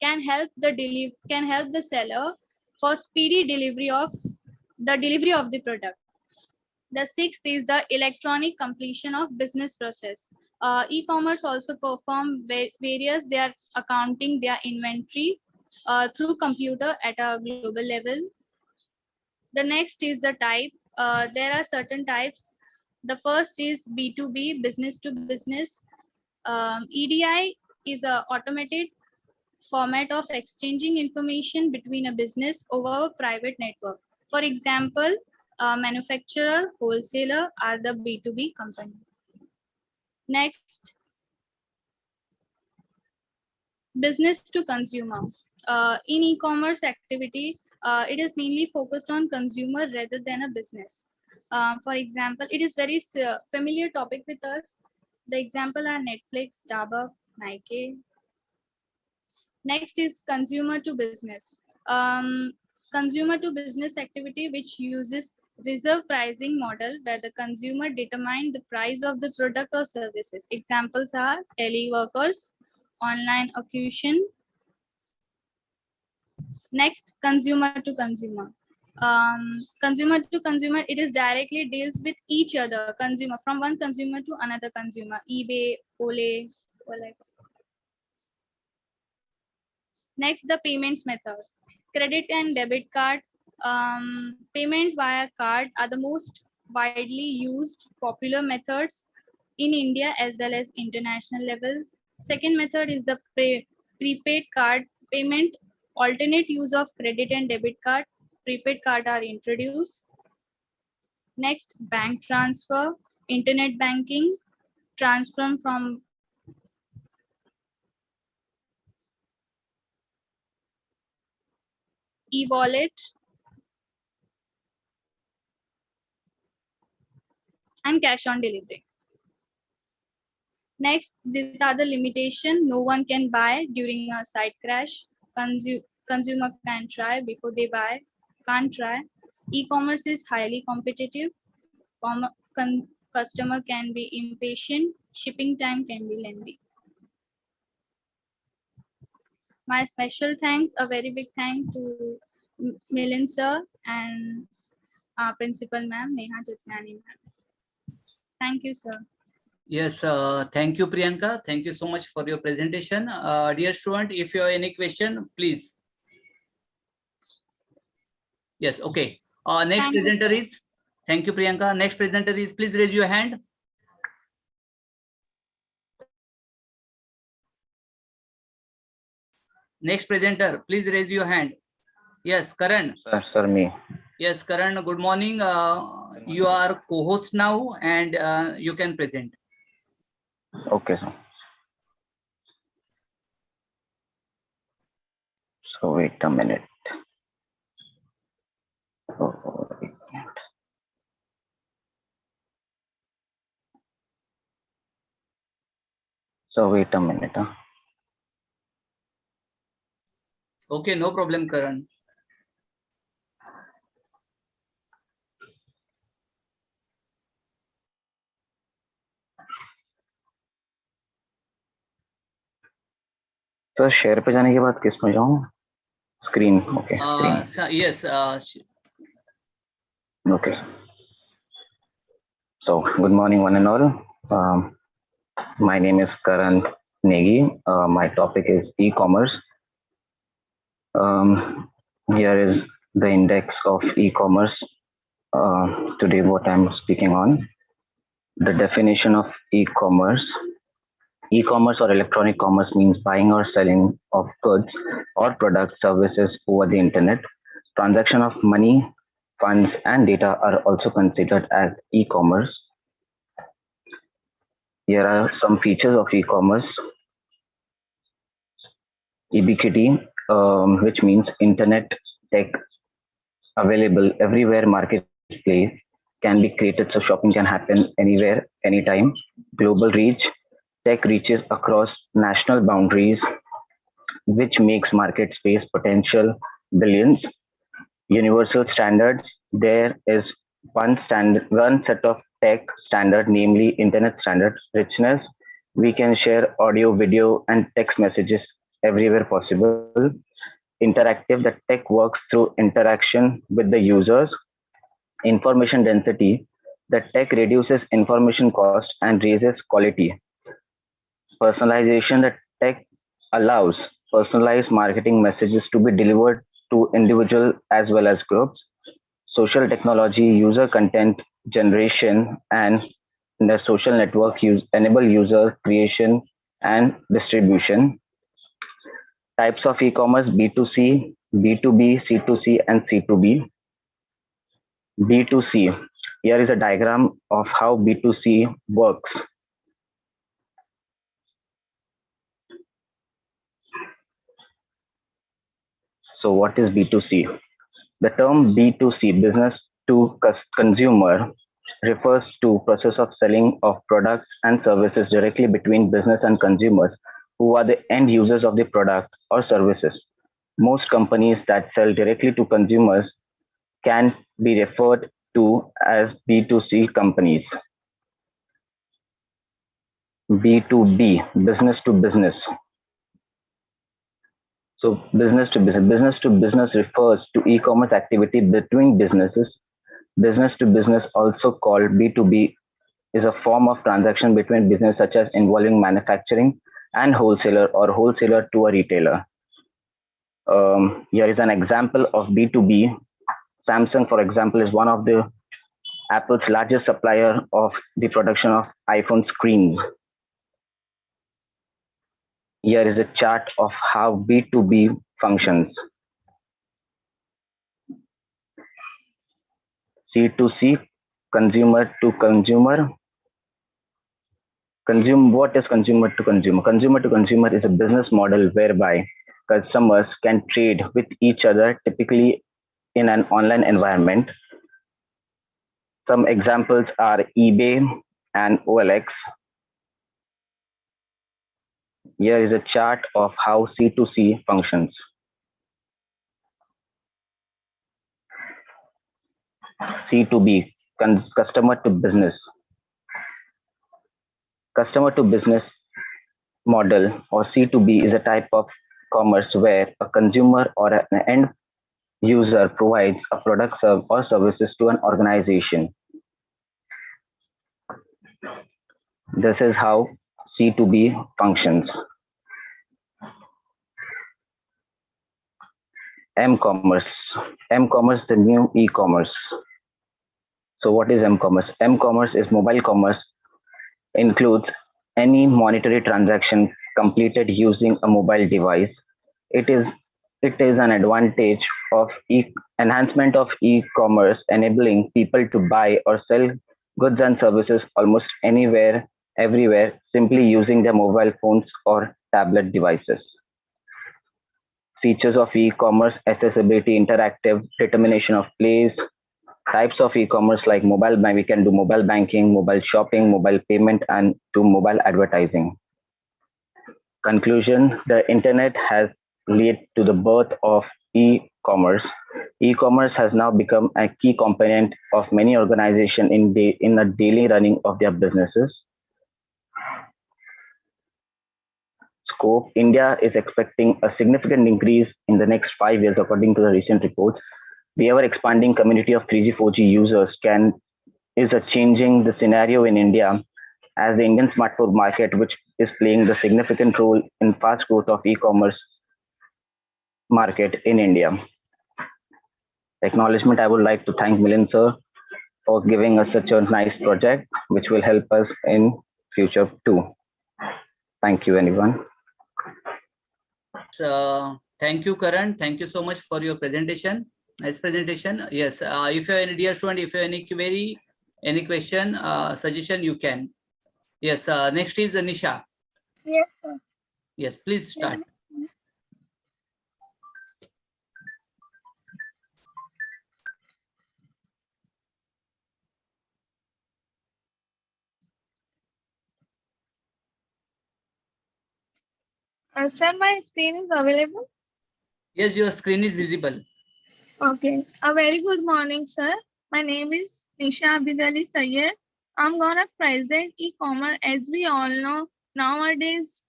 can help the seller for speedy delivery of the product. The sixth is the electronic completion of business process. E-commerce also perform various their accounting, their inventory through computer at a global level. The next is the type. There are certain types. The first is B2B, business to business. EDI is a automated format of exchanging information between a business over a private network. For example, manufacturer, wholesaler are the B2B company. Next, business to consumer. In e-commerce activity, it is mainly focused on consumer rather than a business. For example, it is very familiar topic with us. The example are Netflix, Starbucks, Nike. Next is consumer to business. Consumer to business activity which uses reserve pricing model where the consumer determine the price of the product or services. Examples are teleworkers, online auction. Next, consumer to consumer. Consumer to consumer, it is directly deals with each other consumer, from one consumer to another consumer. eBay, Ole, OLX. Next, the payments method. Credit and debit card. Payment via card are the most widely used popular methods in India as well as international level. Second method is the prepaid card payment. Alternate use of credit and debit card. Prepaid card are introduced. Next, bank transfer, internet banking, transfer from e-wallet, and cash on delivery. Next, these are the limitation. No one can buy during a site crash. Consumer can try before they buy. Can't try. E-commerce is highly competitive. Customer can be impatient. Shipping time can be lengthy. My special thanks, a very big thank to Milind sir and our principal ma'am, Neha Jitnani ma'am. Thank you, sir. Yes, thank you, Priyanka. Thank you so much for your presentation. Dear student, if you have any question, please. Yes, okay. Next Thank presenter is, thank you, Priyanka. Next presenter is, please raise your hand. Next presenter, please raise your hand. Yes, Karan. Sir, me. Yes, Karan, good morning. You are co-host now and you can present. Okay, sir. So wait a minute. So wait a minute. Okay, no problem, Karan. तो share पे जाने के बाद किस में जाऊं? Screen. Okay. Yes. Okay. So good morning, one and all. My name is Karan Negi. My topic is e-commerce. Here is the index of e-commerce. Today, what I'm speaking on. The definition of e-commerce. E-commerce or electronic commerce means buying or selling of goods or products, services over the internet Transaction of money, funds, and data are also considered as e-commerce. Here are some features of e-commerce. Ubiquity, which means internet tech available everywhere marketplace can be created so shopping can happen anywhere, anytime. Global reach, tech reaches across national boundaries, which makes market space potential billions. Universal standards, there is one set of tech standard, namely internet standards. Richness, we can share audio, video, and text messages everywhere possible. Interactive, the tech works through interaction with the users. Information density, the tech reduces information cost and raises quality. Personalization, the tech allows personalized marketing messages to be delivered to individuals as well as groups. Social technology, user content generation and the social network enable user creation and distribution. Types of e-commerce: B2C, B2B, C2C, and C2B. B2C. Here is a diagram of how B2C works. So what is B2C? The term B2C, business to consumer, refers to process of selling of products and services directly between business and consumers who are the end users of the product or services. Most companies that sell directly to consumers can be referred to as B2C companies. B2B, business to business. So business to business refers to e-commerce activity between businesses. Business to business, also called B2B, is a form of transaction between business such as involving manufacturing and wholesaler or wholesaler to a retailer. Here is an example of B2B. Samsung, for example, is one of the Apple's largest supplier of the production of iPhone screens. Here is a chart of how B2B functions. C2C, consumer to consumer. What is consumer to consumer? Consumer to consumer is a business model whereby customers can trade with each other, typically in an online environment. Some examples are eBay and OLX. Here is a chart of how C2C functions. C2B, customer to business. Customer to business model, or C2B, is a type of commerce where a consumer or an end user provides a product or services to an organization. This is how C2B functions. M-commerce. M-commerce, the new e-commerce. So what is M-commerce? M-commerce is mobile commerce, includes any monetary transaction completed using a mobile device. It is an advantage of enhancement of e-commerce, enabling people to buy or sell goods and services almost anywhere, everywhere, simply using their mobile phones or tablet devices. Features of e-commerce: accessibility, interactive, determination of place. Types of e-commerce like mobile bank, we can do mobile banking, mobile shopping, mobile payment, and do mobile advertising. Conclusion: the internet has led to the birth of e-commerce. E-commerce has now become a key component of many organizations in the daily running of their businesses. Scope: India is expecting a significant increase in the next 5 years, according to the recent reports. The ever-expanding community of 3G, 4G users is changing the scenario in India, as the Indian smartphone market, which is playing the significant role in fast growth of e-commerce market in India. Acknowledgement: I would like to thank Milind sir for giving us such a nice project, which will help us in future too. Thank you, everyone. Thank you, Karan. Thank you so much for your presentation. Nice presentation. Yes. If you have any dear student, if you have any query, any question, suggestion, you can. Yes. Next is Nisha. Yes, sir. Yes. Please start. Sir, my screen is available. Yes, your screen is visible. Okay. A very good morning, sir. My name is Nisha Abidali Sayyed. I'm gonna present e-commerce. As we all know, nowadays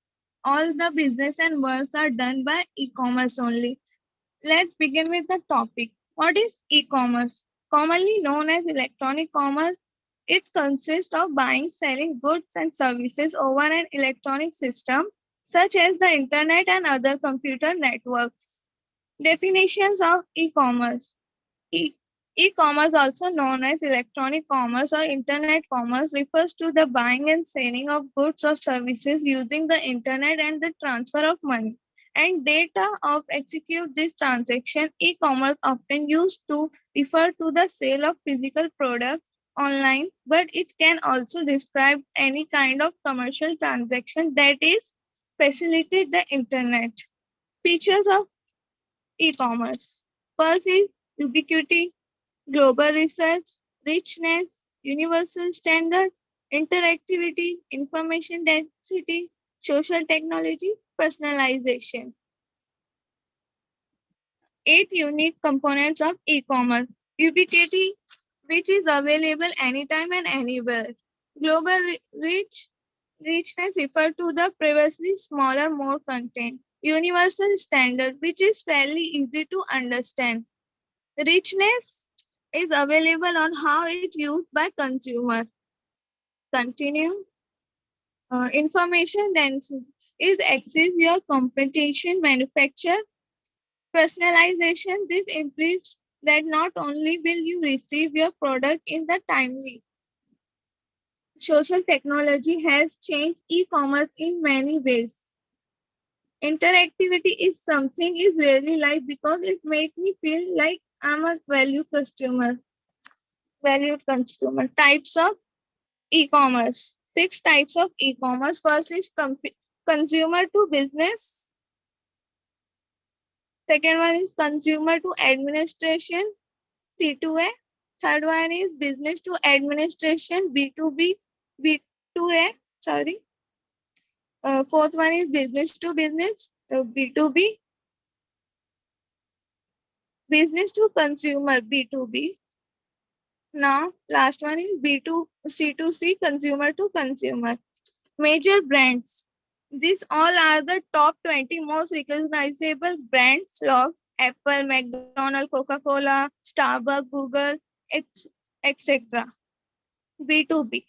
all the business and works are done by e-commerce only. Let's begin with the topic. What is e-commerce? Commonly known as electronic commerce, it consists of buying, selling goods and services over an electronic system such as the internet and other computer networks. Definitions of e-commerce. E-commerce, also known as electronic commerce or internet commerce, refers to the buying and selling of goods or services using the internet and the transfer of money and data of execute this transaction. E-commerce often used to refer to the sale of physical products online, but it can also describe any kind of commercial transaction that is facilitate the internet. Features of e-commerce. First is ubiquity, global research, richness, universal standard, interactivity, information density, social technology, personalization. 8 unique components of e-commerce. Ubiquity, which is available anytime and anywhere. Global richness refer to the previously smaller, more content. Universal standard, which is fairly easy to understand. Richness is available on how it used by consumer. Continue. Information density is access your competition manufacture. Personalization, this implies that not only will you receive your product in the timely. Social technology has changed e-commerce in many ways. Interactivity is something is really like because it makes me feel like I'm a valued customer. Types of e-commerce. 6 types of e-commerce. First is consumer to business. Second one is consumer to administration, C2A. Third one is business to administration, B2B, B2A, sorry. Fourth one is business to business, B2B. Business to consumer, B2B. Now, last one is C2C, consumer to consumer. Major brands. These all are the top 20 most recognizable brands of Apple, McDonald's, Coca-Cola, Starbucks, Google, etc. B2B.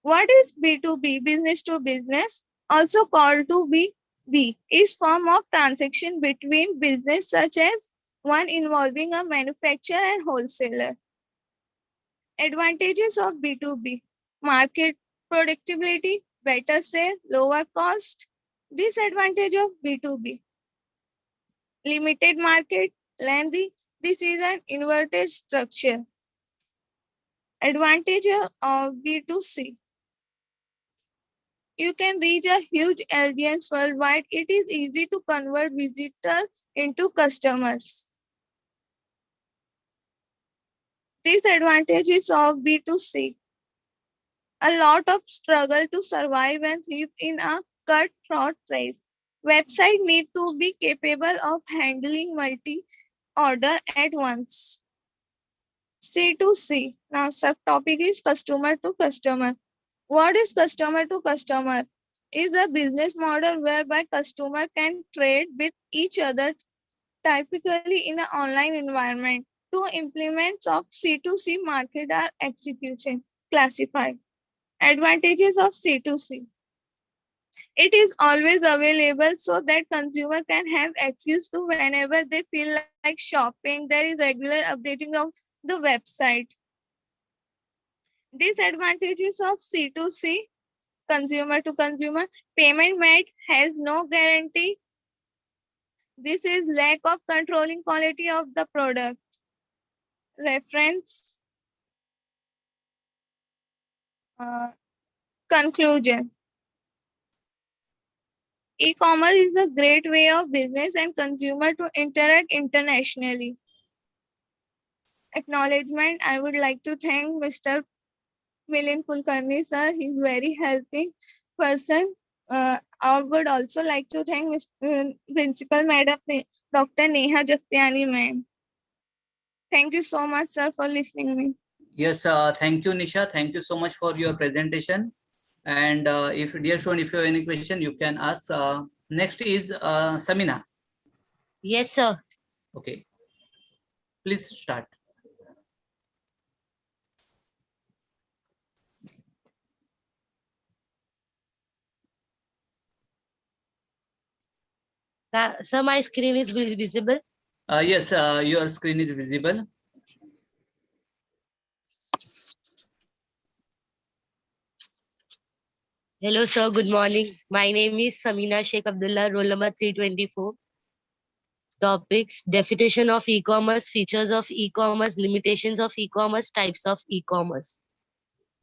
What is B2B? Business to business, also called to B, is form of transaction between business such as one involving a manufacturer and wholesaler. Advantages of B2B. Market predictability, better sale, lower cost. Disadvantage of B2B. Limited market, lengthy. This is an inverted structure. Advantage of B2C. You can reach a huge audience worldwide. It is easy to convert visitors into customers. Disadvantages of B2C. A lot of struggle to survive and live in a cutthroat race. Website need to be capable of handling multi-order at once. C2C. Now subtopic is customer to customer. What is customer to customer? Is a business model whereby customer can trade with each other typically in an online environment. Two implements of C2C market are execution classified. Advantages of C2C. It is always available so that consumer can have access to whenever they feel like shopping. There is regular updating of the website. Disadvantages of C2C, consumer to consumer. Payment made has no guarantee. This is lack of controlling quality of the product. Reference. Conclusion. E-commerce is a great way of business and consumer to interact internationally. Acknowledgement. I would like to thank Mr. Milind Kulkarni sir. He's very helping person. I would also like to thank Principal Madam Dr. Neha Jagtiani ma'am. Thank you so much, sir, for listening to me. Yes, thank you, Nisha. Thank you so much for your presentation. And if dear student, if you have any question, you can ask. Next is Samina. Yes, sir. Okay, please start. Sir, my screen is visible. Yes, your screen is visible. Hello, sir. Good morning. My name is Samina Sheikh Abdullah, roll number 324. Topics: definition of e-commerce, features of e-commerce, limitations of e-commerce, types of e-commerce.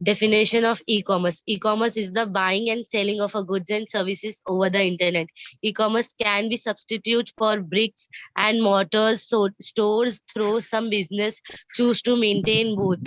Definition of e-commerce. E-commerce is the buying and selling of goods and services over the internet. E-commerce can be substitute for bricks and mortar stores through some business choose to maintain both.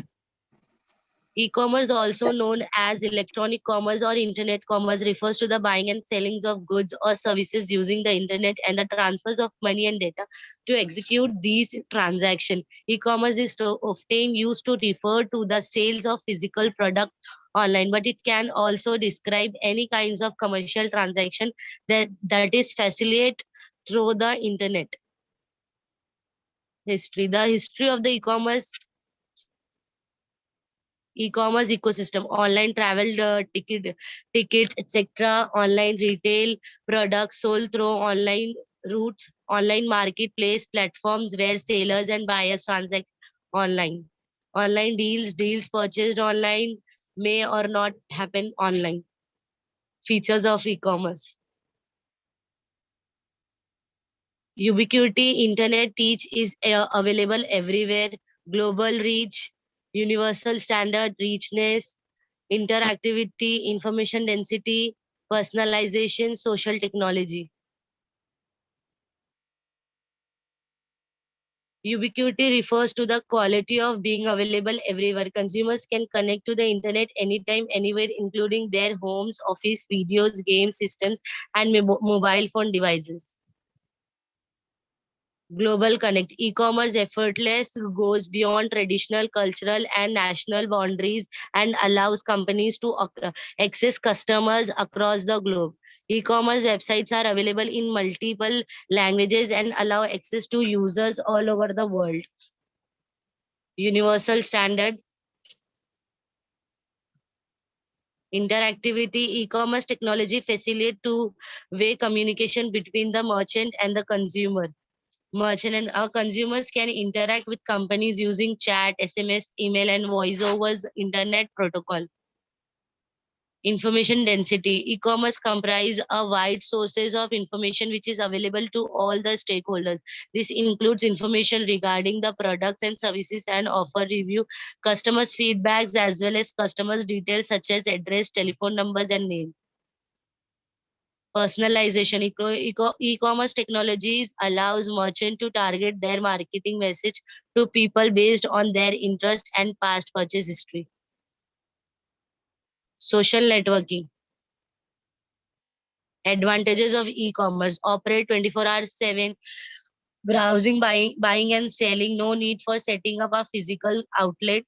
E-commerce, also known as electronic commerce or internet commerce, refers to the buying and selling of goods or services using the internet and the transfers of money and data to execute these transactions. E-commerce is often used to refer to the sales of physical product online, but it can also describe any kinds of commercial transaction that is facilitated through the internet. History. The history of the e-commerce ecosystem: online travel, tickets, etc., online retail products sold through online routes, online marketplace platforms where sellers and buyers transact online, online deals purchased online may or not happen online. Features of e-commerce: ubiquity, internet reach is available everywhere, global reach, universal standard richness, interactivity, information density, personalization, social technology. Ubiquity refers to the quality of being available everywhere. Consumers can connect to the internet anytime, anywhere, including their homes, office, videos, game systems, and mobile phone devices. Global connect. E-commerce effortless goes beyond traditional cultural and national boundaries and allows companies to access customers across the globe. E-commerce websites are available in multiple languages and allow access to users all over the world. Universal standard. Interactivity. E-commerce technology facilitates two-way communication between the merchant and the consumer. Merchant and our consumers can interact with companies using chat, SMS, email, and voice overs internet protocol. Information density. E-commerce comprise a wide sources of information which is available to all the stakeholders. This includes information regarding the products and services and offer review, customers' feedbacks, as well as customers' details such as address, telephone numbers, and name. Personalization. E-commerce technologies allows merchant to target their marketing message to people based on their interest and past purchase history. Social networking. Advantages of e-commerce: operate 24 hours 7, browsing, buying and selling, no need for setting up a physical outlet.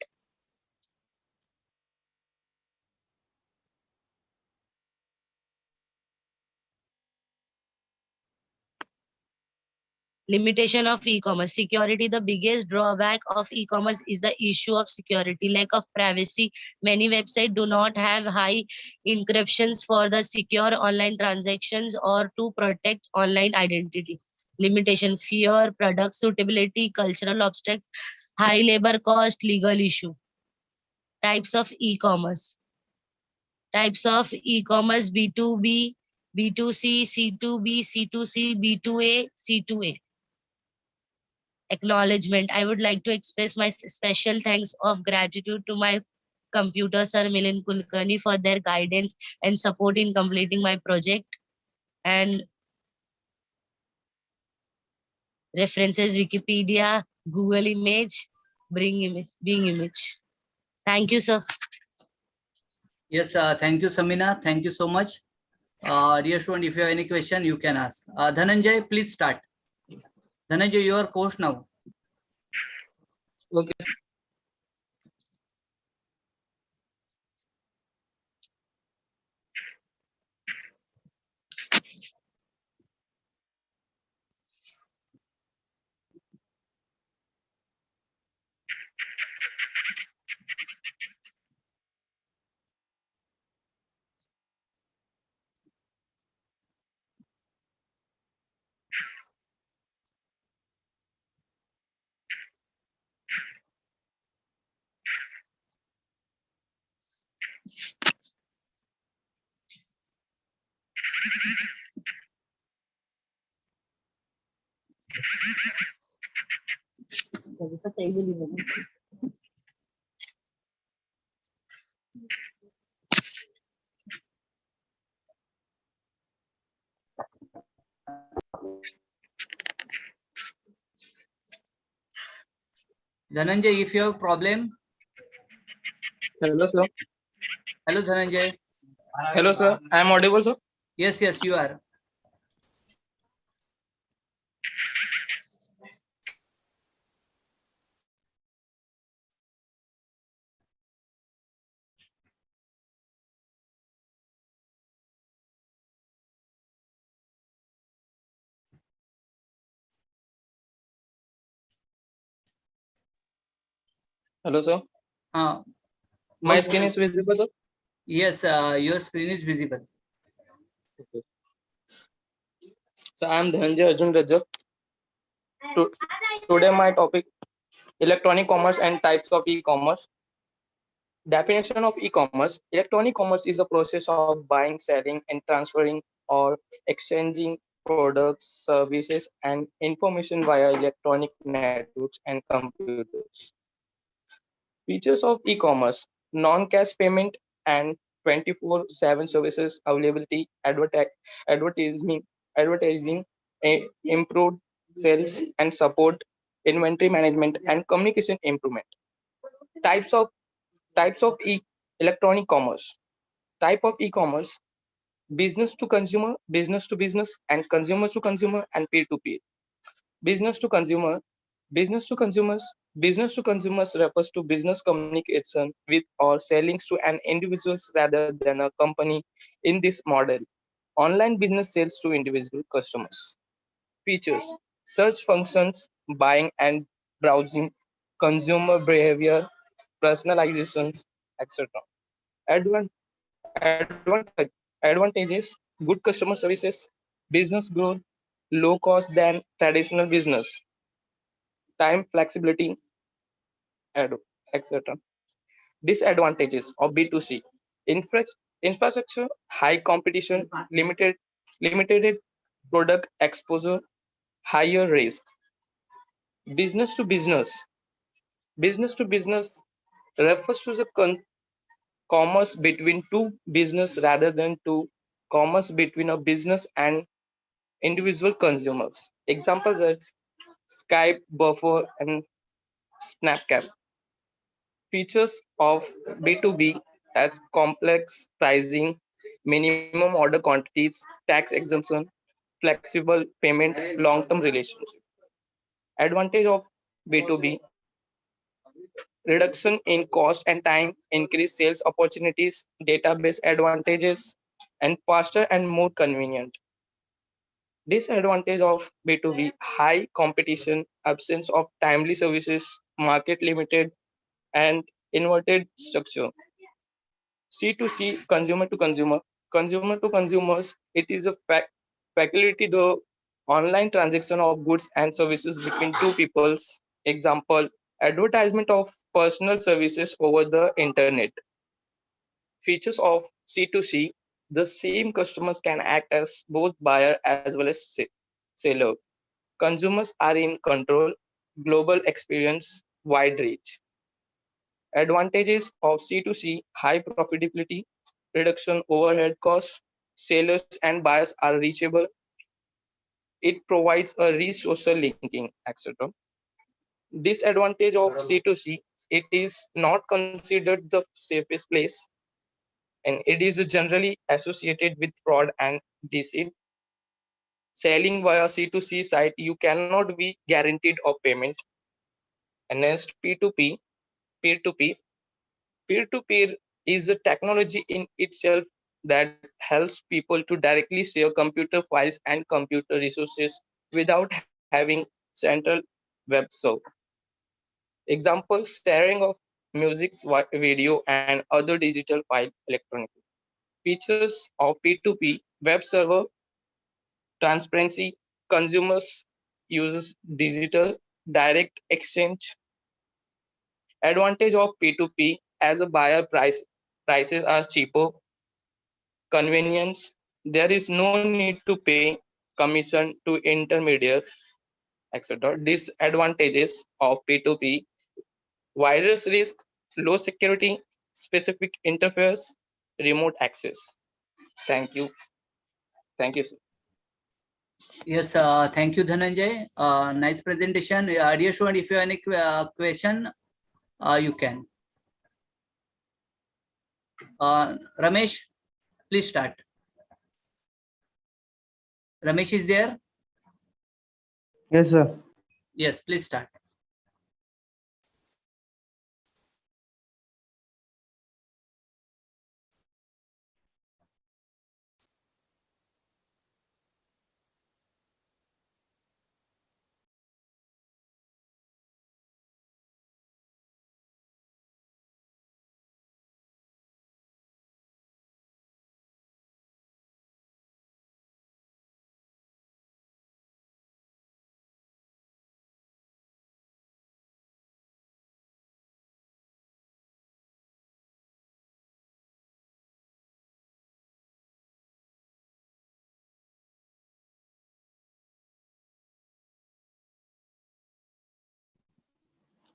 Limitation of e-commerce. Security. The biggest drawback of e-commerce is the issue of security, lack of privacy. Many websites do not have high encryptions for the secure online transactions or to protect online identity. Limitation: fear, product suitability, cultural obstacles, high labor cost, legal issue. Types of e-commerce. Types of e-commerce: B2B, B2C, C2B, C2C, B2A, C2A. acknowledgement. I would like to express my special thanks of gratitude to my computer sir Milind Kulkarni for their guidance and support in completing my project. And references Wikipedia, Google Image, Bing Image. Thank you, sir. Yes, thank you, Samina. Thank you so much. Dear student, if you have any question, you can ask. Dhananjay, please start. Dhananjay, you are coach now. Okay. Dhananjay, if you have problem. Hello, sir. Hello, Dhananjay. Hello, sir. I am audible, sir. Yes, yes, you are. Hello, sir. Uh, My screen is visible, sir. Yes, your screen is visible. Okay. So I am Dhananjay Arjun Rajak. Today my topic, electronic commerce and types of e-commerce. Definition of e-commerce. Electronic commerce is a process of buying, selling, and transferring or exchanging products, services, and information via electronic networks and computers. Features of e-commerce: non-cash payment and 24/7 services availability, advertising, improved sales and support, inventory management, and communication improvement. Types of electronic commerce. Type of e-commerce: business to consumer, business to business, and consumer to consumer, and peer to peer. Business to consumer, business to consumers refers to business communication with or selling to an individuals rather than a company. In this model, online business sales to individual customers. Features: search functions, buying and browsing, consumer behavior, personalizations, etc. Advantages: good customer services, business growth, low cost than traditional business, time flexibility, etc. Disadvantages of B2C: infrastructure, high competition, limited product exposure, higher risk. Business to business. Business to business refers to the commerce between two business rather than to commerce between a business and individual consumers. Examples are Skype, Buffer, and Snapchat. Features of B2B as complex pricing, minimum order quantities, tax exemption, flexible payment, long-term relationship. Advantage of B2B: reduction in cost and time, increased sales opportunities, database advantages, and faster and more convenient. Disadvantage of B2B: high competition, absence of timely services, market limited, and inverted structure. C2C, consumer to consumers, it is a faculty the online transaction of goods and services between two peoples. Example, advertisement of personal services over the internet. Features of C2C: the same customers can act as both buyer as well as seller. Consumers are in control. global experience, wide reach. Advantages of C2C: high profitability, reduction overhead costs, sellers and buyers are reachable, it provides a rich social linking, etc. Disadvantage of C2C: it is not considered the safest place and it is generally associated with fraud and deceit. Selling via C2C site, you cannot be guaranteed of payment. And next, P2P, peer-to-peer. Peer-to-peer is a technology in itself that helps people to directly share computer files and computer resources without having central web server. Example, sharing of music, video, and other digital file electronically. Features of P2P: web server, transparency, consumers uses digital direct exchange. Advantage of P2P: as a buyer, prices are cheaper, convenience, there is no need to pay commission to intermediaries, etc. Disadvantages of P2P: virus risk, low security, specific interface, remote access. Thank you. Thank you, sir. Yes, thank you, Dhananjay. Nice presentation. Dear student, if you have any question, you can. Ramesh, please start. Ramesh is there? Yes, sir. Yes, please start.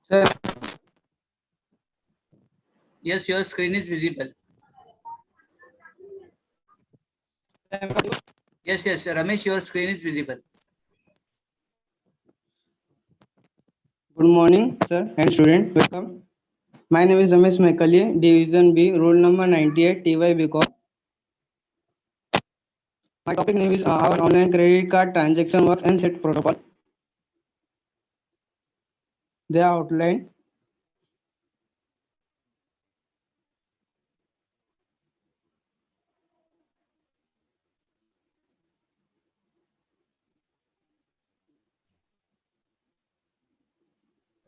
Sir. Yes, your screen is visible. Yes, yes, Ramesh, your screen is visible. Good morning, sir and student. Welcome. My name is Ramesh Mekali, Division B, roll number 98, TYBCom. My topic name is how an online credit card transaction works and set protocol. They are outlined.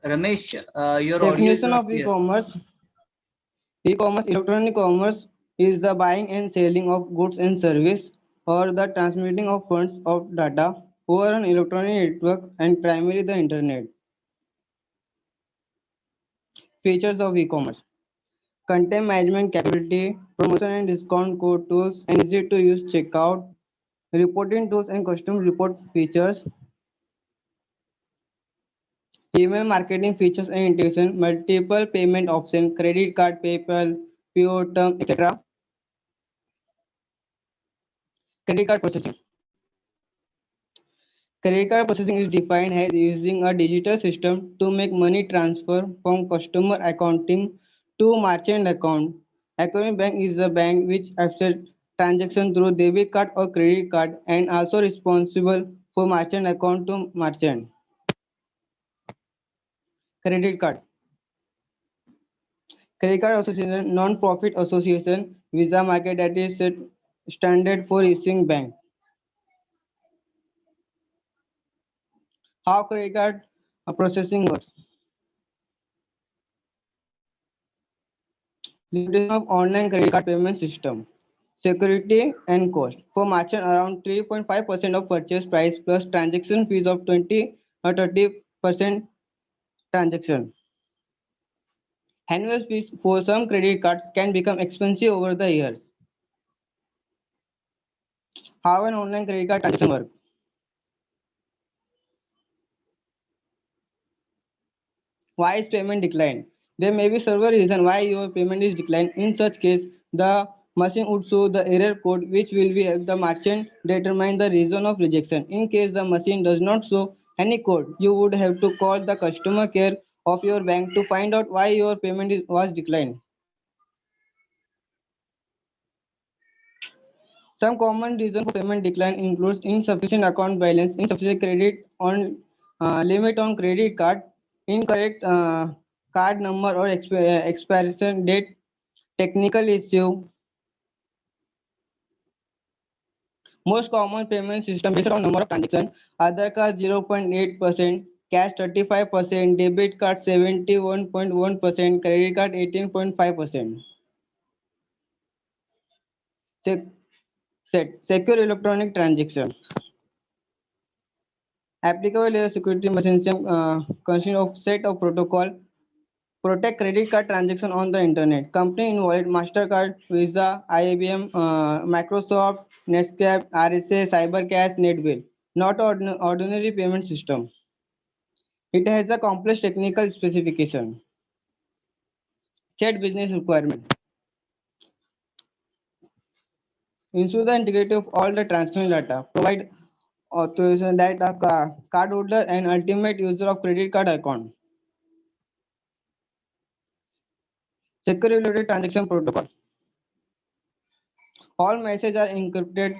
Ramesh, your audio is Definition not of clear. e-commerce. E-commerce, electronic commerce, is the buying and selling of goods and service or the transmitting of funds of data over an electronic network and primarily the internet. Features of e-commerce: content management capability, promotion and discount code tools, and easy to use checkout, reporting tools and custom report features, email marketing features and integration, multiple payment options, credit card, PayPal, PO term, etc. Credit card processing. Credit card processing is defined as using a digital system to make money transfer from customer accounting to merchant account. Acquiring bank is a bank which accepts transaction through debit card or credit card and also responsible for merchant account to merchant. Credit card. Credit card association, non-profit association, Visa market that is set standard for issuing bank. How credit card processing works. Limitation of online credit card payment system. Security and cost. For merchant, around 3.5% of purchase price plus transaction fees of 20 or 30% transaction. Annual fees for some credit cards can become expensive over the years. How an online credit card transaction works. Why is payment declined? There may be several reasons why your payment is declined. In such case, the machine would show the error code, which will be help the merchant determine the reason of rejection. In case the machine does not show any code, you would have to call the customer care of your bank to find out why your payment was declined. Some common reasons for payment decline includes insufficient account balance, insufficient credit on limit on credit card, incorrect card number or expiration date, technical issue. Most common payment system based on number of transactions: Aadhaar card 0.8%, cash 35%, debit card 71.1%, credit card 18.5%. Secure electronic transaction. Applicable layer security mechanism consists of set of protocol protect credit card transaction on the internet. Company involved Mastercard, Visa, IBM, Microsoft, Netscape, RSA, Cybercash, NetWell. Not ordinary payment system. It has a complex technical specification. Set business requirement. Ensure the integrity of all the transmission data. Provide authorization that a cardholder and ultimate user of credit card account. Secure related transaction protocol. All messages are encrypted.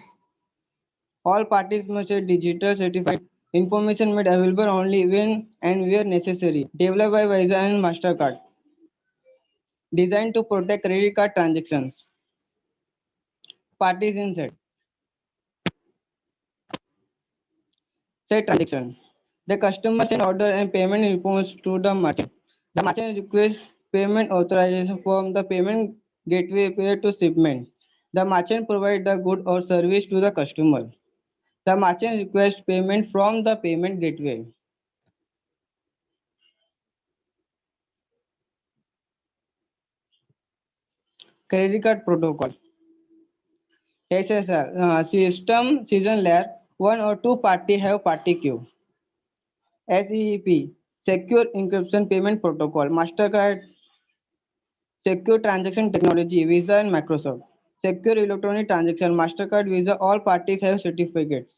All parties must have digital certified information made available only when and where necessary. Developed by Visa and Mastercard. Designed to protect credit card transactions. Parties in set transaction. The customer send order and payment informs to the merchant. The merchant requests payment authorization from the payment gateway prior to shipment. The merchant provides the good or service to the customer. The merchant requests payment from the payment gateway. Credit card protocol. SSL system season layer. One or two party have party queue. SEEP secure encryption payment protocol. Mastercard secure transaction technology. Visa and Microsoft. Secure electronic transaction. Mastercard, Visa. All parties have certificates.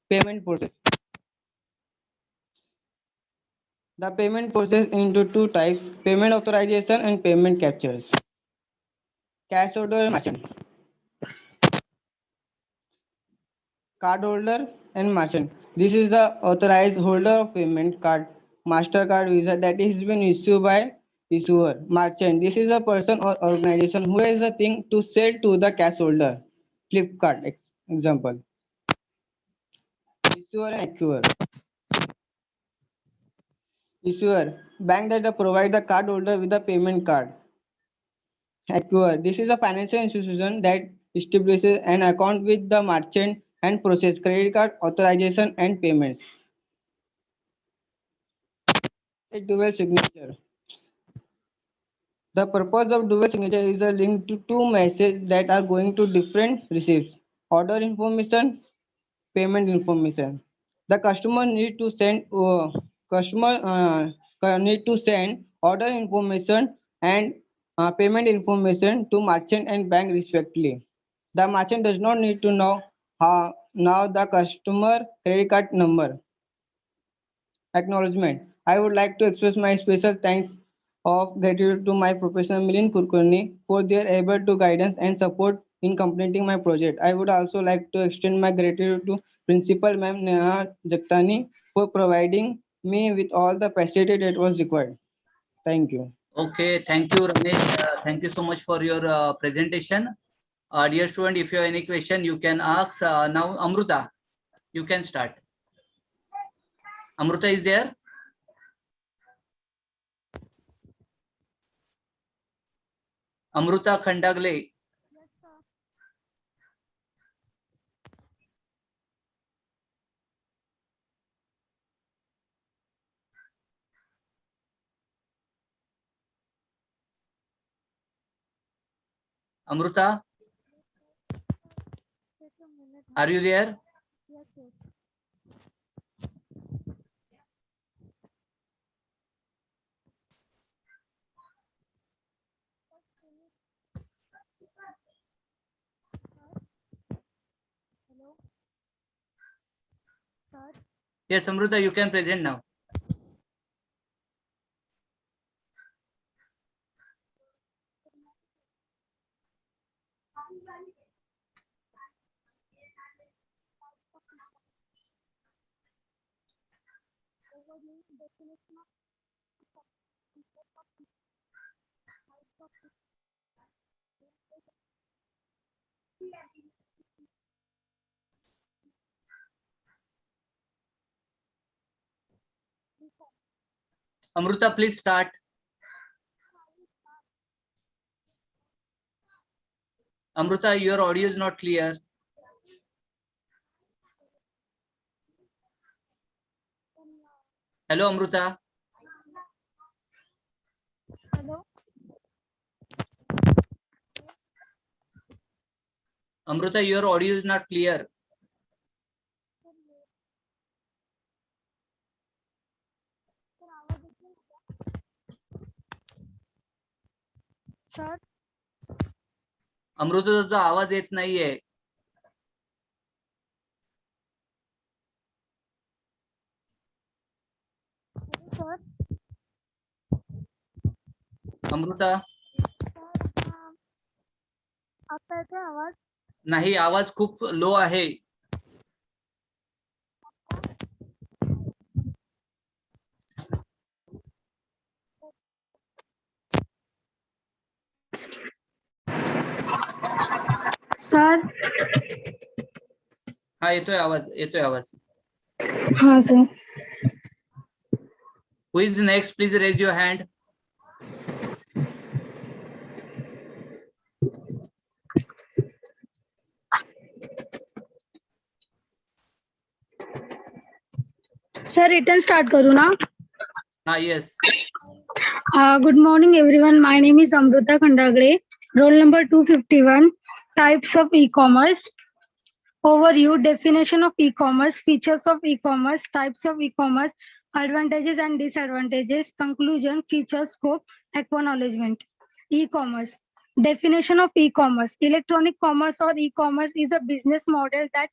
Payment process. The payment process into two types: payment authorization and payment captures. Cash order merchant. Cardholder and merchant. This is the authorized holder of payment card, Mastercard, Visa that is been issued by issuer. Merchant. This is a person or organization who has a thing to sell to the cash holder. Flipkart example. Issuer and acquirer. Issuer. Bank that provide the card holder with the payment card. Acquirer. This is a financial institution that establishes an account with the merchant and process credit card authorization and payments. A dual signature. The purpose of dual signature is a link to two messages that are going to different receipts. Order information, payment information. The customer need to send order information and payment information to merchant and bank respectively. The merchant does not need to know now the customer credit card number. Acknowledgement. I would like to express my special thanks of gratitude to my professor Milind Kulkarni for their able to guidance and support in completing my project. I would also like to extend my gratitude to Principal Ma'am Neha Jaktani for providing me with all the facility that was required. Thank you. Okay, thank you, Ramesh. Thank you so much for your presentation. Dear student, if you have any question, you can ask. Now, Amruta, you can start. Amruta is there? Amruta Khandagle. Amruta, are you there? Yes, yes. Hello, sir. Yes, Amruta, you can present now. Amruta, please start. Amruta, your audio is not clear. Hello, Amruta. Hello. Amruta, your audio is not clear. Sir. Amrita तुझा आवाज येत नाहीये. Sir. Amrita आता येतोय आवाज? नाही, आवाज खूप लो आहे. सर. हा, येतोय आवाज, येतोय आवाज. हाँ sir. Who is next? Please raise your hand. Sir return start करू ना? हाँ, yes. Good morning everyone. My name is Amruta Khandagre. Roll number 251. Types of e-commerce. Overview, definition of e-commerce, features of e-commerce, types of e-commerce, advantages and disadvantages, conclusion, features, scope, acknowledgement. E-commerce. Definition of e-commerce. Electronic commerce or e-commerce is a business model that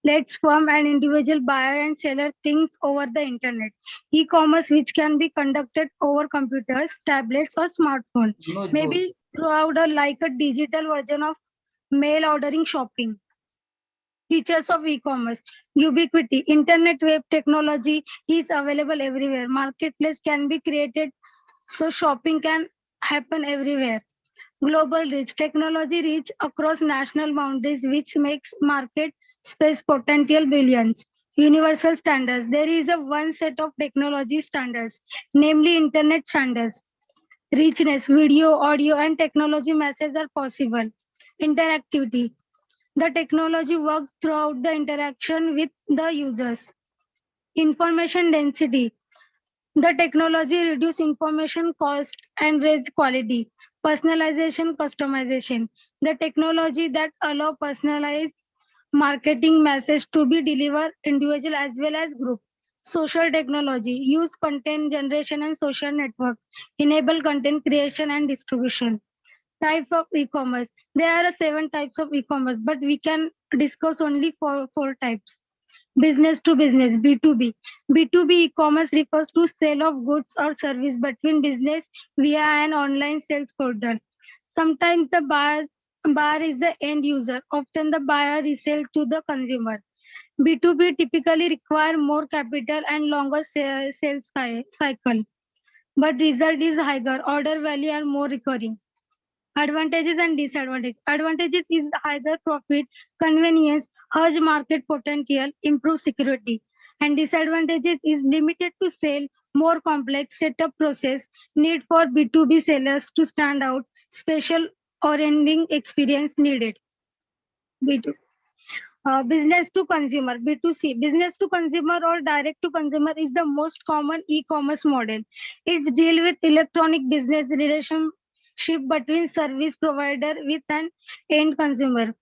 lets firm and individual buyer and seller things over the internet. E-commerce which can be conducted over computers, tablets or smartphones. Maybe throughout like a digital version of mail ordering shopping. Features of e-commerce. Ubiquity. Internet web technology is available everywhere. Marketplace can be created so shopping can happen everywhere. Global reach. Technology reach across national boundaries which makes market space potential billions. Universal standards. There is a one set of technology standards, namely internet standards. Richness. Video, audio and technology messages are possible. Interactivity. The technology works throughout the interaction with the users. Information density. The technology reduce information cost and raise quality. Personalization, customization. The technology that allow personalized marketing message to be delivered individual as well as group. Social technology. Use content generation and social networks. Enable content creation and distribution. Type of e-commerce. There are 7 types of e-commerce, but we can discuss only four types. Business to business, B2B. B2B e-commerce refers to sale of goods or service between business via an online sales portal. Sometimes the buyer is the end user. Often the buyer resells to the consumer. B2B typically require more capital and longer sales cycle, but result is higher, order value and more recurring. Advantages and disadvantages. Advantages is higher profit, convenience, huge market potential, improved security. And disadvantages is limited to sale, more complex setup process, need for B2B sellers to stand out, special orienting experience needed. B2. Business to consumer, B2C. Business to consumer or direct to consumer is the most common e-commerce model. It deals with electronic business relationship between service provider with an end consumer.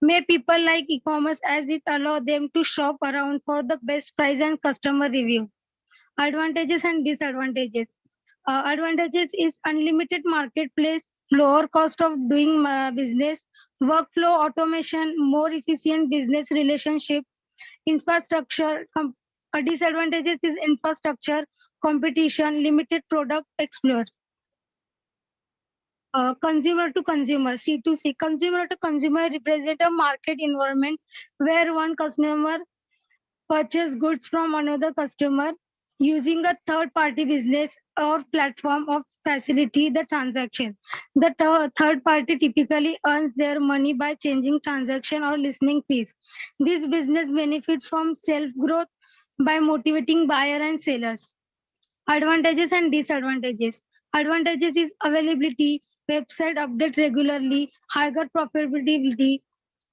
May people like e-commerce as it allow them to shop around for the best price and customer review. Advantages and disadvantages. Advantages is unlimited marketplace lower cost of doing business, workflow automation, more efficient business relationship, infrastructure. Disadvantages is infrastructure, competition, limited product explore. Consumer to consumer, C2C. Consumer to consumer represent a market environment where one customer purchase goods from another customer using a third party business or platform of facility the transaction. The third party typically earns their money by changing transaction or listening fees. This business benefits from self growth by motivating buyer and sellers. Advantages and disadvantages. Advantages is availability, website update regularly, higher profitability,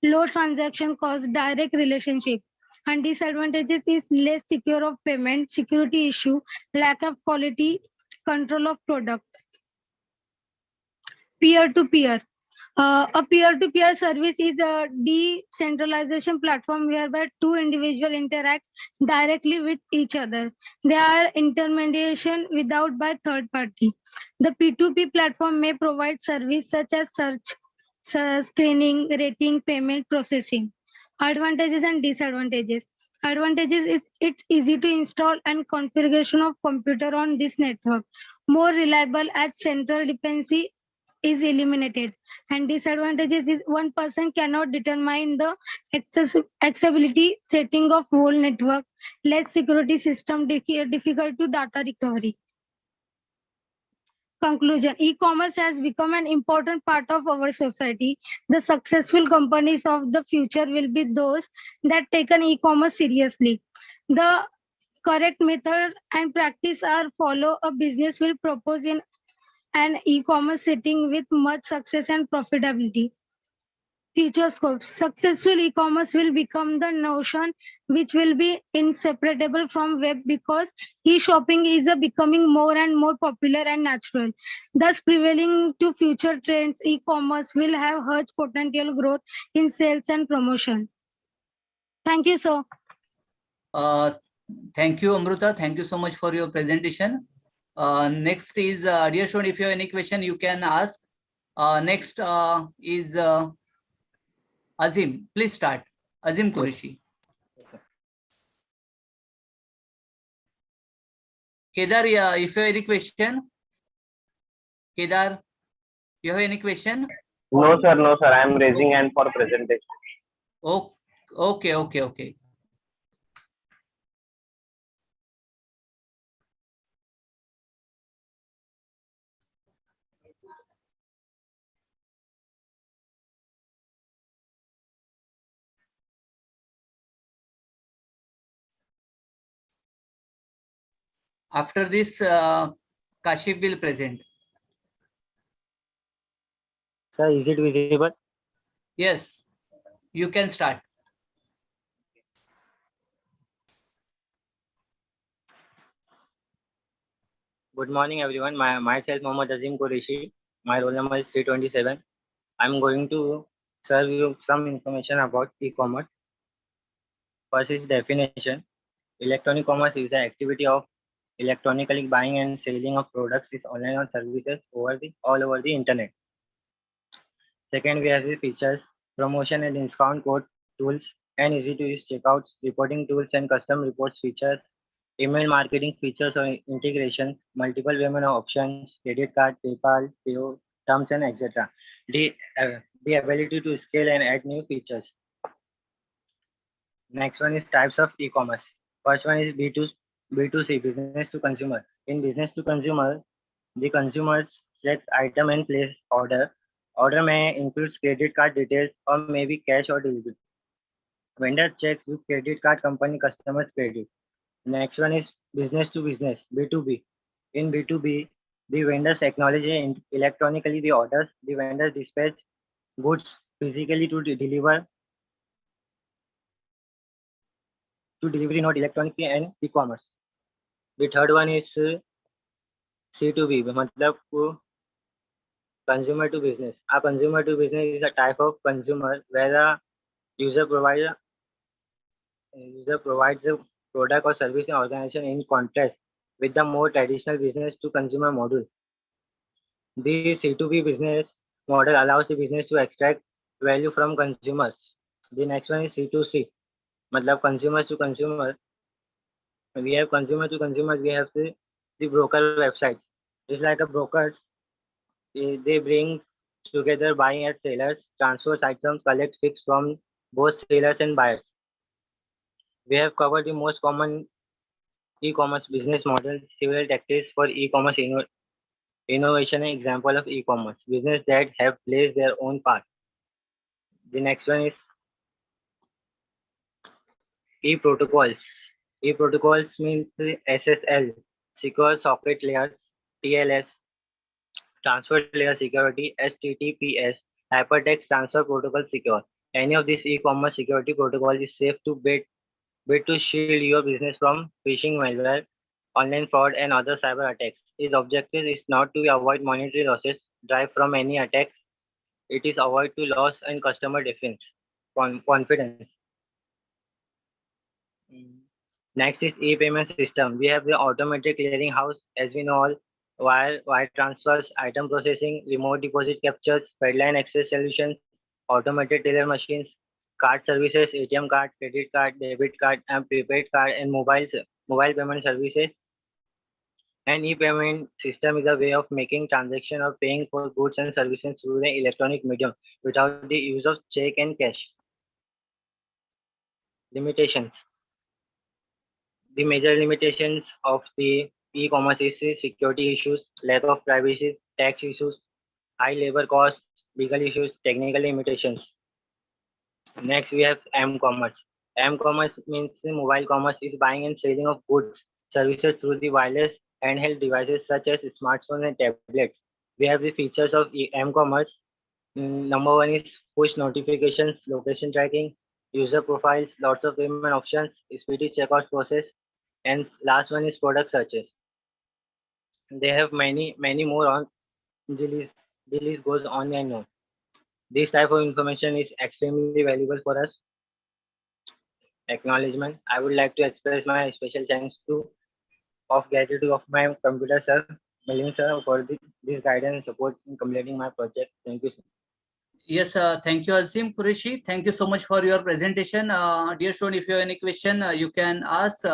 low transaction cost, direct relationship. And disadvantages is less secure of payment, security issue, lack of quality, control of product. Peer-to-peer. A peer-to-peer service is a decentralization platform whereby two individuals interact directly with each other. They are intermediation without by third party. The P2P platform may provide service such as search, screening, rating, payment, processing. Advantages and disadvantages. Advantages is it's easy to install and configuration of computer on this network. More reliable as central dependency is eliminated, and disadvantages is one person cannot determine the accessibility setting of whole network, less security system, difficult to data recovery. Conclusion. E-commerce has become an important part of our society. The successful companies of the future will be those that take an e-commerce seriously. The correct method and practice are follow a business will propose in an e-commerce setting with much success and profitability. Future scope. Successful e-commerce will become the notion which will be inseparable from web because e-shopping is becoming more and more popular and natural. Thus, prevailing to future trends, e-commerce will have huge potential growth in sales and promotion. Thank you, sir. Thank you, Amruta. Thank you so much for your presentation. Next is, dear student, if you have any question, you can ask. Next is Azim. Please start. Azim Qureshi. Kedar, if you have any question. Kedar, you have any question? No, sir. No, sir. I am raising hand for presentation. Oh, okay. After this, Kashif will present. Sir, is it visible? Yes, you can start. Good morning, everyone. Myself, Mohammad Azim Qureshi. My roll number is 327. I'm going to serve you some information about e-commerce. First is definition. Electronic commerce is the activity of electronically buying and selling of products is online or services all over the internet. Second, we have the features, promotion and discount code tools, and easy to use checkouts, reporting tools and custom reports features, email marketing features or integration, multiple payment options, credit card, PayPal, PO, terms and etc. The ability to scale and add new features. Next one is types of e-commerce. First one is B2C, business to consumer. In business to consumer, the consumer selects item and place order. Order may include credit card details or maybe cash or delivery. Vendor checks with credit card company customers credit. Next one is business to business, B2B. In B2B, the vendors acknowledge electronically the orders. The vendors dispatch goods physically to deliver to delivery not electronically and e-commerce. The third one is C2B, matlab consumer to business. A consumer to business is a type of consumer where the user provides a product or service in organization in contrast with the more traditional business to consumer model. The C2B business model allows the business to extract value from consumers. The next one is C2C, matlab consumers to consumer. We have consumer to consumers, we have the broker website. It's like a broker, they bring together buying and sellers, transfers items, collect fees from both sellers and buyers. We have covered the most common e-commerce business models, several tactics for e-commerce innovation, and example of e-commerce business that have blazed their own path. The next one is e-protocols. E-protocols means SSL, secure socket layers, TLS, transfer layer security, HTTPS, hypertext transfer protocol secure. Any of these e-commerce security protocol is safe to bid to shield your business from phishing malware, online fraud, and other cyber attacks. Its objective is not to avoid monetary losses derived from any attacks. It is avoid to loss and customer defense confidence. Next is e-payment system. We have the automatic clearing house, as we know all, wire transfers, item processing, remote deposit captures, Fedline access solutions, automated teller machines, card services, ATM card, credit card, debit card, and prepaid card, and mobile payment services. An e-payment system is a way of making transaction or paying for goods and services through the electronic medium without the use of check and cash. Limitations. The major limitations of the e-commerce is the security issues, lack of privacy, tax issues, high labor costs, legal issues, technical limitations. Next, we have m-commerce. M-commerce means the mobile commerce is buying and selling of goods, services through the wireless handheld devices such as smartphones and tablets. We have the features of m-commerce. Number one is push notifications, location tracking, user profiles, lots of payment options, speedy checkout process, and last one is product searches. They have many more on the list goes on and on. This type of information is extremely valuable for us. Acknowledgement. I would like to express my special thanks of gratitude of my computer sir, Milind sir, for this guidance and support in completing my project. Thank you, sir. Yes, thank you, Azim Qureshi. Thank you so much for your presentation. Dear student, if you have any question, you can ask.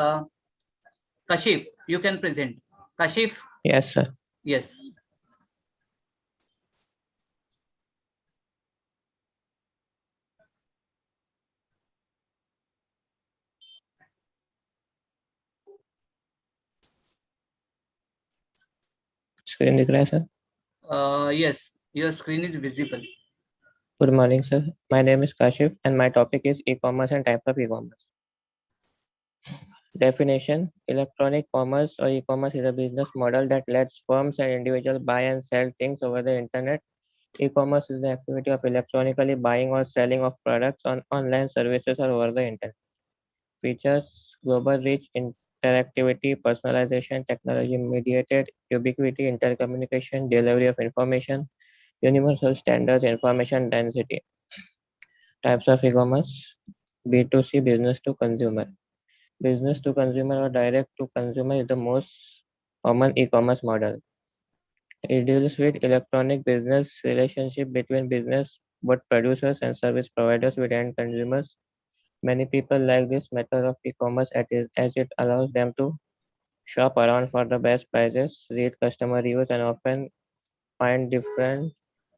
Kashif, you can present. Kashif? Yes, sir. Yes. Screen दिख रहा है, sir? Yes, your screen is visible. Good morning, sir. My name is Kashif and my topic is e-commerce and types of e-commerce. Definition: electronic commerce or e-commerce is a business model that lets firms and individuals buy and sell things over the internet. E-commerce is the activity of electronically buying or selling of products on online services or over the internet. Features: global reach, interactivity, personalization, technology-mediated ubiquity, intercommunication, delivery of information, universal standards, information density. Types of e-commerce: B2C, business to consumer. Business to consumer or direct to consumer is the most common e-commerce model. It deals with electronic business relationship between business both producers and service providers with end consumers. Many people like this method of e-commerce as it allows them to shop around for the best prices, read customer reviews, and often find different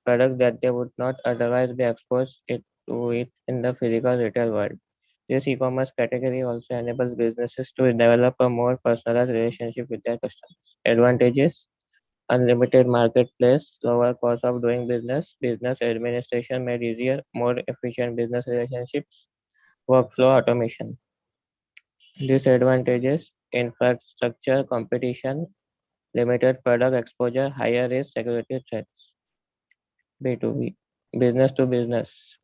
products that they would not otherwise be exposed to it in the physical retail world. This e-commerce category also enables businesses to develop a more personalized relationship with their customers. Advantages: unlimited marketplace, lower cost of doing business, business administration made easier, more efficient business relationships, workflow automation. Disadvantages: infrastructure competition, limited product exposure, higher risk, security threats. B2B, business to business.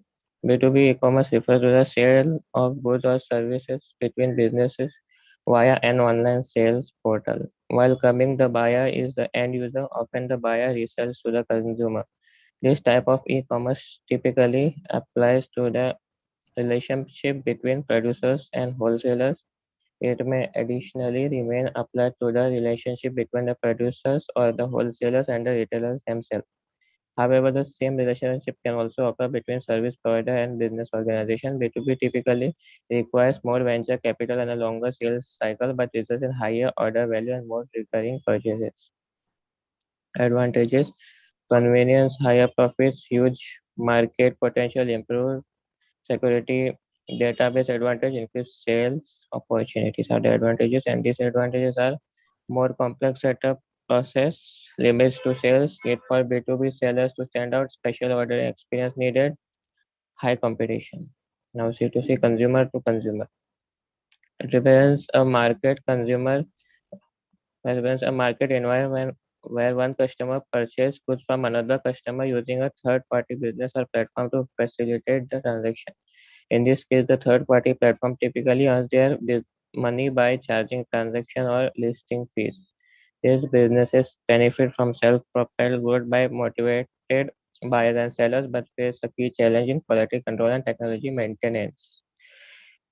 B2B e-commerce refers to the sale of goods or services between businesses via an online sales portal. While coming, the buyer is the end user, often the buyer resells to the consumer. This type of e-commerce typically applies to the relationship between producers and wholesalers. It may additionally remain applied to the relationship between the producers or the wholesalers and the retailers themselves. However, the same relationship can also occur between service provider and business organization. B2B typically requires more venture capital and a longer sales cycle, but results in higher order value and more recurring purchases. Advantages: convenience, higher profits, huge market potential, improved security, database advantage, increased sales opportunities are the advantages, and disadvantages are more complex setup process, limits to sales, need for B2B sellers to stand out, special ordering experience needed, high competition. Now C2C, consumer to consumer. It represents a market consumer represents a market environment where one customer purchases goods from another customer using a third-party business or platform to facilitate the transaction. In this case, the third-party platform typically earns their money by charging transaction or listing fees. These businesses benefit from self-propelled growth by motivated buyers and sellers, but face a key challenge in quality control and technology maintenance.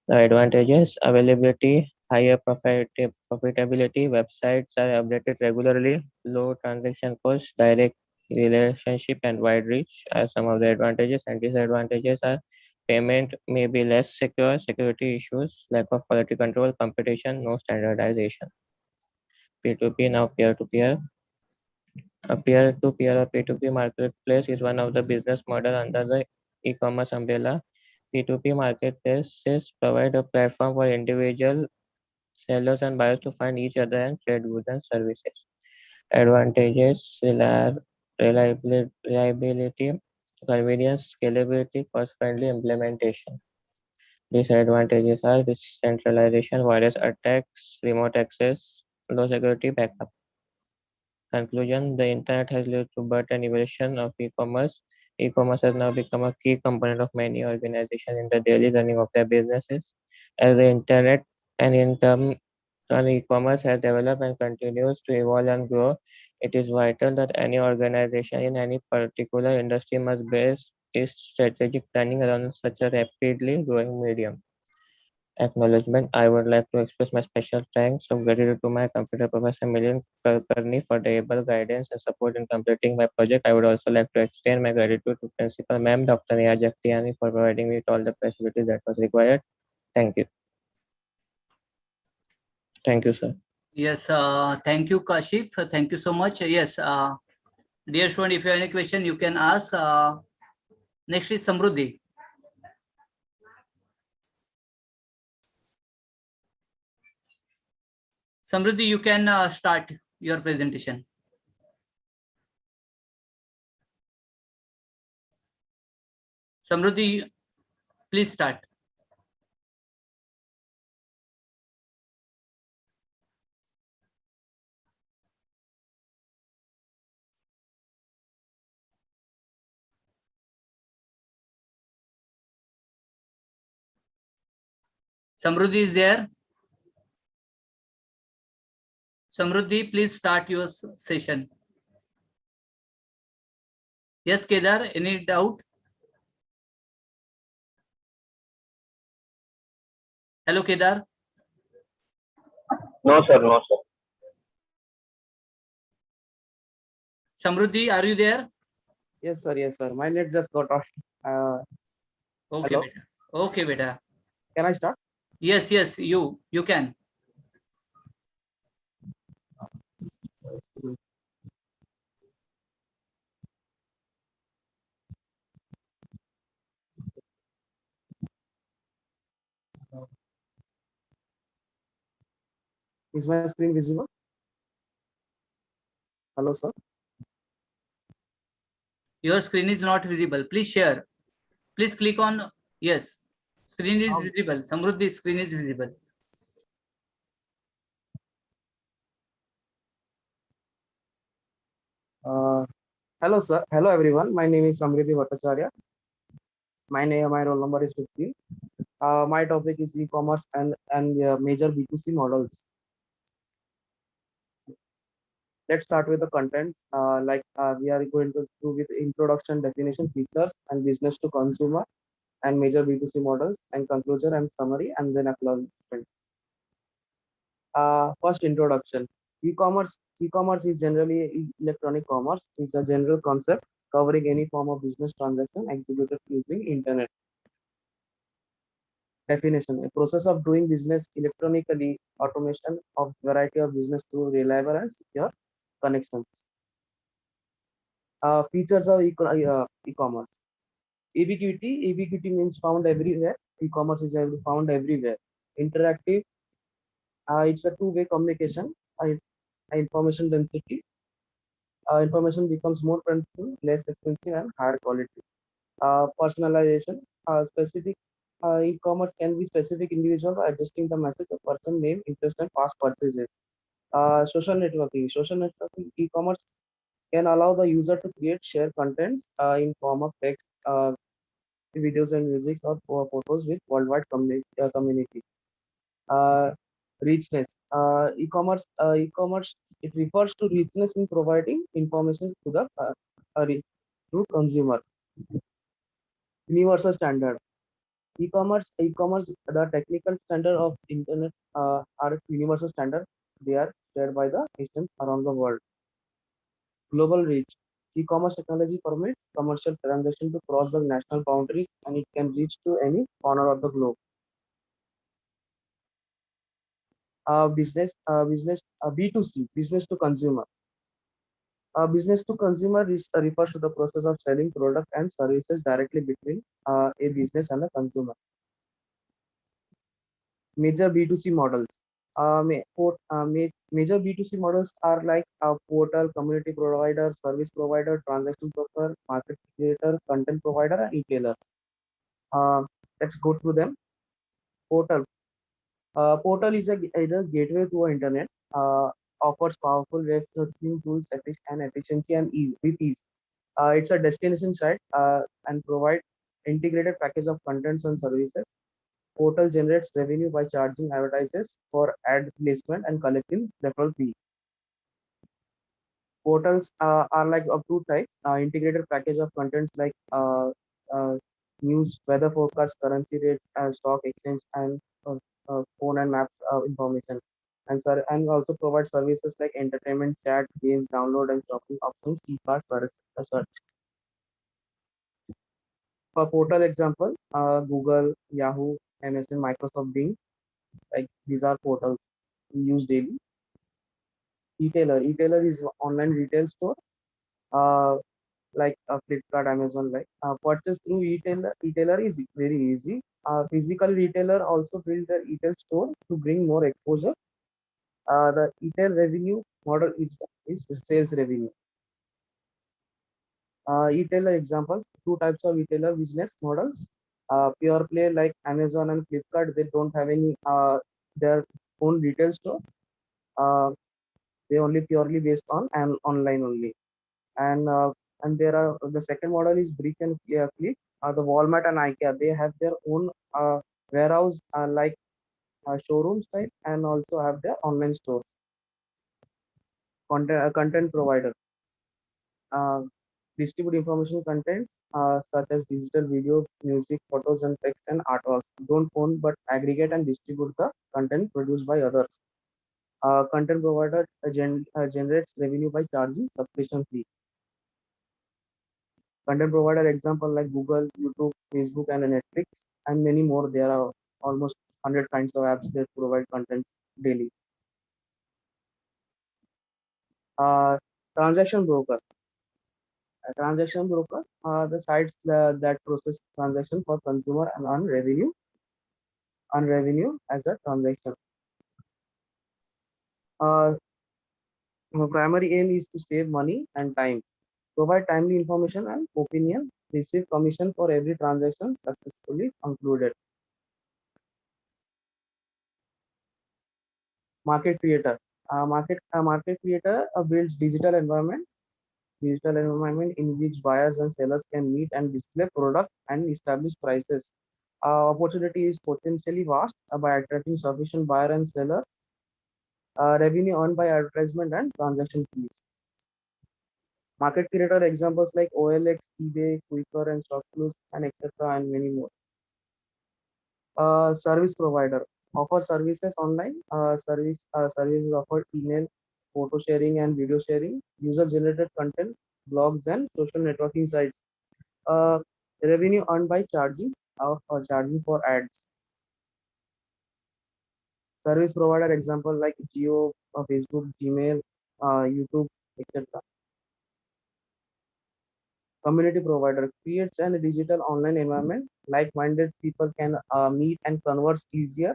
The advantages: availability, higher profitability, websites are updated regularly, low transaction costs, direct relationship, and wide reach are some of the advantages. And disadvantages are payment may be less secure, security issues, lack of quality control, competition, no standardization. P2P, now peer-to-peer. A peer-to-peer or P2P marketplace is one of the business model under the e-commerce umbrella. P2P marketplaces provide a platform for individual sellers and buyers to find each other and trade goods and services. Advantages: reliability, convenience, scalability, cost-friendly implementation. Disadvantages are decentralization, virus attacks, remote access, low security backup. Conclusion: the internet has led to birth and evolution of e-commerce. E-commerce has now become a key component of many organizations in the daily running of their businesses. As the internet and in turn e-commerce has developed and continues to evolve and grow, it is vital that any organization in any particular industry must base its strategic planning around such a rapidly growing medium. Acknowledgement: I would like to express my special thanks of gratitude to my computer professor Milind Kulkarni for the able guidance and support in completing my project. I would also like to extend my gratitude to Principal Ma'am Dr. Neha Jagtiani for providing me with all the facilities that was required. Thank you. Thank you, sir. Yes, thank you, Kashif. Thank you so much. Yes, dear student, if you have any question, you can ask. Next is Samruddhi. Samruddhi, you can start your presentation. Samruddhi, please start. Samruddhi is there. Samruddhi, please start your session. Yes, Kedar, any doubt? Hello, Kedar. No, sir. No, sir. Samruddhi, are you there? Yes, sir. Yes, sir. My net just got off. Okay, hello? beta. Okay, beta. Can I start? Yes, yes, you can. Is my screen visible? Hello, sir. Your screen is not visible. Please share. Please click on yes. Screen is visible. Samruddhi, screen is visible. Hello, sir. Hello, everyone. My name is Samriddhi Bhattacharya. My roll number is 15. My topic is e-commerce and major B2C models. Let's start with the content. We are going to do with introduction, definition, features, and business to consumer, and major B2C models, and conclusion and summary, and then acknowledgement. First introduction. E-commerce is generally electronic commerce. Is a general concept covering any form of business transaction executed using internet. Definition: a process of doing business electronically, automation of variety of business through reliable and secure connections. Features of e-commerce. Ubiquity means found everywhere. E-commerce is found everywhere. Interactive, it's a two-way communication. Information density, information becomes more plentiful, less expensive, and higher quality. Personalization, specific e-commerce can be specific individual adjusting the message of person name, interest, and past purchases. Social networking, e-commerce can allow the user to create, share contents in form of text, videos, and music or photos with worldwide community. Uh, Richness, e-commerce, it refers to richness in providing information to the to consumer. Universal standard. E-commerce, the technical standard of internet are universal standard. They are shared by the nations around the world. Global reach. E-commerce technology permits commercial transaction to cross the national boundaries, and it can reach to any corner of the globe. B2C, business to consumer. Business to consumer refers to the process of selling product and services directly between a business and a consumer. Major B2C models. Major B2C models are like a portal, community provider, service provider, transaction broker, market creator, content provider, and retailer. Let's go through them. Portal. Portal is a gateway to the internet. Offers powerful web searching tools and efficiency and ease, with ease. It's a destination site and provide integrated package of contents and services. Portal generates revenue by charging advertisers for ad placement and collecting referral fee. Portals are like of two types: integrated package of contents like news, weather forecast, currency rates, stock exchange, and phone and map information. And also provide services like entertainment, chat, games, download, and shopping options, e-card, search. For portal example, Google, Yahoo, MSN, Microsoft, Bing, like these are portals we use daily. Retailer is online retail store, like Flipkart, Amazon. Like purchase through retailer is very easy. Physical retailer also build a retail store to bring more exposure. The retail revenue model is sales revenue. Retailer examples: two types of retailer business models. Pure play like Amazon and Flipkart, they don't have any their own retail store. They only purely based on and online only. And there are the second model is brick and click. The Walmart and IKEA, they have their own warehouse like showrooms type, and also have their online store. Content provider. Distribute information content such as digital video, music, photos, and text and artwork. Don't own but aggregate and distribute the content produced by others. Content provider generates revenue by charging subscription fee. Content provider example like Google, YouTube, Facebook, and Netflix, and many more. There are almost 100 kinds of apps that provide content daily. Transaction broker. A transaction broker are the sites that process transaction for consumer and earn revenue as a transaction. The primary aim is to save money and time, provide timely information and opinion, receive commission for every transaction successfully concluded. Market creator. Market creator builds digital environment in which buyers and sellers can meet and display product and establish prices. Opportunity is potentially vast by attracting sufficient buyer and seller. Revenue earned by advertisement and transaction fees. Market creator examples like OLX, eBay, Quicker, and StockPlus, and etc. and many more. Service provider. offer services online. Services offer email, photo sharing, and video sharing, user-generated content, blogs, and social networking sites. Uh, Revenue earned by charging for ads. Service provider example like Geo, Facebook, Gmail, YouTube, etc. Community provider creates a digital online environment. Like-minded people can meet and converse easier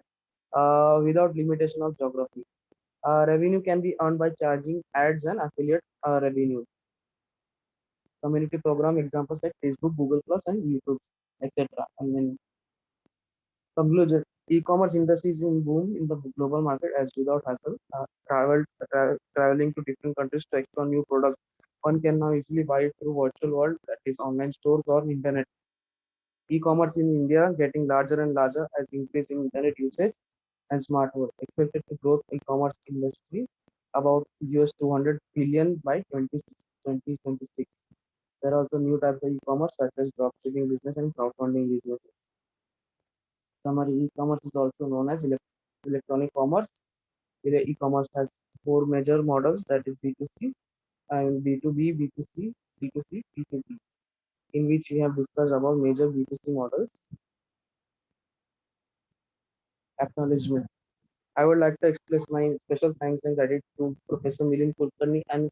without limitation of geography. Revenue can be earned by charging ads and affiliate revenue. Community program examples like Facebook, Google Plus, and YouTube, etc. And then conclusion: e-commerce industry is in boom in the global market as without hassle. Traveling to different countries to explore new products. One can now easily buy it through virtual world, that is online stores or internet. E-commerce in India getting larger and larger as increase in internet usage and smart work. Expected to grow e-commerce industry about US 200 billion by 2026. There are also new types of e-commerce such as dropshipping business and crowdfunding business. Summary: e-commerce is also known as electronic commerce. E-commerce has four major models, that is B2C and B2B, B2C, B2C, B2B, in which we have discussed about major B2C models. Acknowledgement. I would like to express my special thanks and credit to Professor Milind Kulkarni and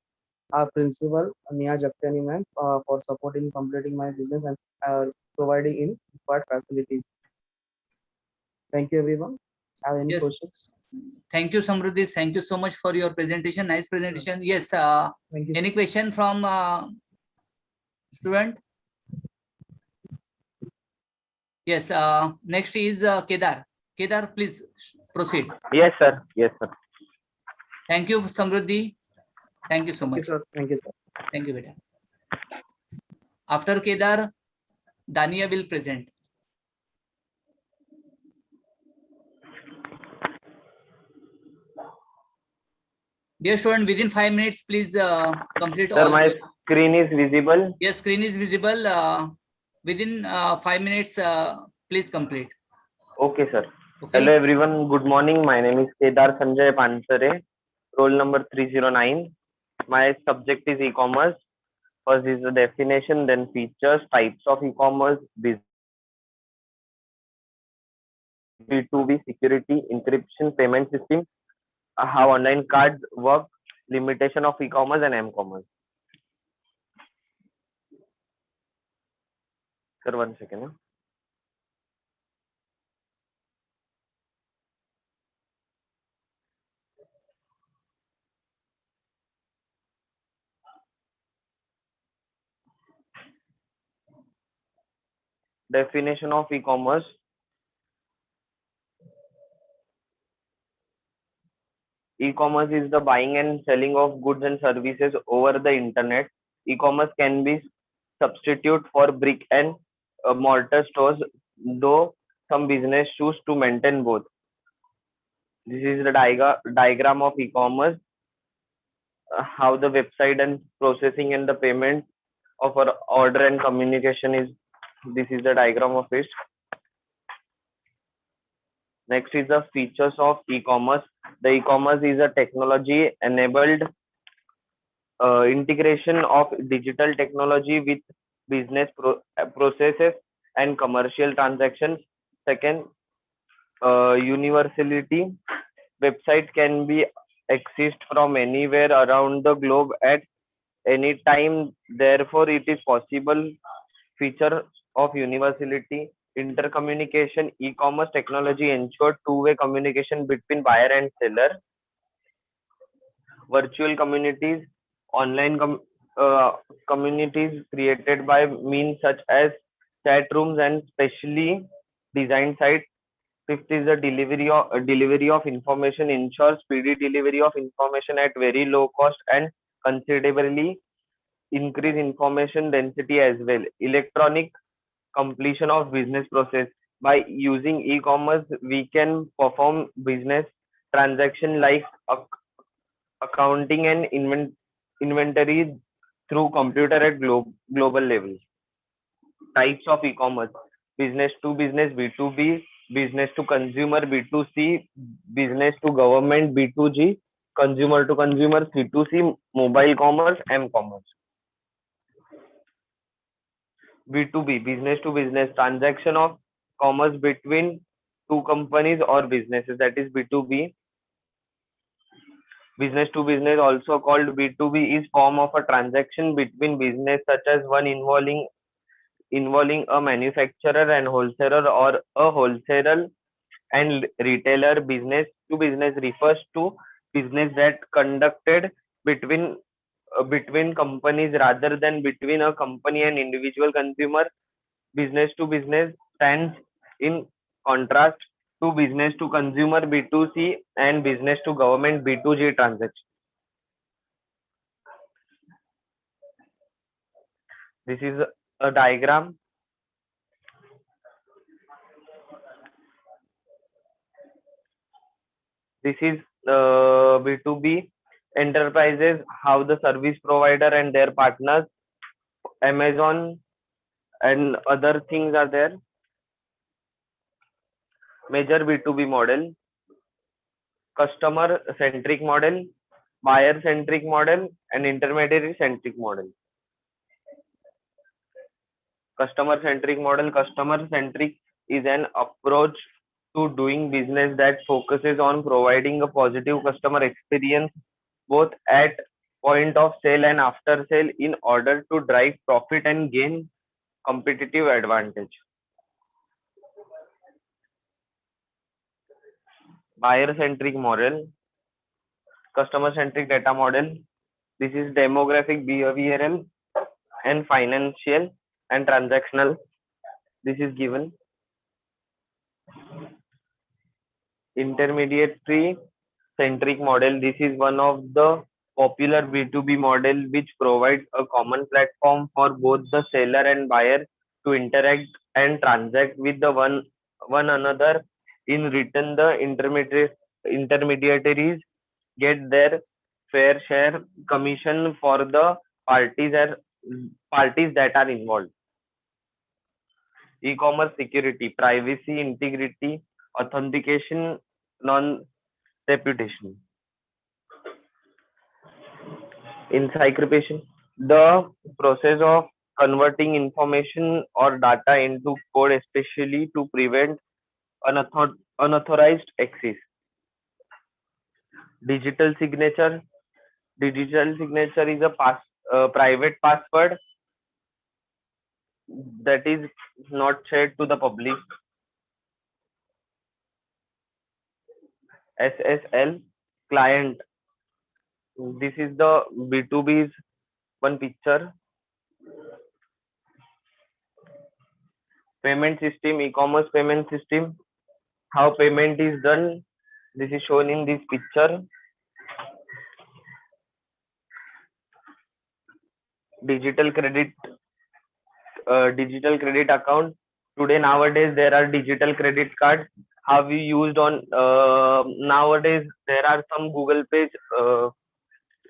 our principal Neha Jaktani ma'am for supporting completing my business and providing in required facilities. Thank you, everyone. Have any Yes. questions? Thank you, Samruddhi. Thank you so much for your presentation. Nice presentation. Yes. Thank you. Any question from student? Yes. Next is Kedar. Kedar, please proceed. Yes, sir. Yes, sir. Thank you, Samruddhi. Thank you so Thank you, much. sir. Thank you, sir. Thank you, Beta. After Kedar, Dania will present. Dear student, within 5 minutes, please complete Sir, all. my screen is visible. Yes, screen is visible. Within 5 minutes, please complete. Okay, sir. Okay. Hello, everyone. Good morning. My name is Kedar Sanjay Pansare, roll number 309. My subject is e-commerce. First is the definition, then features, types of e-commerce, B2B security, encryption, payment system, how online cards work, limitation of e-commerce and m-commerce. Sir, 1 second. Definition of e-commerce. E-commerce is the buying and selling of goods and services over the internet. E-commerce can be substitute for brick and mortar stores, though some business choose to maintain both. This is the diagram of e-commerce, how the website and processing and the payment of our order and communication is. This is the diagram of it. Next is the features of e-commerce. The e-commerce is a technology enabled integration of digital technology with business processes and commercial transactions. Second, universality. Website can be exist from anywhere around the globe at any time. Therefore, it is possible feature of universality. Intercommunication. E-commerce technology ensure two-way communication between buyer and seller. Virtual communities. Online communities created by means such as chat rooms and specially designed sites. Fifth is the delivery of information. Ensures speedy delivery of information at very low cost and considerably increase information density as well. Electronic completion of business process. By using e-commerce, we can perform business transaction like accounting and inventory through computer at global level. Types of e-commerce: business to business, B2B, business to consumer B2C, business to government B2G, consumer to consumer C2C, mobile commerce, M-commerce. B2B, business to business, transaction of commerce between two companies or businesses, that is B2B. Business to business, also called B2B, is form of a transaction between business such as one involving a manufacturer and wholesaler, or a wholesaler and retailer. Business to business refers to business that conducted between companies rather than between a company and individual consumer. Business to business stands in contrast to business to consumer B2C and business to government B2G transactions. This is a diagram. This is B2B enterprises, how the service provider and their partners, Amazon and other things are there. Major B2B model: customer centric model, buyer centric model, and intermediary centric model. Customer centric model. Customer centric is an approach to doing business that focuses on providing a positive customer experience both at point of sale and after sale in order to drive profit and gain competitive advantage. Buyer centric model. Customer centric data model. This is demographic, behavioral, and financial and transactional. This is given. Intermediary centric model. This is one of the popular B2B model which provides a common platform for both the seller and buyer to interact and transact with the one another. In return, the intermediaries get their fair share commission for the parties that are involved. E-commerce security, privacy, integrity, authentication, non-reputation. Encryption, the process of converting information or data into code, especially to prevent unauthorized access. Digital signature. Digital signature is a private password that is not shared to the public. SSL, client. This is the B2B's one picture. Payment system, e-commerce payment system. How payment is done. This is shown in this picture. Digital credit account. Today, nowadays, there are digital credit cards. How we used on nowadays, there are some Google Pay.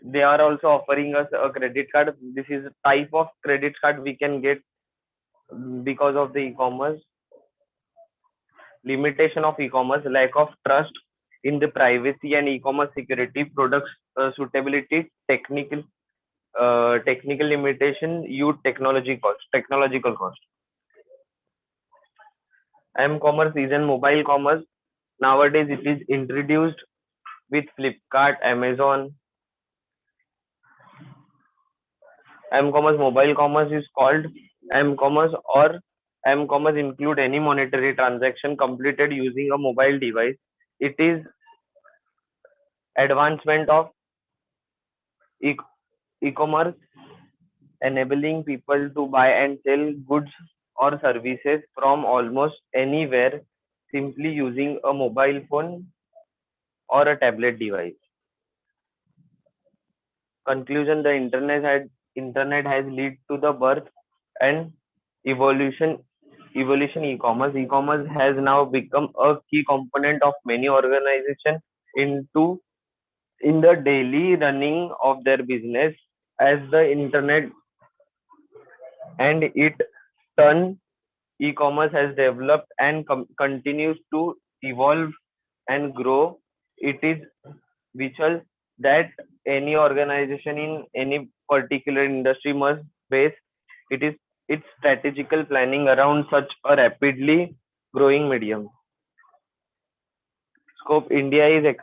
They are also offering us a credit card. This is a type of credit card we can get because of the e-commerce. Limitation of e-commerce: lack of trust in the privacy and e-commerce security, products suitability, technical limitation, youth technological cost. M-commerce is in mobile commerce. Nowadays, it is introduced with Flipkart, Amazon. M-commerce, mobile commerce is called M-commerce, or M-commerce include any monetary transaction completed using a mobile device. It is advancement of e-commerce, enabling people to buy and sell goods or services from almost anywhere simply using a mobile phone or a tablet device. Conclusion: the internet has led to the birth and evolution e-commerce. E-commerce has now become a key component of many organizations in the daily running of their business. As the internet and it turn e-commerce has developed and continues to evolve and grow. It is vital that any organization in any particular industry must base it is its strategical planning around such a rapidly growing medium. Scope India is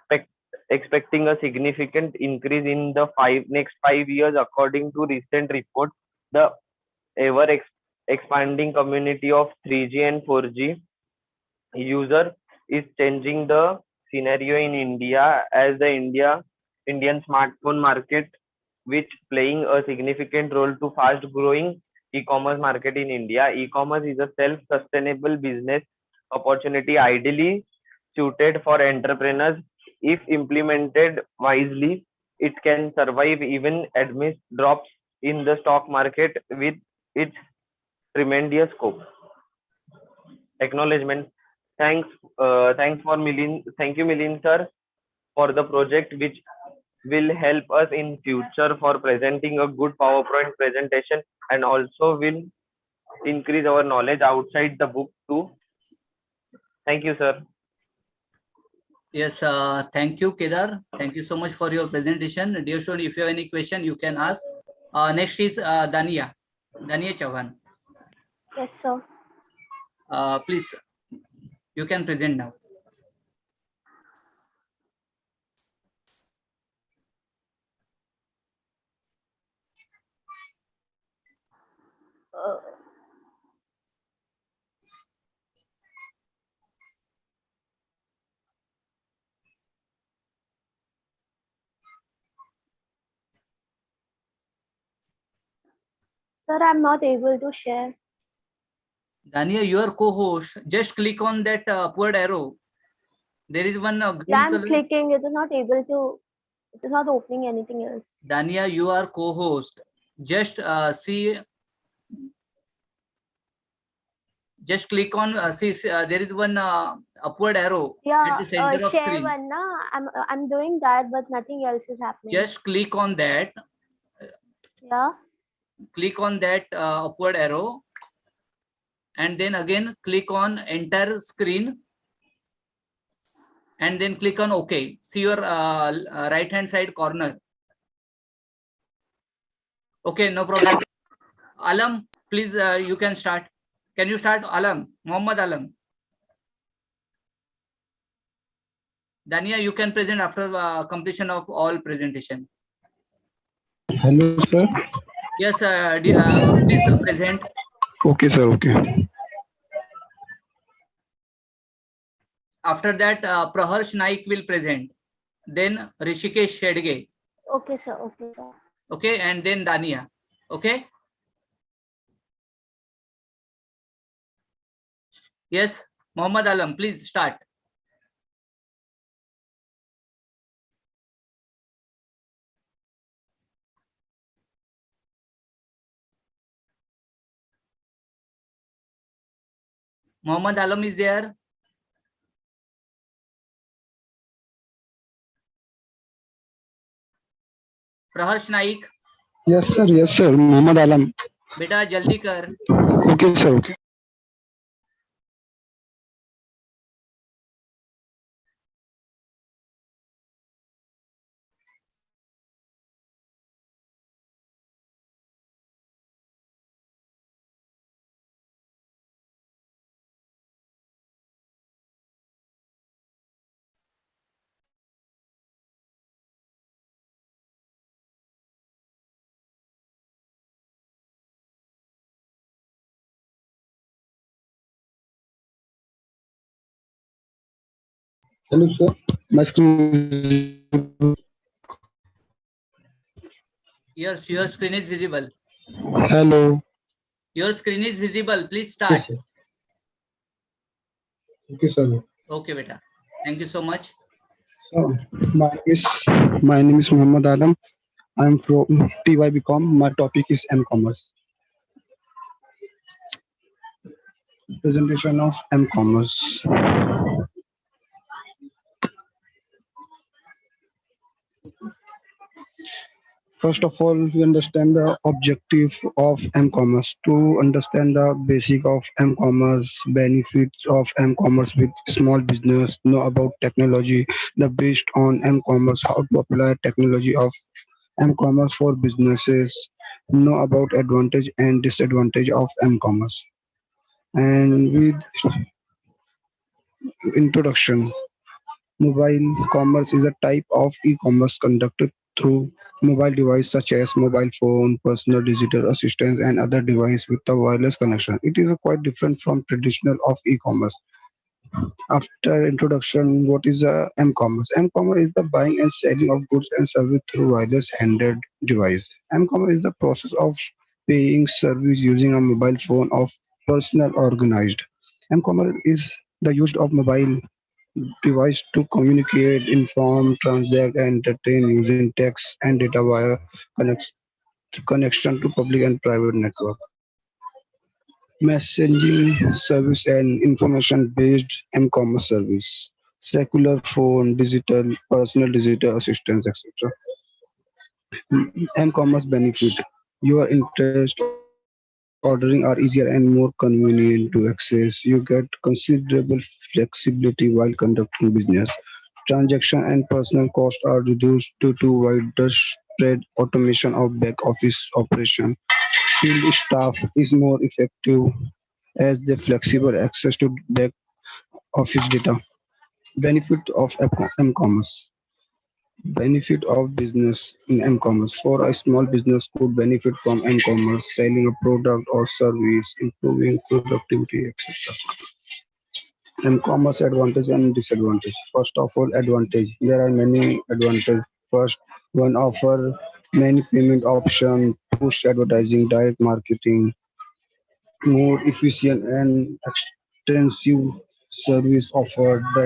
expecting a significant increase in the next 5 years, according to recent reports. The ever expanding community of 3G and 4G user is changing the scenario in India as the Indian smartphone market, which playing a significant role to fast growing e-commerce market in India. E-commerce is a self-sustainable business opportunity ideally suited for entrepreneurs. If implemented wisely, it can survive even amidst drops in the stock market with its tremendous scope. Acknowledgement. Thanks for Milin. Thank you, Milin sir, for the project which will help us in future for presenting a good PowerPoint presentation, and also will increase our knowledge outside the book too. Thank you, sir. Yes, thank you, Kedar. Thank you so much for your presentation. Dear student, if you have any question, you can ask. Next is Dania Chauhan. Yes, sir. Please, you can present now. Sir, I'm not able to share. Dania, your co-host, just click on that upward arrow. There is one green Yeah, I'm color. clicking. It is not able to. It is not opening anything else. Dania, you are co-host. Just see. Just click on see. There is one upward arrow Yeah, at the center of share screen. one. Na, I'm doing that, but nothing else is happening. Just click on that. Yeah. Click on that upward arrow, and then again click on enter screen, and then click on OK. See your right hand side corner. Okay, no problem. Alam, please, you can start. Can you start, Alam? Muhammad Alam. Dania, you can present after completion of all presentation. Hello, sir. Yes, please present. Okay, sir. Okay. After that, Praharsh Naik will present. Then Rishikesh Shedge. Okay, sir. Okay, sir. Okay, and then Dania. Okay. Yes, Muhammad Alam, please start. Muhammad Alam is there. Praharsh Naik. Yes, sir. Yes, sir. Muhammad Alam. Beta jaldi kar. Okay, sir. Okay. Hello, sir. My screen. Yes, your screen is visible. Hello. Your screen is visible. Please start. Yes, sir. Okay, sir. Okay, beta. Thank you so much. So, my name is Muhammad Alam. I'm from TYBCom. My topic is M-commerce. Presentation of M-commerce. First of all, we understand the objective of m-commerce. To understand the basic of m-commerce, benefits of m-commerce with small business, know about technology, the based on m-commerce, how to apply technology of m-commerce for businesses, know about advantage and disadvantage of m-commerce. And with introduction, mobile commerce is a type of e-commerce conducted through mobile device such as mobile phone, personal digital assistants, and other device with a wireless connection. It is quite different from traditional of e-commerce. After introduction, what is m-commerce? M-commerce is the buying and selling of goods and service through wireless handheld device. M-commerce is the process of paying service using a mobile phone of personal organized. M-commerce is the use of mobile device to communicate, inform, transact, and entertain using text and data via connection to public and private network. Messaging service and information-based m-commerce service, secular phone, digital, personal digital assistance, etc. M-commerce benefit. Your interest ordering are easier and more convenient to access. You get considerable flexibility while conducting business. Transaction and personal costs are reduced due to widespread automation of back office operation. Field staff is more effective as the flexible access to back office data. Benefit of m-commerce. Benefit of business in m-commerce. For a small business could benefit from m-commerce, selling a product or service, improving productivity, etc. M-commerce advantage and disadvantage. First of all, advantage. There are many advantages. First, one offer many payment options, push advertising, direct marketing, more efficient and extensive service offered. The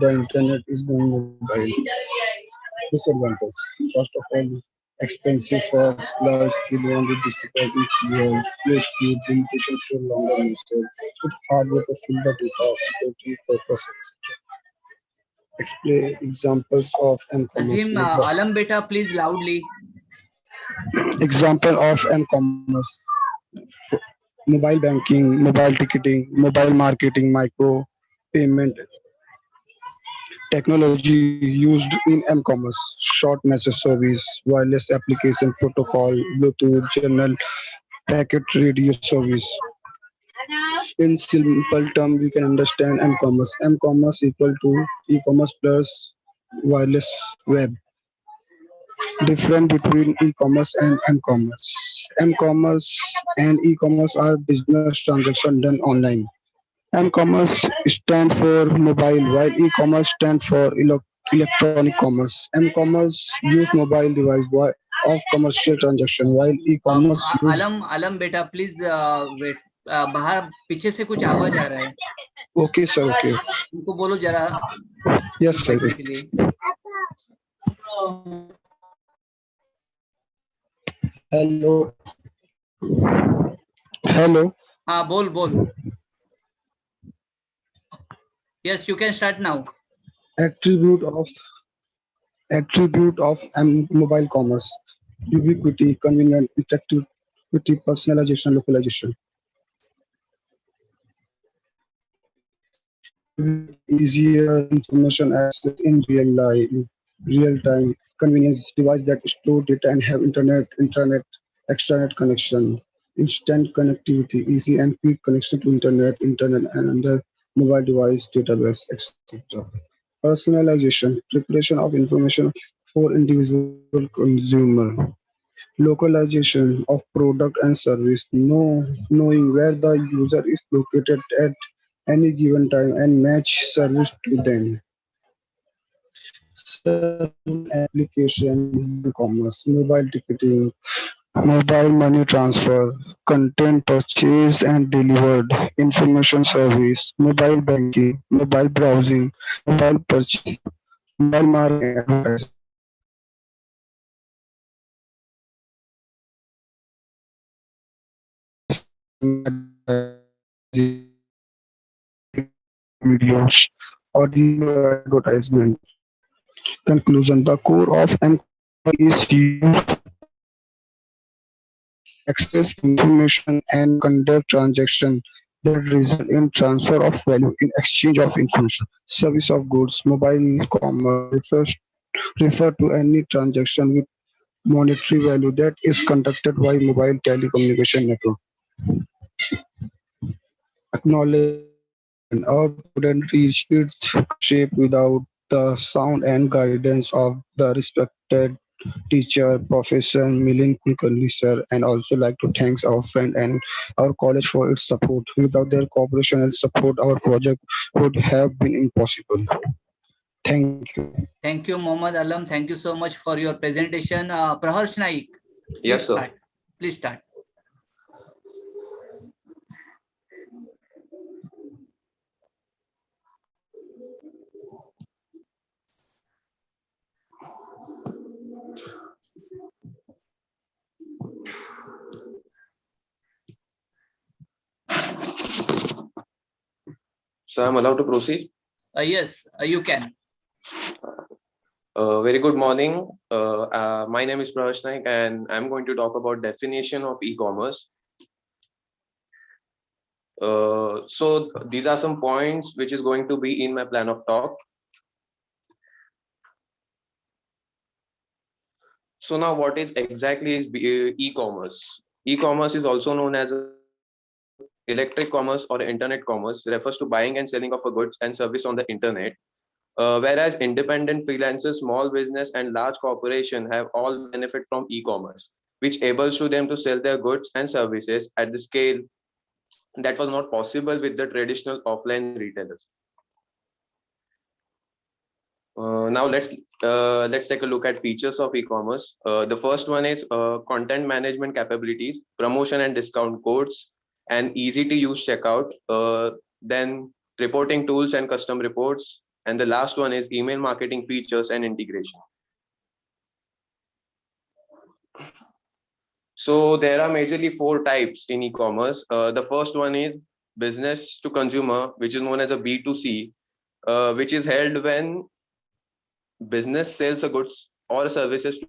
internet is going mobile. Disadvantage. First of all, expensive for large scale one with difficulty fuel, slow speed, limitations for longer message. It's hardware to fill the data, security purposes. Explain examples of m-commerce. Azim, Alam beta, please loudly. Example of m-commerce. Mobile banking, mobile ticketing, mobile marketing, micro payment technology used in m-commerce, short message service, wireless application protocol, Bluetooth, general packet radio service. In simple term, we can understand m-commerce. M-commerce equal to e-commerce plus wireless web. Difference between e-commerce and m-commerce. M-commerce and e-commerce are business transactions done online. M-commerce stand for mobile, while e-commerce stand for electronic commerce. M-commerce use mobile device of commercial transaction, while e-commerce use. Alam beta, please wait. बाहर पीछे से कुछ आवाज आ रहा है. Okay, sir. Okay. उनको बोलो जरा. Yes, sir. Hello. Hello. हाँ बोल. Yes, you can start now. Attribute of mobile commerce: ubiquity, convenient, interactivity, personalization, localization. Easier information access in real time, convenience, device that store data and have extranet connection, instant connectivity, easy and quick connection to internet and other mobile device database, etc. Personalization, preparation of information for individual consumer. Localization of product and service, knowing where the user is located at any given time and match service to them. Certain application commerce, mobile ticketing, mobile money transfer, content purchased and delivered, information service, mobile banking, mobile browsing, mobile purchase, mobile marketing advertising. Videos, audio advertisement. Conclusion: the core of is used access information and conduct transactions that result in transfer of value in exchange of information. Service of goods, mobile commerce refer to any transaction with monetary value that is conducted by mobile telecommunication network. Acknowledgement. Our couldn't reach its shape without the sound and guidance of the respected teacher, Professor Milind Kulkarni sir, and also like to thank our friend and our college for its support. Without their cooperation and support, our project would have been impossible. Thank you. Thank you, Mohammad Alam. Thank you so much for your presentation. Praharsh Naik, Yes, sir. please start. So I'm allowed to proceed. Yes, you can. Very good morning. My name is Prahash Naik and I'm going to talk about definition of e-commerce. So these are some points which is going to be in my plan of talk. So now what is exactly is e-commerce? E-commerce is also known as electric commerce or internet commerce, refers to buying and selling of a goods and service on the internet. Whereas independent freelancers, small business and large corporation have all benefit from e-commerce, which enables to them to sell their goods and services at the scale that was not possible with the traditional offline retailers. Now let's take a look at features of e-commerce. The first one is content management capabilities, promotion and discount codes, and easy to use checkout. Then reporting tools and custom reports. And the last one is email marketing features and integration. So there are majorly 4 types in e-commerce. The first one is business to consumer, which is known as a B2C, which is held when business sells a goods or services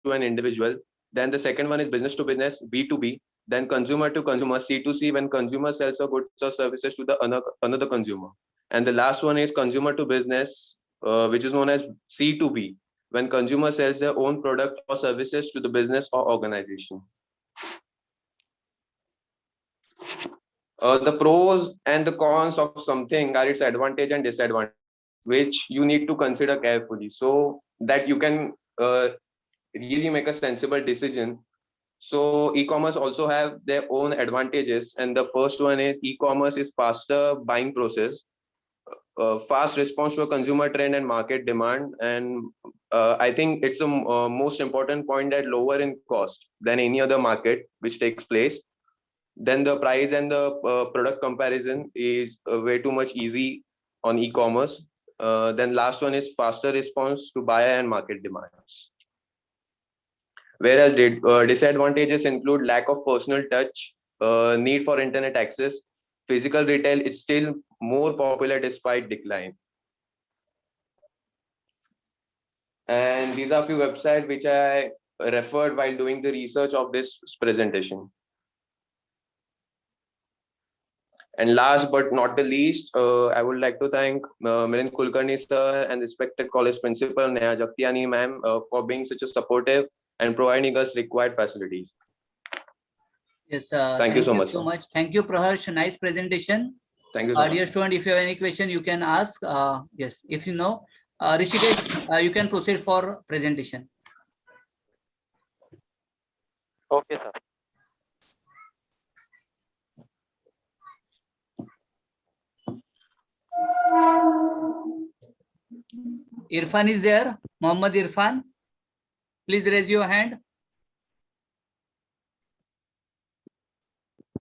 to an individual. Then the second one is business to business, B2B. Then consumer to consumer, C2C, when consumer sells a goods or services to the another consumer. And the last one is consumer to business, which is known as C2B, when consumer sells their own product or services to the business or organization. The pros and the cons of something are its advantage and disadvantage, which you need to consider carefully so that you can really make a sensible decision. So e-commerce also have their own advantages, and the first one is e-commerce is faster buying process, fast response to a consumer trend and market demand, and I think it's a most important point that lower in cost than any other market which takes place. Then the price and the product comparison is way too much easy on e-commerce. Then last one is faster response to buyer and market demands. Whereas disadvantages include lack of personal touch, need for internet access. Physical retail is still more popular despite decline. And these are a few websites which I referred while doing the research of this presentation. And last but not the least, I would like to thank Milind Kulkarni sir and respected college principal Neha Jagtiani ma'am for being such a supportive and providing us required facilities. Yes, thank you so much. Thank you, Praharsh. Nice presentation. Thank you so much. Dear student, if you have any question, you can ask. Yes, if you know, Rishikesh, you can proceed for presentation. Okay, sir. Irfan is there. Mohammad Irfan, please raise your hand.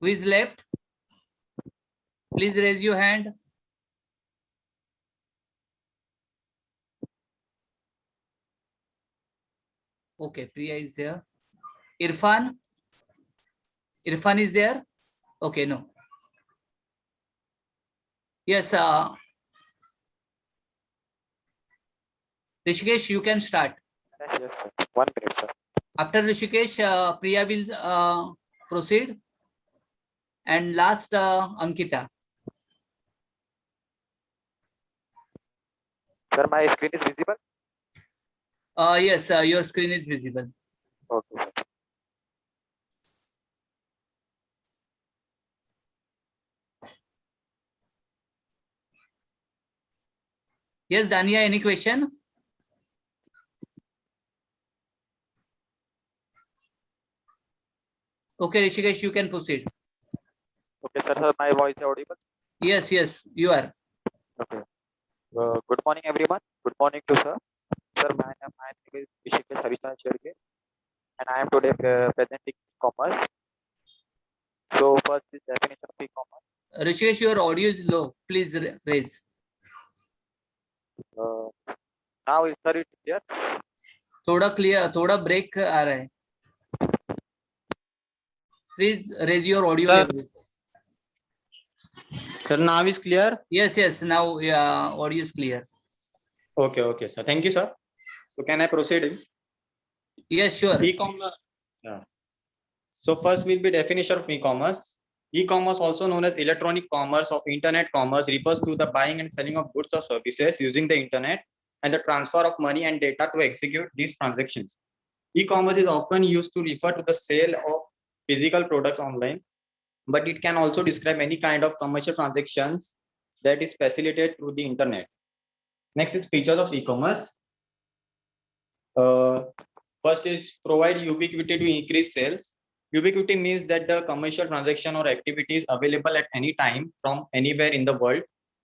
Who is left? Please raise your hand. Okay, Priya is there. Irfan? Irfan is there? Okay, no. Yes, Rishikesh, you can start. Yes, sir. 1 minute, sir. After Rishikesh, Priya will proceed. And last, Ankita. Sir, my screen is visible? Yes, your screen is visible. Okay, sir. Yes, Dania, any question? Okay, Rishikesh, you can proceed. Okay, sir. Sir, my voice is audible? Yes, yes, you are. Okay. Good morning, everyone. Good morning to sir. Sir, my name is Rishikesh Harishan Sherke, and I am today presenting e-commerce. So first is definition of e-commerce. Rishikesh, your audio is low. Please raise. Now is sir, it's clear? थोड़ा clear, थोड़ा break आ रहा है. Please raise your audio Sir. level. Sir, now is clear? Yes, yes. Now audio is clear. Okay, okay, sir. Thank you, sir. So can I proceed? Yes, sure. E-commerce. Yeah. So first will be definition of e-commerce. E-commerce, also known as electronic commerce or internet commerce, refers to the buying and selling of goods or services using the internet and the transfer of money and data to execute these transactions. E-commerce is often used to refer to the sale of physical products online, but it can also describe any kind of commercial transactions that is facilitated through the internet. Next is features of e-commerce. First is provide ubiquity to increase sales. Ubiquity means that the commercial transaction or activity is available at any time from anywhere in the world.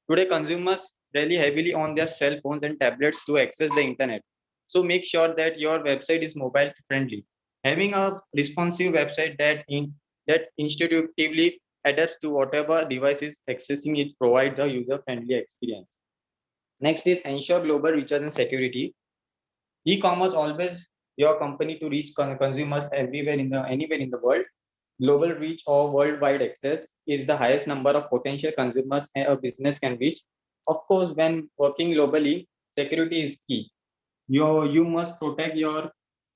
Today, consumers rely heavily on their cell phones and tablets to access the internet. So make sure that your website is mobile friendly. Having a responsive website that intuitively adapts to whatever device is accessing it provides a user-friendly experience. Next is ensure global reach and security. E-commerce always your company to reach consumers anywhere in the world. Global reach or worldwide access is the highest number of potential consumers a business can reach. Of course, when working globally, security is key. You must protect your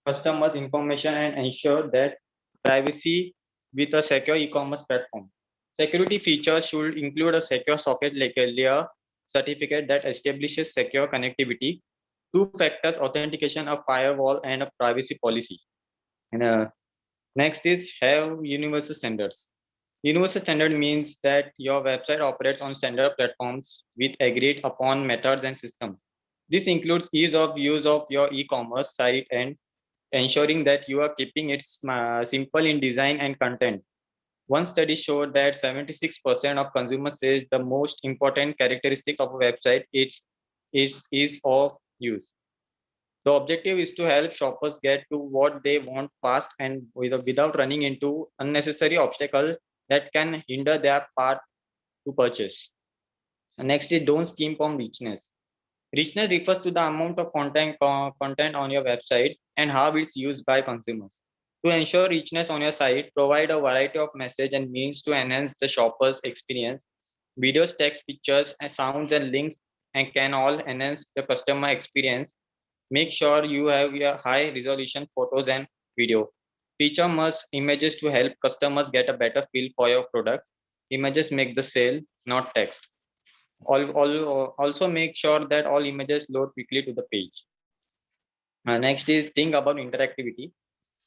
customers' information and ensure that privacy with a secure e-commerce platform. Security features should include a secure socket layer certificate that establishes secure connectivity, two factors authentication, a firewall, and a privacy policy. And next is have universal standards. Universal standard means that your website operates on standard platforms with agreed upon methods and systems. This includes ease of use of your e-commerce site and ensuring that you are keeping it simple in design and content. One study showed that 76% of consumers says the most important characteristic of a website is ease of use. The objective is to help shoppers get to what they want fast and without running into unnecessary obstacles that can hinder their path to purchase. Next is don't skimp on richness. Richness refers to the amount of content on your website and how it's used by consumers. To ensure richness on your site, provide a variety of messages and means to enhance the shopper's experience. Videos, text, pictures, and sounds and links and can all enhance the customer experience. Make sure you have your high resolution photos and video. Feature must images to help customers get a better feel for your product. Images make the sale, not text. Also make sure that all images load quickly to the page. Next is think about interactivity.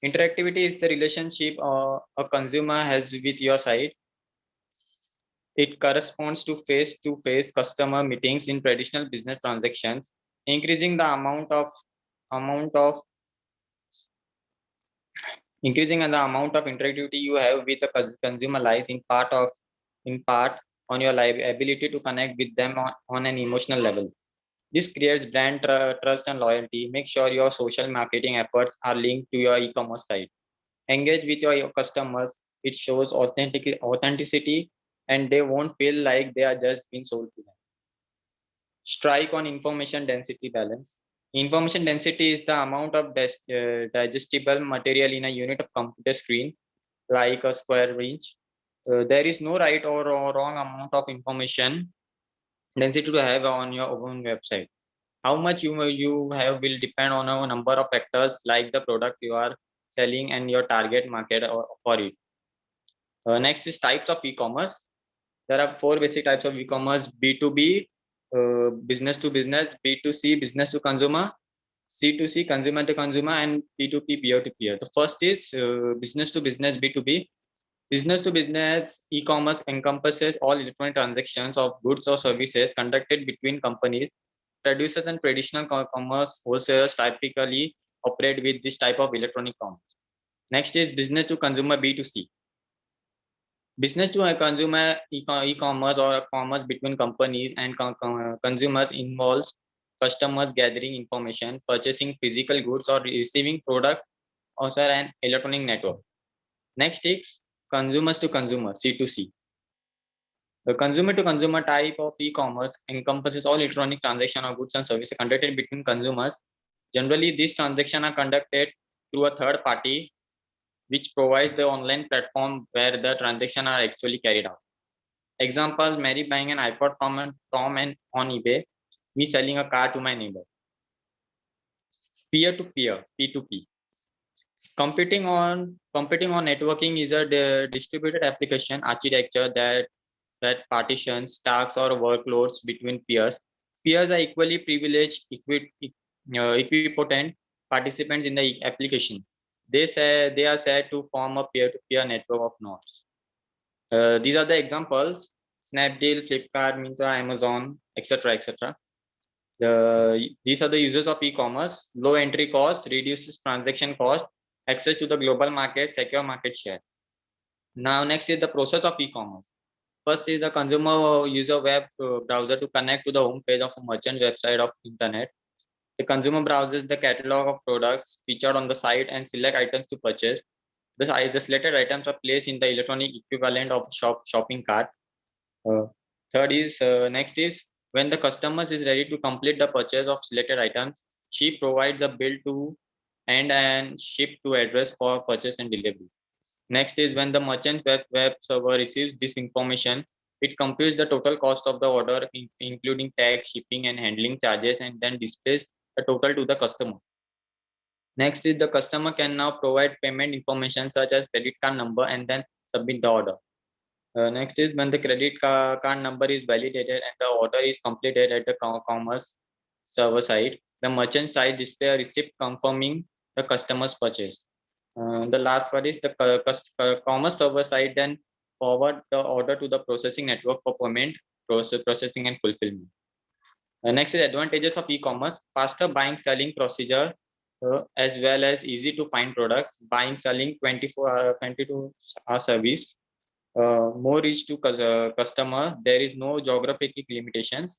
Interactivity is the relationship a consumer has with your site. It corresponds to face-to-face customer meetings in traditional business transactions. Increasing the amount of interactivity you have with the consumer lies in part on your ability to connect with them on an emotional level. This creates brand trust and loyalty. Make sure your social marketing efforts are linked to your e-commerce site. Engage with your customers. It shows authenticity and they won't feel like they are just being sold to them. Strike on information density balance. Information density is the amount of digestible material in a unit of computer screen, like a square inch. There is no right or wrong amount of information density to have on your own website. How much you have will depend on a number of factors like the product you are selling and your target market for it. Next is types of e-commerce. There are 4 basic types of e-commerce: B2B, business to business; B2C, business to consumer; C2C, consumer to consumer; and P2P, peer to peer. The first is business to business, B2B. Business to business e-commerce encompasses all electronic transactions of goods or services conducted between companies. Producers and traditional commerce wholesalers typically operate with this type of electronic commerce. Next is business to consumer, B2C. Business to consumer e-commerce or commerce between companies and consumers involves customers gathering information, purchasing physical goods, or receiving products also an electronic network. Next is consumers to consumer, C2C. The consumer to consumer type of e-commerce encompasses all electronic transactions of goods and services conducted between consumers. Generally, these transactions are conducted through a third party which provides the online platform where the transactions are actually carried out. Examples: Mary buying an iPod from Tom and on eBay, me selling a car to my neighbor. Peer to peer, P2P. Competing on networking is a distributed application architecture that partitions tasks or workloads between peers. Peers are equally privileged, equipotent participants in the application. They are said to form a peer-to-peer network of nodes. These are the examples: Snapdeal, Flipkart, Myntra, Amazon, etc., etc. These are the users of e-commerce. Low entry cost reduces transaction cost, access to the global market, secure market share. Now, next is the process of e-commerce. First is the consumer user web browser to connect to the home page of a merchant website of internet. The consumer browses the catalog of products featured on the site and select items to purchase. The selected items are placed in the electronic equivalent of shopping cart. Next is when the customer is ready to complete the purchase of selected items, she provides a bill to and ship to address for purchase and delivery. Next is when the merchant web server receives this information, it computes the total cost of the order, including tax, shipping, and handling charges, and then displays the total to the customer. Next is the customer can now provide payment information such as credit card number and then submit the order. Next is when the credit card number is validated and the order is completed at the commerce server side, the merchant side display a receipt confirming the customer's purchase. The last part is the commerce server side then forward the order to the processing network for payment, processing, and fulfillment. Next is advantages of e-commerce: faster buying selling procedure, as well as easy to find products, buying selling 22-hour service, more reach to customer. There is no geographic limitations,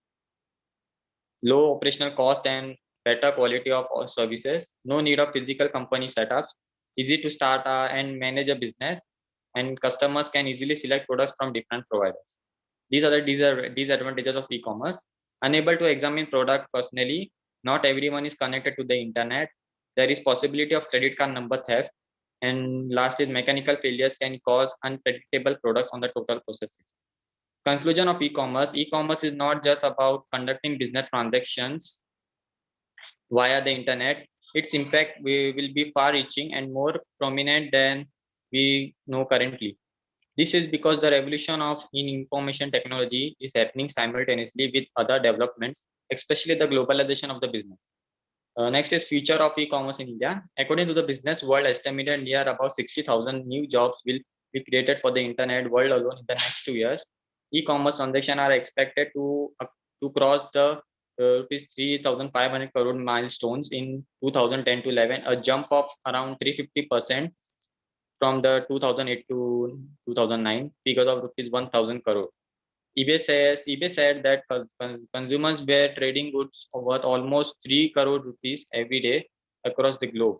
low operational cost and better quality of services, no need of physical company setups, easy to start and manage a business, and customers can easily select products from different providers. These are the disadvantages of e-commerce. Unable to examine product personally, not everyone is connected to the internet. There is possibility of credit card number theft. And last is mechanical failures can cause unpredictable products on the total processes. Conclusion of e-commerce: e-commerce is not just about conducting business transactions via the internet. Its impact will be far-reaching and more prominent than we know currently. This is because the revolution in information technology is happening simultaneously with other developments, especially the globalization of the business. Next is future of e-commerce in India. According to the business world, estimated near about 60,000 new jobs will be created for the internet world alone in the next 2 years. E-commerce transactions are expected to cross the rupees 3,500 crore milestones in 2010 to 11, a jump of around 350% from the 2008 to 2009 figures of rupees 1,000 crore. eBay said that consumers were trading goods worth almost 3 crore rupees every day across the globe.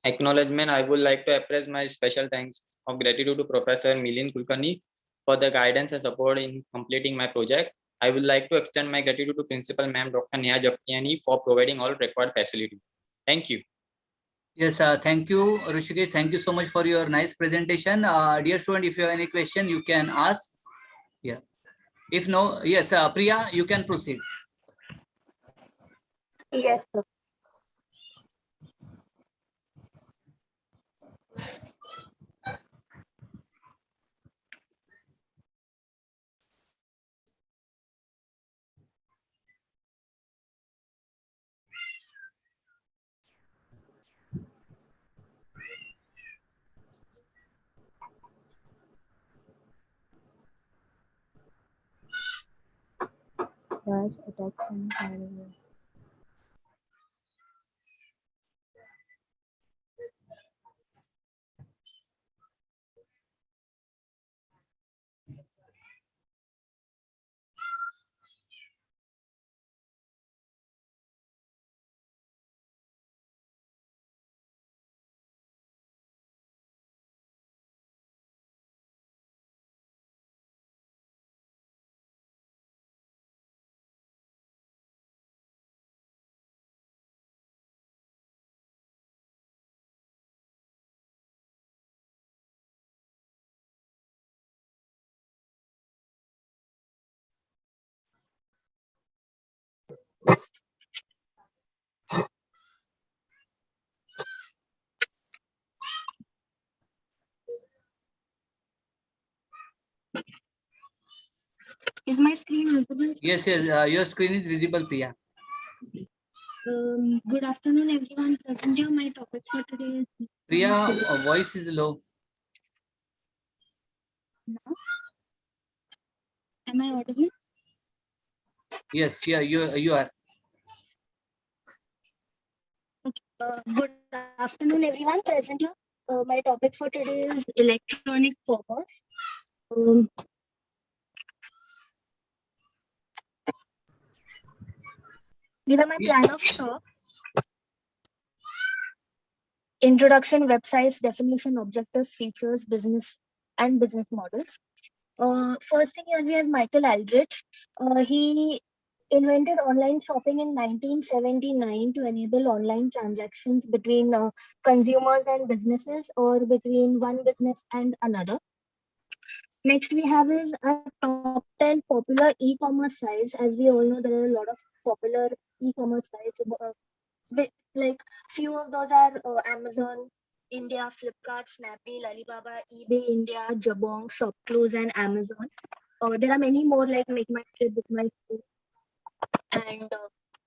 Acknowledgement: I would like to express my special thanks of gratitude to Professor Milind Kulkarni for the guidance and support in completing my project. I would like to extend my gratitude to Principal Ma'am Dr. Neha Japtiani for providing all required facilities. Thank you. Yes, thank you, Rishikesh. Thank you so much for your nice presentation. Dear student, if you have any question, you can ask. Yeah. If no, yes, Priya, you can proceed. Yes, sir. Dash attacks and firewall. Is my screen visible? Yes, yes, your screen is visible, Priya. Good afternoon, everyone. Present here, my topic for today is. Priya, voice is low. Now, am I audible? Yes, yeah, you are. Good afternoon, everyone. Present here. My topic for today is electronic commerce. These are my plan of talk. Introduction, websites, definition, objectives, features, business and business models. First thing here we have Michael Aldrich. He invented online shopping in 1979 to enable online transactions between consumers and businesses or between one business and another. Next we have is a top 10 popular e-commerce sites. As we all know, there are a lot of popular e-commerce sites. Like few of those are Amazon India, Flipkart, Snapdeal, Alibaba, eBay India, Jabong, ShopClose, and Amazon. There are many more like Make My Trip, Book My Trip, and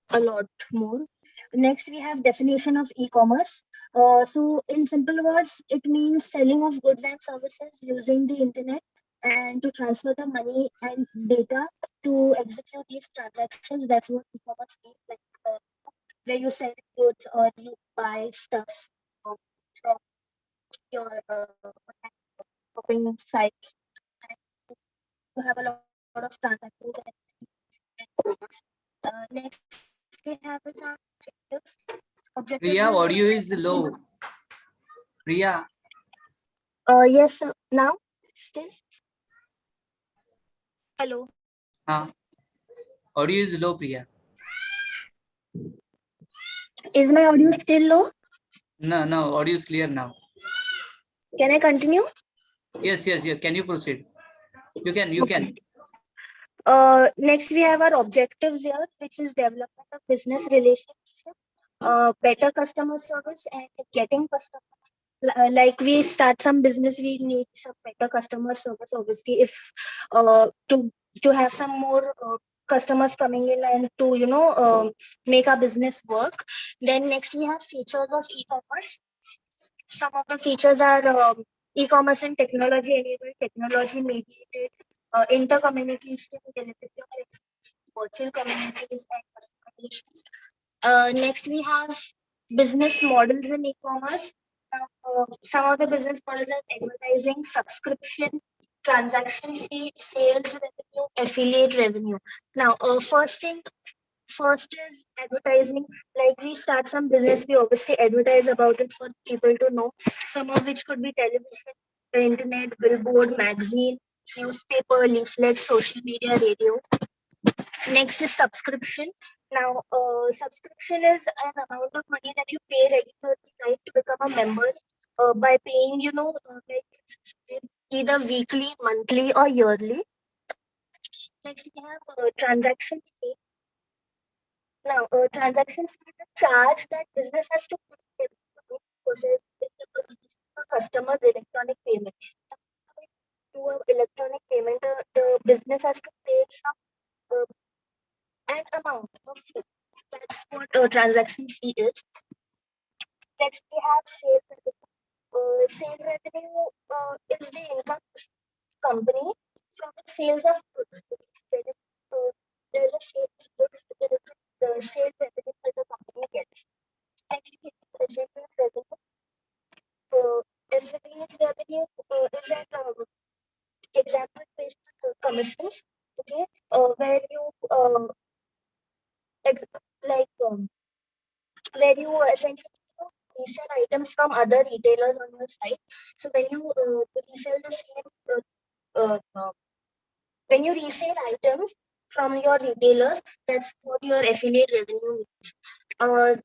a lot more. Next, we have definition of e-commerce. So in simple words, it means selling of goods and services using the internet and to transfer the money and data to execute these transactions. That's what e-commerce means, like where you sell goods or you buy stuff from your shopping sites. You have a lot of transactions. Next, we have some objectives. Priya, audio is low. Priya. Yes, sir. Now, still. Hello. Audio is low, Priya. Is my audio still low? No, audio is clear now. Can I continue? Yes. Can you proceed? You can. Next, we have our objectives here, which is development of business relationship, better customer service, and getting customers. Like we start some business, we need some better customer service. Obviously, if to have some more customers coming in and to make our business work. Then next we have features of e-commerce. Some of the features are e-commerce and technology enabled, technology mediated, intercommunication, delivery of virtual communities and customizations. Next, we have business models in e-commerce. Some of the business models are advertising, subscription, transaction fee, sales revenue, affiliate revenue. Now, first is advertising. Like we start some business, we obviously advertise about it for people to know. Some of which could be television, internet, billboard, magazine, newspaper, leaflet, social media, radio. Next is subscription. Now, subscription is an amount of money that you pay regularly, right, to become a member by paying, like either weekly, monthly, or yearly. Next, we have transaction fee. Now, transaction fee is a charge that business has to pay to process the customer's electronic payment. To an electronic payment, the business has to pay an amount of fee. That's what a transaction fee is. Next, we have sales revenue. Sales revenue is the income company from the sales of goods. There's a sales goods, the sales revenue that the company gets. Actually, SGP revenue. SGP revenue is an example based on commissions. Okay, where you like where you essentially resell items from other retailers on your site. So when you resell the same when you resell items from your retailers, that's what your affiliate revenue means.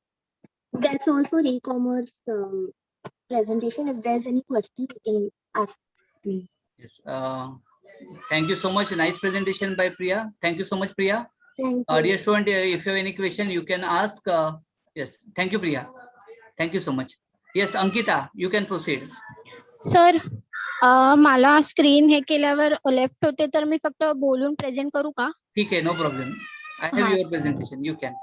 That's all for e-commerce presentation. If there's any question, you can ask me. Yes. Thank you so much. Nice presentation by Priya. Thank you so much, Priya. Thank you. Dear student, if you have any question, you can ask. Yes. Thank you, Priya. Thank you so much. Yes, Ankita, you can proceed. Sir मला screen हे केल्यावर left होते तर मी फक्त बोलून present करू का? ठीक आहे, no problem. I have your presentation. You can.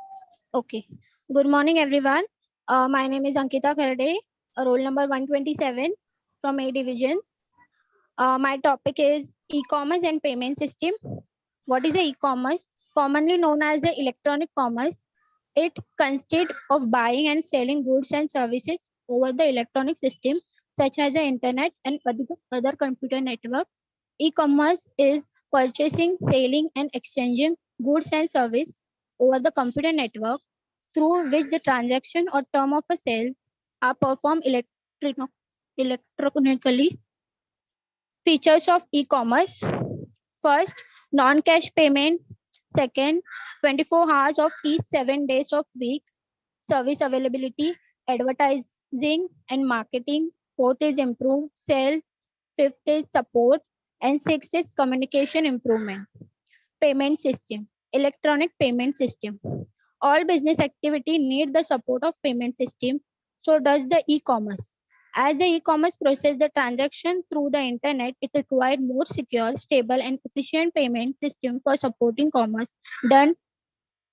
Okay. Good morning, everyone. My name is Ankita Kherde, roll number 127 from A division. My topic is e-commerce and payment system. What is the e-commerce? Commonly known as the electronic commerce. It consists of buying and selling goods and services over the electronic system, such as the internet and other computer network. E-commerce is purchasing, selling, and exchanging goods and service over the computer network through which the transaction or term of a sale are performed electronically. Features of e-commerce. First, non-cash payment. Second, 24 hours of each 7 days of week. Service availability, advertising and marketing. Fourth is improve sale. Fifth is support. And sixth is communication improvement. Payment system, electronic payment system. All business activity need the support of payment system. So does the e-commerce. As the e-commerce process the transaction through the internet, it required more secure, stable, and efficient payment system for supporting commerce done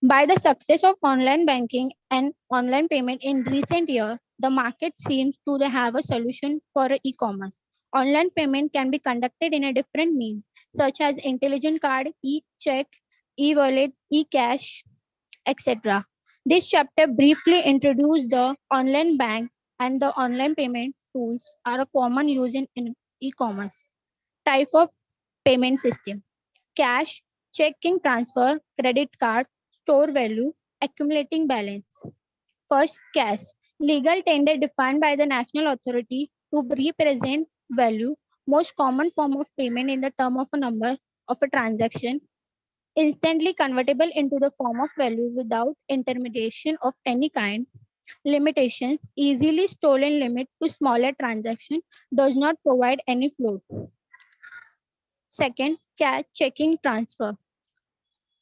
by the success of online banking and online payment in recent years. The market seems to have a solution for e-commerce. Online payment can be conducted in a different means, such as intelligent card, e-check, e-wallet, e-cash, etc. This chapter briefly introduced the online bank and the online payment tools are a common use in e-commerce. Type of payment system: cash, checking transfer, credit card, store value, accumulating balance. First, cash. Legal tender defined by the national authority to represent value, most common form of payment in the term of a number of a transaction, instantly convertible into the form of value without intermediation of any kind. Limitations: easily stolen, limit to smaller transaction, does not provide any float. Second, cash checking transfer.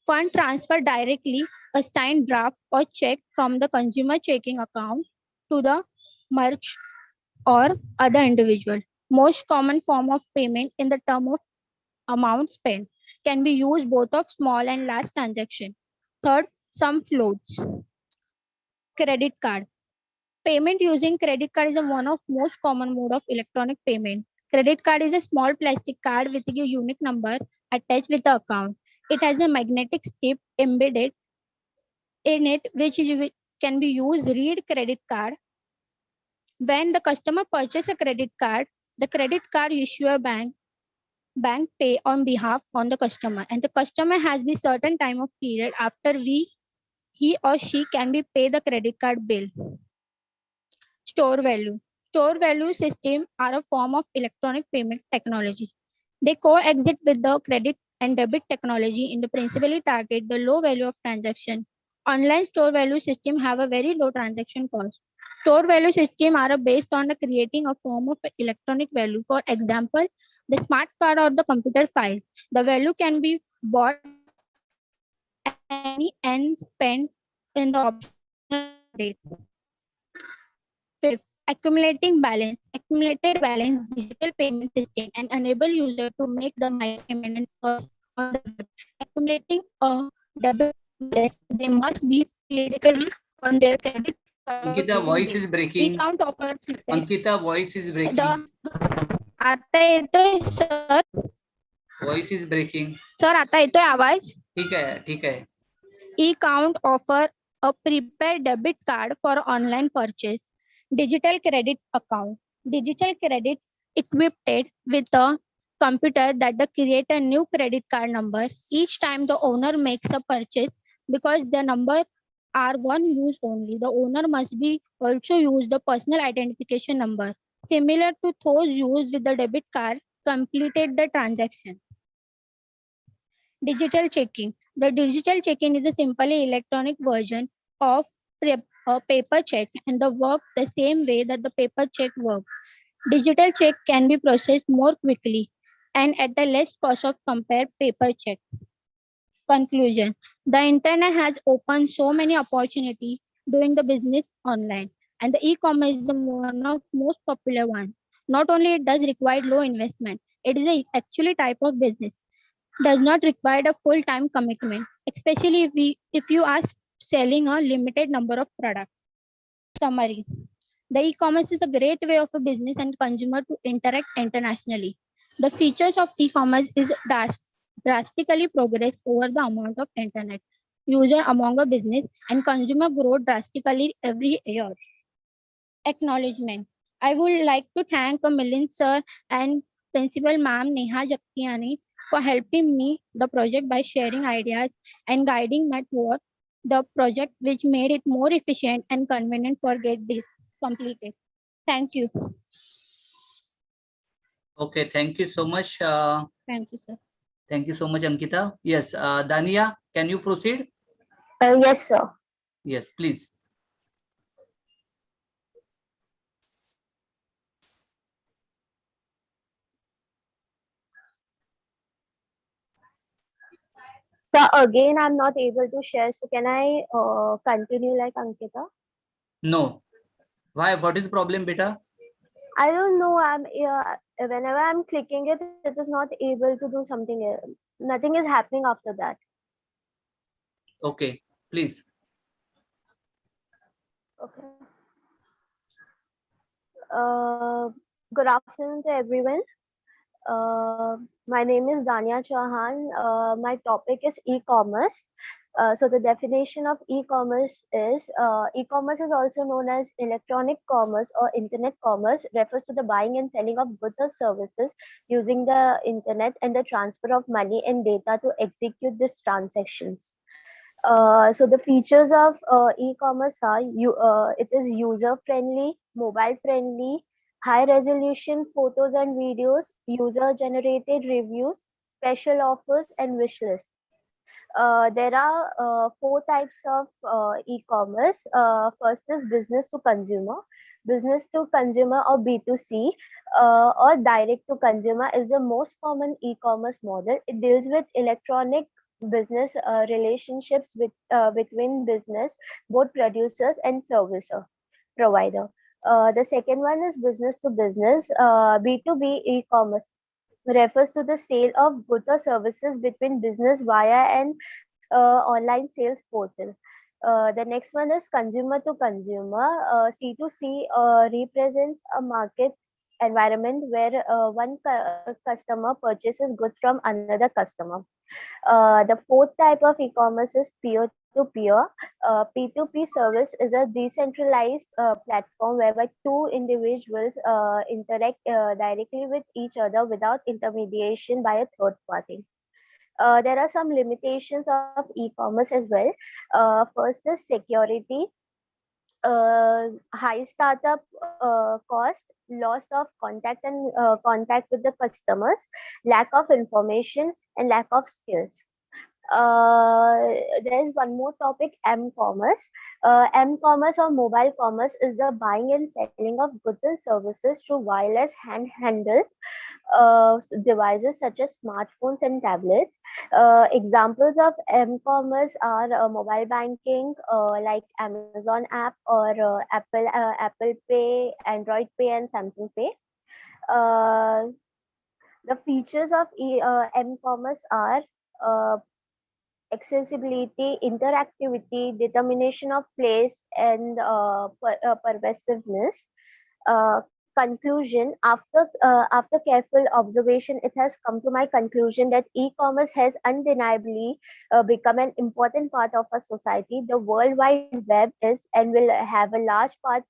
Fund transfer directly, a signed draft or check from the consumer checking account to the merchant or other individual. Most common form of payment in the term of amount spent, can be used both of small and large transaction. Third, some floats. Credit card. Payment using credit card is one of most common mode of electronic payment. Credit card is a small plastic card with a unique number attached with the account. It has a magnetic strip embedded in it, which can be used read credit card. When the customer purchases a credit card, the credit card issuer bank pay on behalf on the customer, and the customer has the certain time of period after he or she can be pay the credit card bill. Store value. Store value system are a form of electronic payment technology. They coexist with the credit and debit technology in the principally target the low value of transaction. Online store value system have a very low transaction cost. Store value system are based on creating a form of electronic value. For example, the smart card or the computer file. The value can be bought any and spent in the optional rate. Fifth, accumulating balance. Accumulated balance digital payment system and enable user to make the micro payment and first on the web. Accumulating a debit balance, they must be periodically on their credit card Ankita, using voice this. is breaking. Account offer Ankita, voice is breaking. आता येतोय sir Voice is breaking. Sir आता येतोय आवाज ठीक आहे, ठीक आहे. E-count offer a prepaid debit card for online purchase. Digital credit account. Digital credit equipped with a computer that create a new credit card number each time the owner makes a purchase because the number are one use only. The owner must be also use the personal identification number similar to those used with the debit card completed the transaction. Digital checking. The digital checking is a simply electronic version of a paper check and the work the same way that the paper check works. Digital check can be processed more quickly and at the less cost of compared paper check. Conclusion. The internet has opened so many opportunities doing the business online and the e-commerce is the one of most popular ones. Not only it does require low investment, it is a actually type of business does not require a full-time commitment, especially if you are selling a limited number of products. Summary. The e-commerce is a great way of a business and consumer to interact internationally. The features of e-commerce is drastically progress over the amount of internet user among a business and consumer grow drastically every year. Acknowledgement. I would like to thank Milind sir and Principal Ma'am Neha Jaktiani for helping me the project by sharing ideas and guiding me toward the project which made it more efficient and convenient for get this completed. Thank you. Okay, thank you so much. Thank you, sir. Thank you so much, Ankita. Yes, Dania, can you proceed? Yes, sir. Yes, please. So again, I'm not able to share. So can I continue like Ankita? No. Why? What is the problem, beta? I don't know. Whenever I'm clicking it, it is not able to do something else. Nothing is happening after that. Okay, please. Okay. Good afternoon to everyone. My name is Dania Chauhan. My topic is e-commerce. So the definition of e-commerce is also known as electronic commerce or internet commerce, refers to the buying and selling of goods or services using the internet and the transfer of money and data to execute these transactions. So the features of e-commerce are it is user friendly, mobile friendly, high resolution photos and videos, user generated reviews, special offers and wish lists. There are four types of e-commerce. First is business to consumer. Business to consumer or B2C or direct to consumer is the most common e-commerce model. It deals with electronic business relationships between business, both producers and servicer provider. The second one is business to business, B2B e-commerce refers to the sale of goods or services between business via an online sales portal. The next one is consumer to consumer. C2C represents a market environment where one customer purchases goods from another customer. The fourth type of e-commerce is peer-to-peer. P2P service is a decentralized platform whereby two individuals interact directly with each other without intermediation by a third party. There are some limitations of e-commerce as well. First is security, high startup cost, loss of contact with the customers, lack of information, and lack of skills. There is one more topic, m-commerce. M-commerce or mobile commerce is the buying and selling of goods and services through wireless handheld devices such as smartphones and tablets. Examples of m-commerce are mobile banking like Amazon app or Apple Pay, Android Pay, and Samsung Pay. The features of m-commerce are accessibility, interactivity, determination of place, and pervasiveness. Conclusion: after careful observation, it has come to my conclusion that e-commerce has undeniably become an important part of our society. The World Wide Web is and will have a large part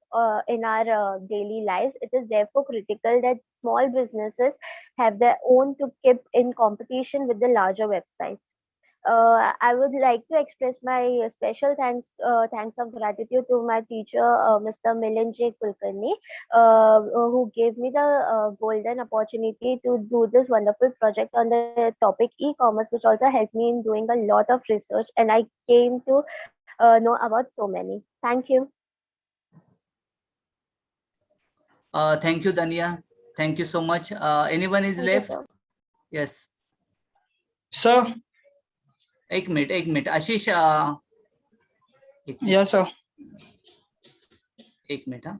in our daily lives. It is therefore critical that small businesses have their own to keep in competition with the larger websites. I would like to express my special thanks of gratitude to my teacher, Mr. Milind J. Kulkarni, who gave me the golden opportunity to do this wonderful project on the topic e-commerce, which also helped me in doing a lot of research, and I came to know about so many. Thank you. Thank you, Dania. Thank you so much. Anyone is Thank you, left? sir. Yes. Sir. एक minute आशीष Yes, sir. एक minute हाँ